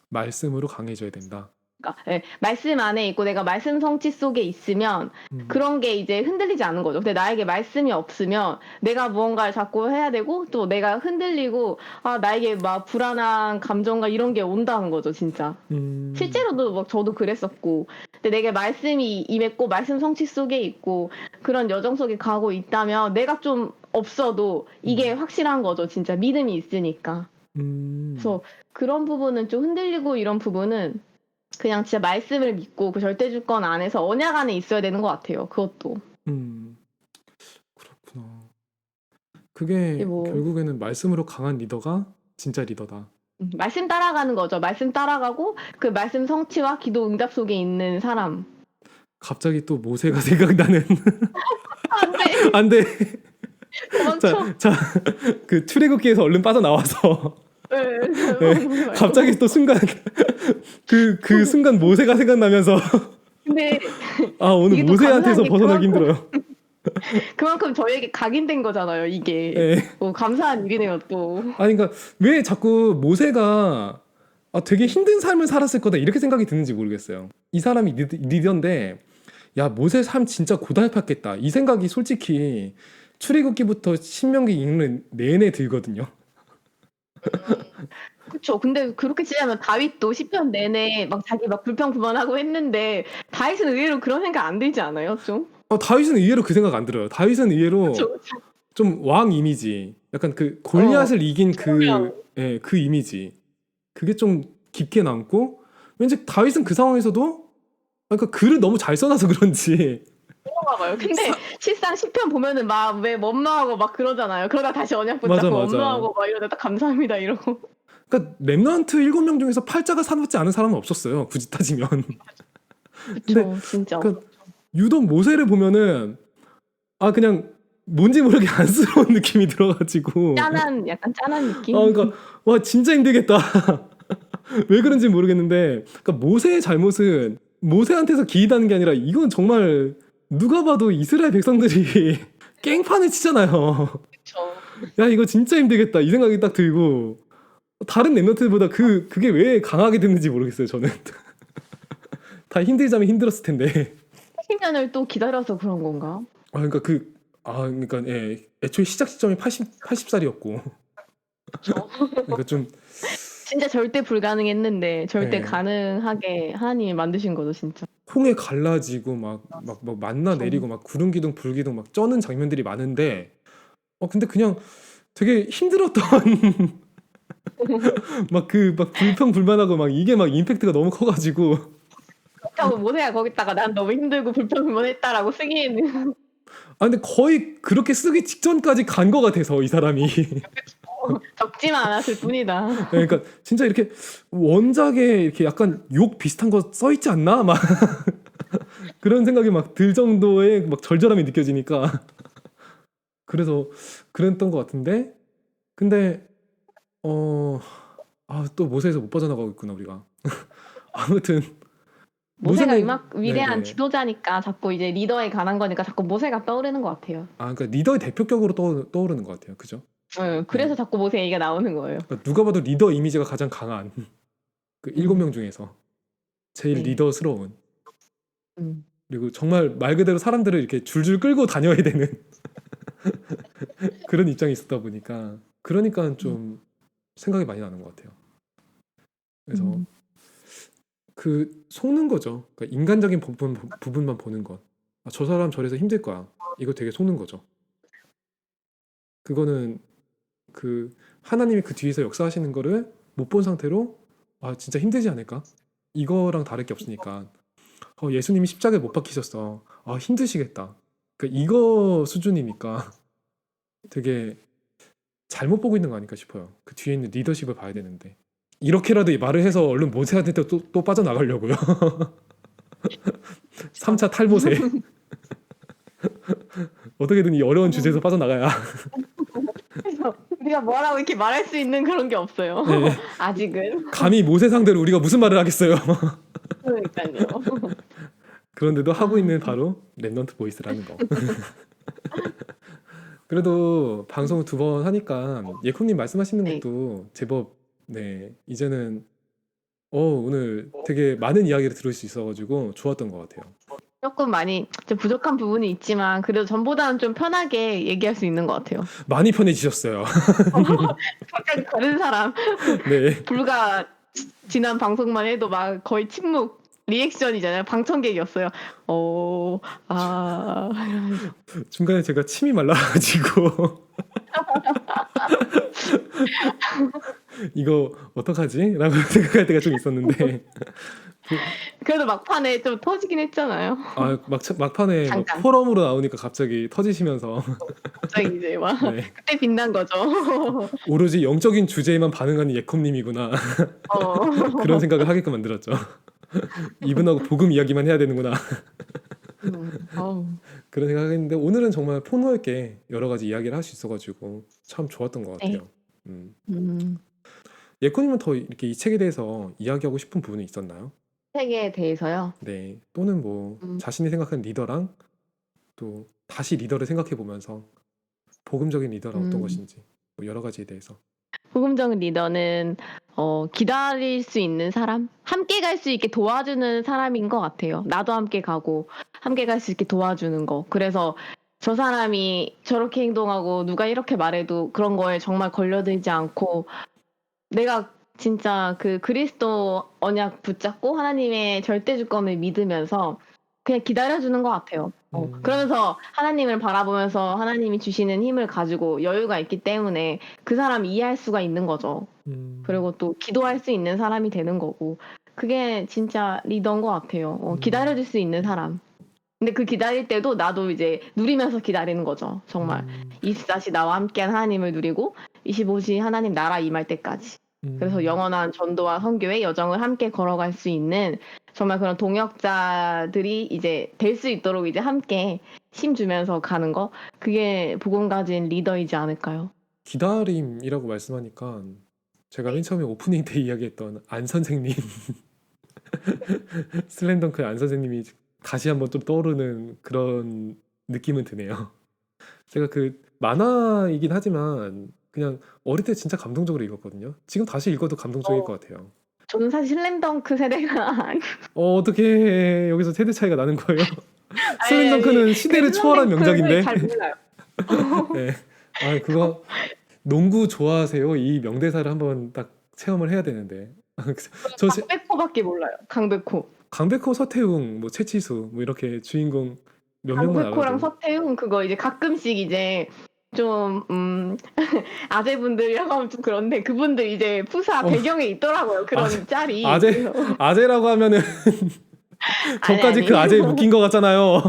Speaker 1: 말씀으로 강해져야 된다.
Speaker 2: 그러니까 예, 말씀 안에 있고 내가 말씀 성취 속에 있으면
Speaker 1: 음.
Speaker 2: 그런 게 이제 흔들리지 않는 거죠. 근데 나에게 말씀이 없으면 내가 무언가를 자꾸 해야 되고 또 내가 흔들리고 나에게 막 불안한 감정과 이런 게 온다는 거죠, 진짜.
Speaker 1: 음.
Speaker 2: 실제로도 막 저도 그랬었고. 근데 내게 말씀이 임했고 말씀 성취 속에 있고 그런 여정 속에 가고 있다면 내가 좀 없어도 이게
Speaker 1: 음.
Speaker 2: 확실한 거죠, 진짜. 믿음이 있으니까.
Speaker 1: 음.
Speaker 2: 그래서 그런 부분은 좀 흔들리고 이런 부분은 그냥 진짜 말씀을 믿고 그 절대주권 안에서 언약 안에 있어야 되는 것 같아요. 그것도.
Speaker 1: 음. 그렇구나.
Speaker 2: 이게
Speaker 1: 그게
Speaker 2: 뭐
Speaker 1: 결국에는 말씀으로 강한 리더가 진짜 리더다.
Speaker 2: 말씀 따라가는 거죠. 말씀 따라가고 그 말씀 성취와 기도 응답 속에 있는 사람.
Speaker 1: 갑자기 또 모세가 생각나는.
Speaker 2: 안 돼.
Speaker 1: 안 돼.
Speaker 2: 도망쳐.
Speaker 1: 자, 그 출애굽기에서 얼른 빠져나와서 네,
Speaker 2: 예.
Speaker 1: 갑자기 또 순간 그 순간 모세가 생각나면서
Speaker 2: 근데
Speaker 1: 오늘
Speaker 2: 이게 또 감사한
Speaker 1: 모세한테서
Speaker 2: 게
Speaker 1: 벗어나기 힘들어요.
Speaker 2: 그만큼 저에게 각인된 거잖아요, 이게.
Speaker 1: 예.
Speaker 2: 감사한 일이네요, 또.
Speaker 1: 아니 그러니까 왜 자꾸 모세가 되게 힘든 삶을 살았을 거다 이렇게 생각이 드는지 모르겠어요. 이 사람이 리더인데 야 모세 삶 진짜 고달팠겠다 이 생각이 솔직히 출애굽기부터 신명기 읽는 내내 들거든요.
Speaker 2: 그쵸. 근데 그렇게 치자면 다윗도 시편 내내 막 자기 막 불평불만하고 했는데 다윗은 의외로 그런 생각 안 들지 않아요, 좀?
Speaker 1: 다윗은 의외로 그 생각 안 들어요. 다윗은 의외로
Speaker 2: 그쵸, 그쵸.
Speaker 1: 좀 왕 이미지, 약간 그
Speaker 2: 어.
Speaker 1: 골리앗을 이긴
Speaker 2: 그러면
Speaker 1: 그 이미지, 그게 좀 깊게 남고 왠지 다윗은 그 상황에서도 그러니까 글을 너무 잘 써놔서 그런지
Speaker 2: 그런가 봐요. 근데 실상 시편 보면은 막 왜 원망하고 막 그러잖아요. 그러다 다시 언약
Speaker 1: 맞아
Speaker 2: 붙잡고
Speaker 1: 맞아.
Speaker 2: 원망하고 막 이러다 딱 감사합니다 이러고.
Speaker 1: 그러니까 렘넌트 7명 중에서 팔자가 사납지 않은 사람은 없었어요. 굳이 따지면. 근데
Speaker 2: 그쵸. 진짜.
Speaker 1: 그 유독 모세를 보면은 그냥 뭔지 모르게 안쓰러운 느낌이 들어가지고
Speaker 2: 약간 짠한 느낌?
Speaker 1: 그러니까 와 진짜 힘들겠다. 왜 그런지 모르겠는데 그러니까 모세의 잘못은 모세한테서 기이다는 게 아니라 이건 정말 누가 봐도 이스라엘 백성들이 깽판을 치잖아요.
Speaker 2: 그쵸.
Speaker 1: 야 이거 진짜 힘들겠다 이 생각이 딱 들고 다른 랩런트보다 그게 왜 강하게 됐는지 모르겠어요 저는. 다 힘들자면 힘들었을 텐데.
Speaker 2: 80년을 또 기다려서 그런 건가?
Speaker 1: 그러니까 그러니까 애초에 시작 시점이 80살이었고 그러니까 좀
Speaker 2: 진짜 절대 불가능했는데 절대
Speaker 1: 예,
Speaker 2: 가능하게 하나님이 만드신 거죠, 진짜.
Speaker 1: 홍해 갈라지고 막 만나 내리고 막 구름 기둥 불 기둥 막 쩌는 장면들이 많은데 근데 그냥 되게 힘들었던 막 불평불만하고 막 이게 막 임팩트가 너무 커가지고
Speaker 2: 그렇다고 모세가 거기다가 난 너무 힘들고 불평불만했다라고 쓰기에는
Speaker 1: 근데 거의 그렇게 쓰기 직전까지 간 거 같아서 이 사람이
Speaker 2: 적지만 않았을 뿐이다.
Speaker 1: 그러니까 진짜 이렇게 원작에 이렇게 약간 욕 비슷한 거 써 있지 않나 막 그런 생각이 막 들 정도의 막 절절함이 느껴지니까 그래서 그랬던 것 같은데 근데 또 모세에서 못 빠져나가고 있구나 우리가. 아무튼
Speaker 2: 모세가
Speaker 1: 모세는
Speaker 2: 위대한
Speaker 1: 네네.
Speaker 2: 지도자니까 자꾸 이제 리더에 관한 거니까 자꾸 모세가 떠오르는 것 같아요.
Speaker 1: 그러니까 리더의 대표격으로 떠오르는 것 같아요. 그죠?
Speaker 2: 그래서 자꾸 모세 얘기가 나오는 거예요.
Speaker 1: 그러니까 누가 봐도 리더 이미지가 가장 강한 그 7명 중에서 제일
Speaker 2: 네.
Speaker 1: 리더스러운
Speaker 2: 음.
Speaker 1: 그리고 정말 말 그대로 사람들을 이렇게 줄줄 끌고 다녀야 되는 그런 입장이 있었다 보니까 그러니까 좀 생각이 많이 나는 것 같아요. 그래서 그 속는 거죠. 그러니까 인간적인 부분만 보는 것. 저 사람 저래서 힘들 거야. 이거 되게 속는 거죠. 그거는 그 하나님이 그 뒤에서 역사하시는 거를 못 본 상태로 진짜 힘들지 않을까? 이거랑 다를 게 없으니까 예수님이 십자가에 못 박히셨어. 힘드시겠다. 그러니까 이거 수준이니까 되게 잘못 보고 있는 거 아닐까 싶어요. 그 뒤에 있는 리더십을 봐야 되는데 이렇게라도 말을 해서 얼른 모세한테 또 빠져나가려고요. 3차 탈모세. 어떻게든 이 어려운 주제에서 빠져나가야.
Speaker 2: 그래서 우리가 뭐라고 이렇게 말할 수 있는 그런 게 없어요.
Speaker 1: 네.
Speaker 2: 아직은.
Speaker 1: 감히 모세 상대로 우리가 무슨 말을 하겠어요.
Speaker 2: 그러니까요.
Speaker 1: 그런데도 하고 있는 바로 랩넌트 보이스라는 거. 그래도 방송을 2번 하니까 예콩님 말씀하시는
Speaker 2: 네.
Speaker 1: 것도 제법 이제는 오늘 되게 많은 이야기를 들을 수 있어가지고 좋았던 것 같아요.
Speaker 2: 조금 많이 좀 부족한 부분이 있지만 그래도 전보다는 좀 편하게 얘기할 수 있는 것 같아요.
Speaker 1: 많이 편해지셨어요.
Speaker 2: 갑자기 다른 사람
Speaker 1: 네.
Speaker 2: 불과 지난 방송만 해도 막 거의 침묵 리액션이잖아요. 방청객이었어요. 이러면서.
Speaker 1: 중간에 제가 침이 말라가지고 이거 어떡하지? 라고 생각할 때가 좀 있었는데
Speaker 2: 그래도 막판에 좀 터지긴 했잖아요.
Speaker 1: 막판에 막
Speaker 2: 잠깐.
Speaker 1: 포럼으로 나오니까 갑자기 터지시면서
Speaker 2: 갑자기 이제 막
Speaker 1: 네.
Speaker 2: 그때 빛난 거죠.
Speaker 1: 오로지 영적인 주제에만 반응하는 예컴님이구나 그런 생각을 하게끔 만들었죠. 이분하고 복음 이야기만 해야 되는구나 그런 생각을 했는데 오늘은 정말 폭넓게 여러 가지 이야기를 할 수 있어가지고 참 좋았던 것
Speaker 2: 네.
Speaker 1: 같아요. 예코님은 더 이렇게 이 책에 대해서 이야기하고 싶은 부분이 있었나요?
Speaker 2: 책에 대해서요.
Speaker 1: 네, 또는 뭐 자신이 생각하는 리더랑 또 다시 리더를 생각해 보면서 복음적인 리더란 어떤 것인지 뭐 여러 가지에 대해서.
Speaker 2: 복음적인 리더는 기다릴 수 있는 사람, 함께 갈 수 있게 도와주는 사람인 것 같아요. 나도 함께 가고 함께 갈 수 있게 도와주는 거. 그래서 저 사람이 저렇게 행동하고 누가 이렇게 말해도 그런 거에 정말 걸려들지 않고 내가 진짜 그 그리스도 언약 붙잡고 하나님의 절대 주권을 믿으면서 그냥 기다려주는 것 같아요. 그러면서 하나님을 바라보면서 하나님이 주시는 힘을 가지고 여유가 있기 때문에 그 사람 이해할 수가 있는 거죠. 그리고 또 기도할 수 있는 사람이 되는 거고 그게 진짜 리더인 것 같아요. 기다려줄 수 있는 사람. 근데 그 기다릴 때도 나도 이제 누리면서 기다리는 거죠. 정말 24시 나와 함께한 하나님을 누리고 25시 하나님 나라 임할 때까지. 그래서 영원한 전도와 선교의 여정을 함께 걸어갈 수 있는 정말 그런 동역자들이 이제 될 수 있도록 이제 함께 힘 주면서 가는 거 그게 복음 가진 리더이지 않을까요?
Speaker 1: 기다림이라고 말씀하니까 제가 맨 처음에 오프닝 때 이야기했던 안 선생님 슬램덩크의 안 선생님이 다시 한번 좀 떠오르는 그런 느낌은 드네요. 제가 그 만화이긴 하지만 그냥 어릴 때 진짜 감동적으로 읽었거든요. 지금 다시 읽어도 감동적일 것 같아요.
Speaker 2: 저는 사실 슬램덩크 세대가
Speaker 1: 어떻게 여기서 세대 차이가 나는 거예요? 슬램덩크는 시대를 초월한 명작인데.
Speaker 2: 잘 몰라요.
Speaker 1: 네. 그거 농구 좋아하세요? 이 명대사를 한번 딱 체험을 해야 되는데.
Speaker 2: 강백호밖에 몰라요.
Speaker 1: 강백호, 서태웅, 뭐 최치수 뭐 이렇게 주인공 몇 명만 알아요.
Speaker 2: 강백호랑 서태웅 그거 이제 가끔씩 이제 좀 아재분들이라고 하면 좀 그런데 그분들 이제 푸사 배경에 있더라고요. 그런 짤이.
Speaker 1: 아재라고 하면은 저까지 그 아재에 묶인 것 같잖아요.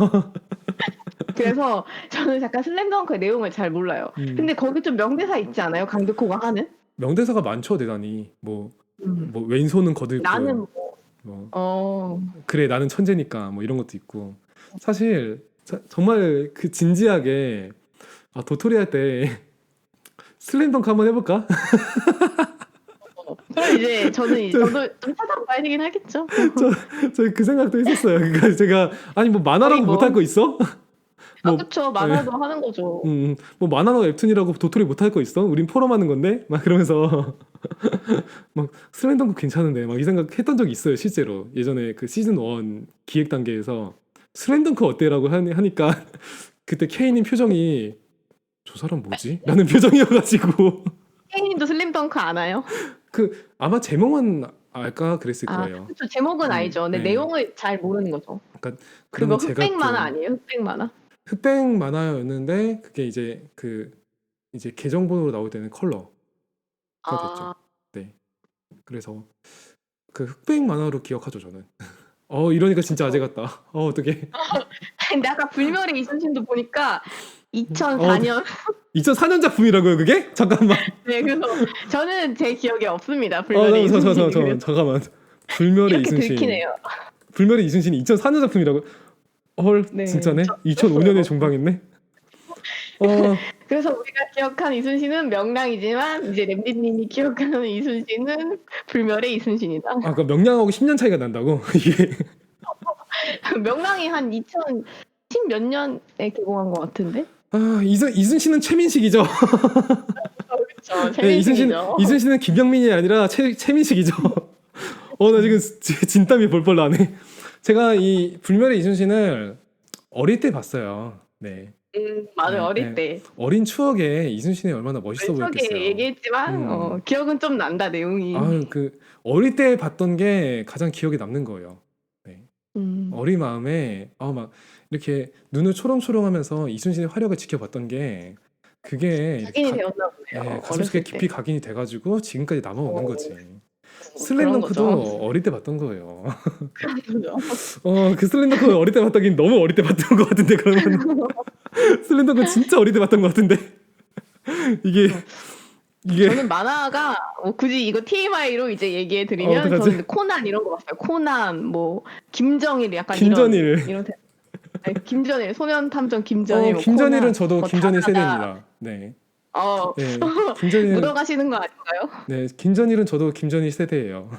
Speaker 2: 그래서 저는 잠깐 슬램덩크의 내용을 잘 몰라요. 근데 거기 좀 명대사 있지 않아요? 강백호가 하는?
Speaker 1: 명대사가 많죠, 대단히. 뭐 왼손은 거들고
Speaker 2: 나는
Speaker 1: 그래 나는 천재니까 뭐 이런 것도 있고. 사실 정말 그 진지하게 도토리 할 때 슬램덩크 한번 해볼까?
Speaker 2: 그럼 이제 저도 좀 찾아봐야 되긴 하겠죠.
Speaker 1: 저 그 생각도 했었어요. 그러니까 제가 아니 뭐 만화라고 못할 거 있어?
Speaker 2: 그쵸. 만화도 하는 거죠.
Speaker 1: 뭐 만화나 웹툰이라고 도토리 못할 거 있어? 우린 포럼하는 건데? 막 그러면서 막 슬램덩크 괜찮은데 막 이 생각 했던 적이 있어요. 실제로 예전에 그 시즌 1 기획 단계에서 슬램덩크 어때라고 하니까 그때 케이님 표정이 저 사람 뭐지? 라는 표정이어가지고
Speaker 2: 케이님도 슬램덩크 아나요?
Speaker 1: 그 아마 제목만 알까 그랬을 거예요.
Speaker 2: 그쵸. 제목은 알죠. 근데 내용을 잘 모르는 거죠.
Speaker 1: 그러니까
Speaker 2: 그거 흑백 만화 아니에요? 흑백 만화?
Speaker 1: 흑백 만화였는데 그게 이제 이제 계정본으로 나올 때는 컬러가 됐죠. 네. 그래서 그 흑백 만화로 기억하죠 저는. 이러니까 진짜 아재 같다. 어떡해.
Speaker 2: 근데 아까 불멸의 이순신도 보니까 2004년
Speaker 1: 2004년 작품이라고요 그게? 잠깐만.
Speaker 2: 네, 그래서 저는 제 기억에 없습니다. 불멸의 이순신.
Speaker 1: 잠깐만. 불멸의 이순신.
Speaker 2: 들키네요.
Speaker 1: 불멸의 이순신이 2004년 작품이라고? 헐, 네, 진짜네. 2005년에 종방했네.
Speaker 2: 그래서 우리가 기억하는 이순신은 명랑이지만 이제 램디님이 기억하는 이순신은 불멸의 이순신이다.
Speaker 1: 그 명랑하고 10년 차이가 난다고? 이게
Speaker 2: 명랑이 한 2010 몇 년에 개봉한 것 같은데?
Speaker 1: 이순신은 최민식이죠.
Speaker 2: 그렇죠.
Speaker 1: 네,
Speaker 2: 최민식이죠.
Speaker 1: 이순신은 김병민이 아니라 최민식이죠. 나 지금 진땀이 벌벌 나네. 제가 이 불멸의 이순신을 어릴 때 봤어요. 네.
Speaker 2: 맞아요.
Speaker 1: 네,
Speaker 2: 어릴
Speaker 1: 네.
Speaker 2: 때.
Speaker 1: 어린 추억에 이순신이 얼마나 멋있어
Speaker 2: 왼쪽에
Speaker 1: 보였겠어요.
Speaker 2: 얘기했지만 기억은 좀 난다 내용이.
Speaker 1: 그 어릴 때 봤던 게 가장 기억에 남는 거예요. 네. 어린 마음에 막 이렇게 눈을 초롱초롱하면서 이순신의 화력을 지켜봤던 게 그게 이렇게
Speaker 2: 각인이 되었나 보네요.
Speaker 1: 가슴속에
Speaker 2: 어렸을
Speaker 1: 깊이
Speaker 2: 때.
Speaker 1: 각인이 돼가지고 지금까지 남아오는 거지.
Speaker 2: 그런
Speaker 1: 슬램덩크도
Speaker 2: 거죠.
Speaker 1: 어릴 때 봤던 거예요.
Speaker 2: 그죠.
Speaker 1: 그 슬램덩크 어릴 때 봤다긴 너무 어릴 때 봤던 것 같은데 그러면 슬램덩크 진짜 어릴 때 봤던 것 같은데 이게
Speaker 2: 저는 만화가 굳이 이거 TMI로 이제 얘기해 드리면
Speaker 1: 어떡하지?
Speaker 2: 저는 코난 이런 거 봤어요. 코난 뭐 김정일 약간
Speaker 1: 김전일.
Speaker 2: 이런 아니, 김전일 소년 탐정 김전일. 뭐
Speaker 1: 김전일은
Speaker 2: 코난,
Speaker 1: 저도
Speaker 2: 뭐
Speaker 1: 김전일
Speaker 2: 다다다.
Speaker 1: 세대입니다. 네. 네.
Speaker 2: 묻어가시는 거 아닌가요?
Speaker 1: 네, 김전일은 저도 김전일 세대예요.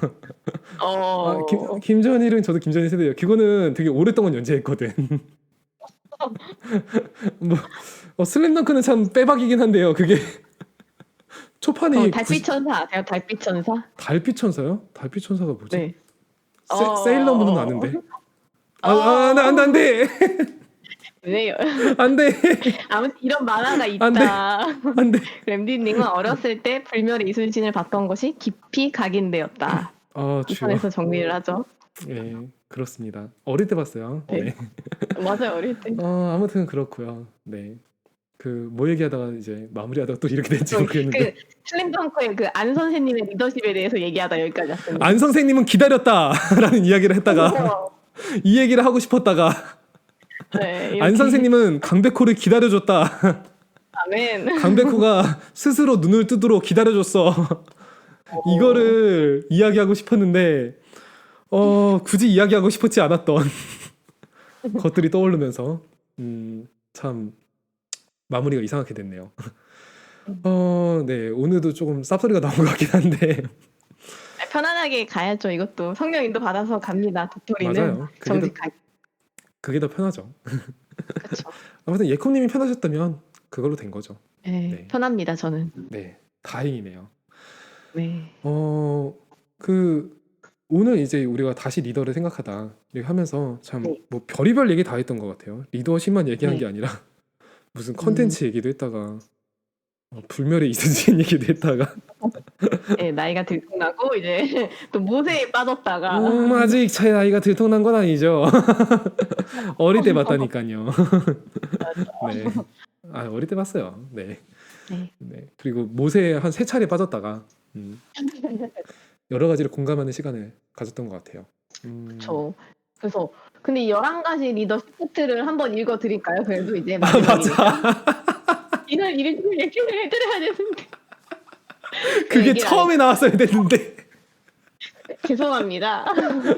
Speaker 1: 김전일은 저도 김전일 세대예요. 그거는 되게 오랫동안 연재했거든. 슬램덩크는 참 빼박이긴 한데요. 그게 초판이
Speaker 2: 달빛 천사 아세요? 달빛 천사?
Speaker 1: 달빛 천사요? 달빛 천사가 뭐지?
Speaker 2: 네.
Speaker 1: 세일러문은 아는데. 안 돼.
Speaker 2: 네.
Speaker 1: 안 돼.
Speaker 2: 아무튼 이런 만화가
Speaker 1: 안 돼.
Speaker 2: 있다.
Speaker 1: 안 돼.
Speaker 2: 램디님은 어렸을 때 불멸의 이순신을 봤던 것이 깊이 각인되었다. 이 선에서 정리를 하죠.
Speaker 1: 네, 그렇습니다. 어릴 때 봤어요. 네.
Speaker 2: 맞아요, 어릴 때.
Speaker 1: 아무튼 그렇고요. 네. 뭐 얘기하다가 이제 마무리하다가 또 이렇게 됐지 모르겠는데.
Speaker 2: 슬램덩크의 안 선생님의 리더십에 대해서 얘기하다 여기까지 왔습니다.
Speaker 1: 안 선생님은 기다렸다라는 이야기를 했다가 이 얘기를 하고 싶었다가
Speaker 2: 네,
Speaker 1: 안 선생님은 강백호를 기다려줬다.
Speaker 2: 아멘.
Speaker 1: 강백호가 스스로 눈을 뜨도록 기다려줬어. 이거를 이야기하고 싶었는데 굳이 이야기하고 싶었지 않았던 것들이 떠오르면서 참 마무리가 이상하게 됐네요. 네, 오늘도 조금 쌉소리가 나온 것 같긴 한데
Speaker 2: 편안하게 가야죠. 이것도 성령인도 받아서 갑니다. 도토리는
Speaker 1: 맞아요.
Speaker 2: 정직하게.
Speaker 1: 그게 더 편하죠.
Speaker 2: 그렇죠.
Speaker 1: 아무튼 예콤님이 편하셨다면 그걸로 된 거죠.
Speaker 2: 네, 편합니다. 저는.
Speaker 1: 네, 다행이네요.
Speaker 2: 네.
Speaker 1: 오늘 이제 우리가 다시 리더를 생각하다 이렇게 하면서 참
Speaker 2: 네.
Speaker 1: 뭐 별의별 얘기 다 했던 것 같아요. 리더십만 얘기한
Speaker 2: 네.
Speaker 1: 게 아니라 무슨 컨텐츠 얘기도 했다가 불멸의 이순신 얘기도 했다가
Speaker 2: 네, 나이가 들통나고 이제 또 모세에 빠졌다가
Speaker 1: 아직 제 나이가 들통난 건 아니죠. 어릴 때 봤다니까요. 네. 어릴 때 봤어요. 네. 네. 그리고 모세에 한 3차례 빠졌다가 여러 가지를 공감하는 시간을 가졌던 것 같아요.
Speaker 2: 그렇죠. 그래서 근데 11가지 리더 시프트를 한번 읽어드릴까요? 그래도 이제
Speaker 1: 맞아.
Speaker 2: 이런 얘기를 해드려야 되는데
Speaker 1: 그게 처음에 나왔어야 됐는데.
Speaker 2: 죄송합니다.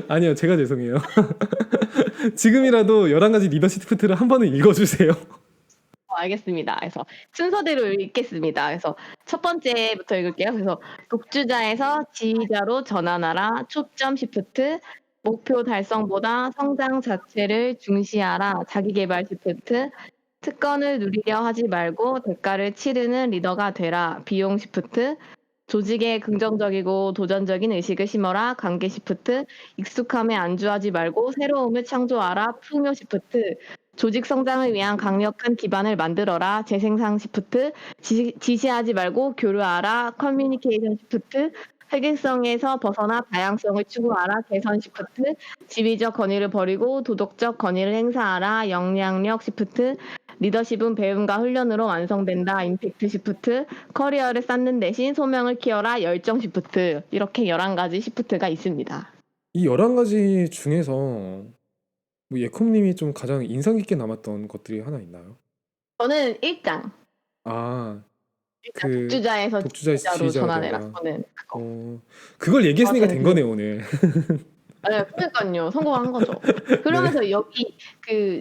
Speaker 1: 아니요, 제가 죄송해요. 지금이라도 11가지 리더 시프트를 한 번은 읽어주세요.
Speaker 2: 알겠습니다. 그래서 순서대로 읽겠습니다. 그래서 첫 번째부터 읽을게요. 그래서 독주자에서 지휘자로 전환하라. 초점 시프트. 목표 달성보다 성장 자체를 중시하라. 자기개발 시프트. 특권을 누리려 하지 말고 대가를 치르는 리더가 되라. 비용 시프트. 조직에 긍정적이고 도전적인 의식을 심어라. 관계 시프트. 익숙함에 안주하지 말고 새로움을 창조하라. 풍요 시프트. 조직 성장을 위한 강력한 기반을 만들어라. 재생산 시프트. 지시하지 말고 교류하라. 커뮤니케이션 시프트. 획일성에서 벗어나 다양성을 추구하라. 개선 시프트. 지위적 권위를 버리고 도덕적 권위를 행사하라. 역량력 시프트. 리더십은 배움과 훈련으로 완성된다. 임팩트 시프트. 커리어를 쌓는 대신 소명을 키워라. 열정 시프트. 이렇게 11가지 시프트가 있습니다.
Speaker 1: 이 11가지 중에서 뭐 예콤님이 좀 가장 인상 깊게 남았던 것들이 하나 있나요?
Speaker 2: 저는 1장. 독주자에서 지휘자로 전환해라. 저는
Speaker 1: 그걸 얘기했으니까 된 거네요 오늘.
Speaker 2: 네, 그러니까요. 성공한 거죠. 그러면서 여기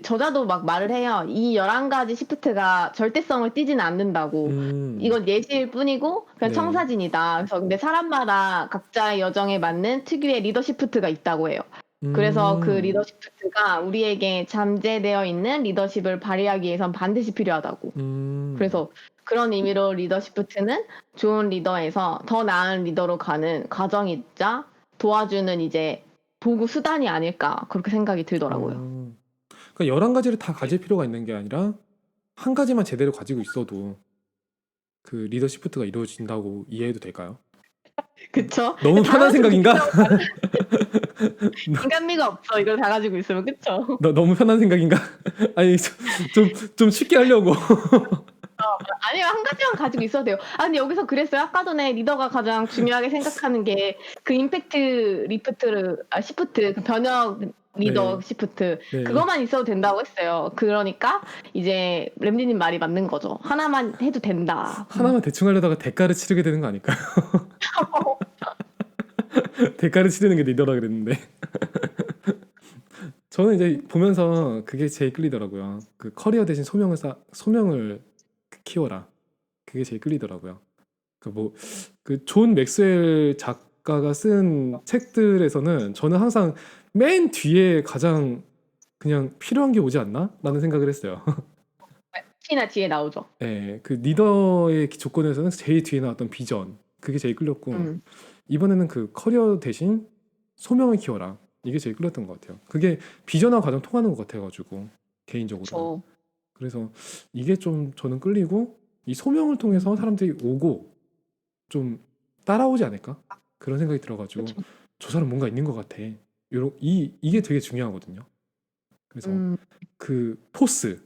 Speaker 2: 저자도 막 말을 해요. 이 11가지 시프트가 절대성을 띠지는 않는다고. 이건 예시일 뿐이고 그냥 청사진이다. 그래서 근데 사람마다 각자의 여정에 맞는 특유의 리더 시프트가 있다고 해요. 그래서 그
Speaker 1: 음.
Speaker 2: 리더십 부트가 우리에게 잠재되어 있는 리더십을 발휘하기 위해선 반드시 필요하다고.
Speaker 1: 음.
Speaker 2: 그래서 그런 의미로 리더십 부트는 좋은 리더에서 더 나은 리더로 가는 과정이자 도와주는 이제 도구 수단이 아닐까 그렇게 생각이 들더라고요.
Speaker 1: 어. 그러니까 11가지를 다 가질 필요가 있는 게 아니라 한 가지만 제대로 가지고 있어도 그 리더시프트가 이루어진다고 이해해도 될까요?
Speaker 2: 그쵸?
Speaker 1: 너무 편한
Speaker 2: 다른
Speaker 1: 생각인가?
Speaker 2: 인간미가 없어. 이걸 다 가지고 있으면 그쵸?
Speaker 1: 너무 편한 생각인가? 아니 좀 쉽게 하려고.
Speaker 2: 아니요. 한 가지만 가지고 있어도 돼요. 아 근데 여기서 그랬어요. 아까 전에 리더가 가장 중요하게 생각하는 게 그 임팩트 리프트를 시프트 그 변혁 리더
Speaker 1: 네.
Speaker 2: 시프트
Speaker 1: 네.
Speaker 2: 그거만 있어도 된다고 했어요. 그러니까 이제 램디님 말이 맞는 거죠. 하나만 해도 된다.
Speaker 1: 하나만 대충 하려다가 대가를 치르게 되는 거 아닐까요? 대가를 치르는 게 리더라 그랬는데. 저는 이제 보면서 그게 제일 끌리더라고요. 그 커리어 대신 소명을 키워라. 그게 제일 끌리더라고요. 그 존 맥스웰 작가가 쓴 책들에서는 저는 항상 맨 뒤에 가장 그냥 필요한 게 오지 않나? 라는 생각을 했어요.
Speaker 2: 특히나 뒤에 나오죠.
Speaker 1: 네, 그 리더의 조건에서는 제일 뒤에 나왔던 비전. 그게 제일 끌렸고,
Speaker 2: 음.
Speaker 1: 이번에는 그 커리어 대신 소명을 키워라. 이게 제일 끌렸던 것 같아요. 그게 비전하고 가장 통하는 것 같아가지고, 개인적으로는.
Speaker 2: 저
Speaker 1: 그래서 이게 좀 저는 끌리고, 이 소명을 통해서 사람들이 오고, 좀 따라오지 않을까? 그런 생각이 들어가지고,
Speaker 2: 그쵸.
Speaker 1: 저 사람 뭔가 있는 것 같아. 이게 되게 중요하거든요. 그래서
Speaker 2: 음.
Speaker 1: 그 포스,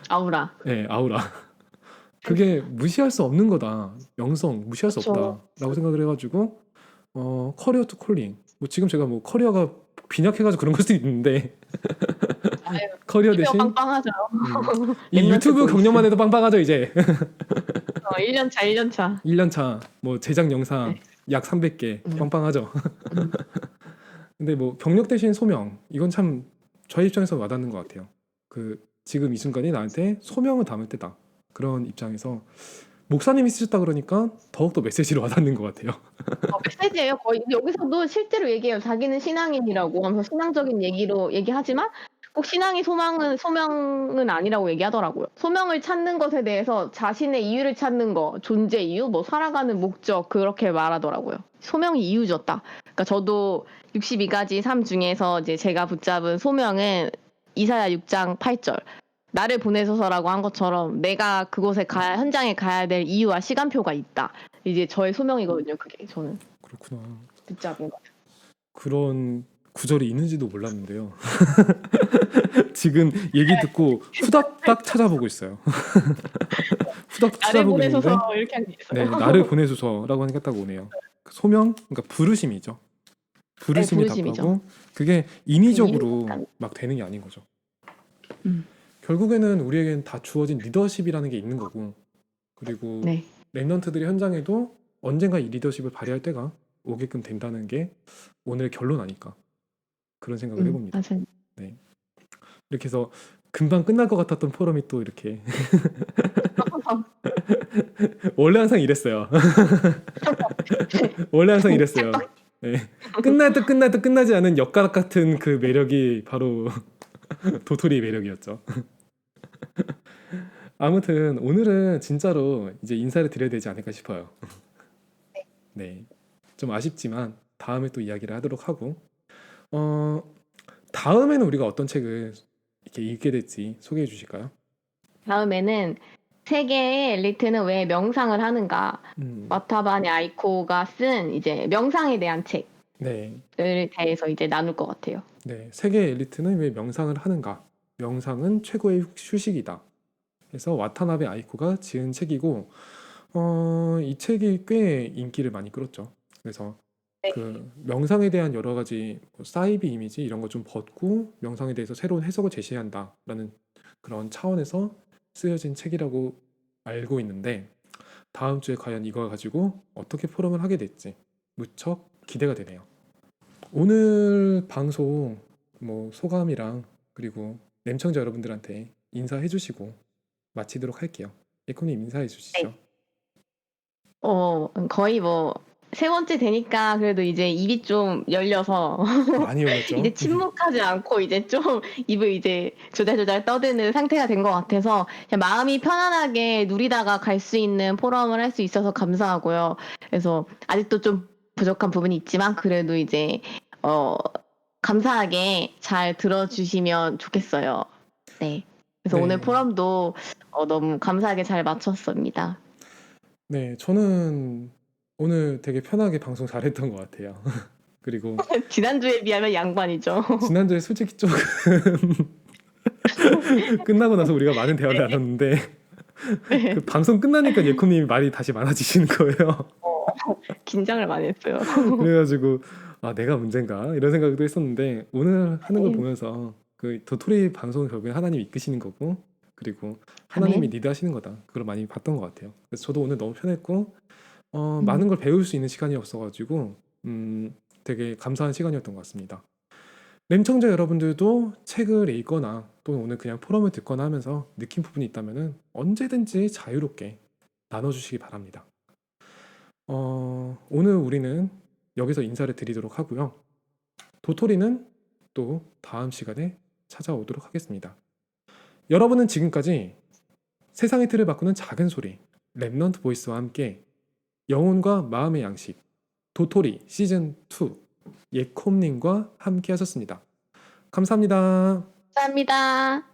Speaker 2: 아우라.
Speaker 1: 네, 아우라. 그게 무시할 수 없는 거다. 영성 무시할 수
Speaker 2: 그쵸.
Speaker 1: 없다라고 생각을 해가지고 커리어 투 콜링. 뭐 지금 제가 뭐 커리어가 빈약해가지고 그런 걸 수도 있는데
Speaker 2: 아유
Speaker 1: 커리어
Speaker 2: 커리어
Speaker 1: 대신
Speaker 2: 빵빵하죠.
Speaker 1: 이
Speaker 2: 랩넌트
Speaker 1: 유튜브
Speaker 2: 보이스.
Speaker 1: 경력만 해도 빵빵하죠 이제.
Speaker 2: 1년 차, 1년 차.
Speaker 1: 1년 차 뭐 제작 영상
Speaker 2: 네.
Speaker 1: 약 300개
Speaker 2: 음.
Speaker 1: 빵빵하죠.
Speaker 2: 음.
Speaker 1: 근데 뭐 경력 대신 소명 이건 참 저희 입장에서 와닿는 것 같아요. 그 지금 이 순간이 나한테 소명을 담을 때다. 그런 입장에서 목사님이 쓰셨다 그러니까 더욱더 메시지로 와닿는 것 같아요.
Speaker 2: 메시지예요 거의. 여기서도 실제로 얘기해요. 자기는 신앙인이라고 하면서 신앙적인 얘기로 얘기하지만 꼭 신앙이 소명은 아니라고 얘기하더라고요. 소명을 찾는 것에 대해서 자신의 이유를 찾는 거, 존재 이유, 뭐 살아가는 목적 그렇게 말하더라고요. 소명이 이유졌다. 그러니까 저도 62가지 삶 중에서 이제 제가 붙잡은 소명은 이사야 6장 8절. 나를 보내소서라고 한 것처럼 내가 그곳에 현장에 가야 될 이유와 시간표가 있다. 이제 저의 소명이거든요. 그게 저는
Speaker 1: 그렇구나.
Speaker 2: 붙잡은 거.
Speaker 1: 그런 구절이 있는지도 몰랐는데요. 지금 얘기 듣고 후닥닥 찾아보고 있어요. 후닥닥
Speaker 2: 나를
Speaker 1: 찾아보고
Speaker 2: 보내소서
Speaker 1: 있는데
Speaker 2: 이렇게 한 게 있어요.
Speaker 1: 네, 나를 보내소서라고 하니까 딱 오네요. 그 소명, 그러니까 부르심이죠.
Speaker 2: 네,
Speaker 1: 부르심에
Speaker 2: 부르심이죠.
Speaker 1: 답하고 그게
Speaker 2: 되게
Speaker 1: 인위적으로
Speaker 2: 힘들다.
Speaker 1: 막 되는 게 아닌 거죠.
Speaker 2: 음.
Speaker 1: 결국에는 우리에겐 다 주어진 리더십이라는 게 있는 거고 그리고
Speaker 2: 네.
Speaker 1: 랩런트들이 현장에도 언젠가 이 리더십을 발휘할 때가 오게끔 된다는 게 오늘의 결론 아닐까 그런 생각을 해봅니다.
Speaker 2: 맞아요.
Speaker 1: 네. 이렇게 해서 금방 끝날 것 같았던 포럼이 또 이렇게 원래 항상 이랬어요. 원래 항상 이랬어요. 네. 끝날 듯 끝나지 않은 엿가락 같은 그 매력이 바로 도토리의 매력이었죠. 아무튼 오늘은 진짜로 이제 인사를 드려야 되지 않을까 싶어요. 네. 좀 아쉽지만 다음에 또 이야기를 하도록 하고 어, 다음에는 우리가 어떤 책을 이렇게 읽게 될지 소개해 주실까요?
Speaker 2: 다음에는 세계의 엘리트는 왜 명상을 하는가?
Speaker 1: 음,
Speaker 2: 마타바네 아이코가 쓴 이제 명상에 대한
Speaker 1: 네.
Speaker 2: 책을 대해서 이제 나눌 것 같아요.
Speaker 1: 네. 세계 엘리트는 왜 명상을 하는가? 명상은 최고의 휴식이다. 그래서 와타나베 아이코가 지은 책이고 이 책이 꽤 인기를 많이 끌었죠. 그래서
Speaker 2: 네.
Speaker 1: 그 명상에 대한 여러 가지 뭐 사이비 이미지 이런 거 좀 벗고 명상에 대해서 새로운 해석을 제시해야 한다라는 그런 차원에서 쓰여진 책이라고 알고 있는데 다음 주에 과연 이걸 가지고 어떻게 포럼을 하게 될지 무척 기대가 되네요. 오늘 방송 뭐 소감이랑 그리고 램청자 여러분들한테 인사해 주시고 마치도록 할게요. 예코님 인사해 주시죠.
Speaker 2: 거의 뭐 세 번째 되니까 그래도 이제 입이 좀 열려서
Speaker 1: 많이
Speaker 2: 이제
Speaker 1: 열렸죠.
Speaker 2: 침묵하지 않고 이제 좀 입을 이제 조잘조잘 떠드는 상태가 된 것 같아서 그냥 마음이 편안하게 누리다가 갈 수 있는 포럼을 할 수 있어서 감사하고요. 그래서 아직도 좀 부족한 부분이 있지만 그래도 이제 어 감사하게 잘 들어주시면 좋겠어요. 네. 그래서 오늘
Speaker 1: 네.
Speaker 2: 포럼도 너무 감사하게 잘 마쳤습니다.
Speaker 1: 네, 저는 오늘 되게 편하게 방송 잘했던 것 같아요. 그리고
Speaker 2: 지난주에 비하면 양반이죠.
Speaker 1: 지난주에 솔직히 조금 끝나고 나서 우리가 많은 대화를
Speaker 2: 네.
Speaker 1: 나눴는데 그
Speaker 2: 네.
Speaker 1: 방송 끝나니까 예코님이 말이 다시 많아지시는 거예요.
Speaker 2: 어, 긴장을 많이 했어요.
Speaker 1: 그래가지고 아 내가 문제인가 이런 생각도 했었는데 오늘 하는 걸
Speaker 2: 네.
Speaker 1: 보면서 그 도토리 방송은 결국엔 하나님이 이끄시는 거고 그리고 하나님이
Speaker 2: 아멘.
Speaker 1: 리드하시는 거다. 그걸 많이 봤던 것 같아요. 그래서 저도 오늘 너무 편했고
Speaker 2: 음.
Speaker 1: 많은 걸 배울 수 있는 시간이었어가지고 되게 감사한 시간이었던 것 같습니다. 램청자 여러분들도 책을 읽거나 또는 오늘 그냥 포럼을 듣거나 하면서 느낀 부분이 있다면 언제든지 자유롭게 나눠주시기 바랍니다. 오늘 우리는 여기서 인사를 드리도록 하고요. 도토리는 또 다음 시간에 찾아오도록 하겠습니다. 여러분은 지금까지 세상의 틀을 바꾸는 작은 소리 랩넌트 보이스와 함께 영혼과 마음의 양식 도토리 시즌2 예콤님과 함께 하셨습니다. 감사합니다.
Speaker 2: 감사합니다.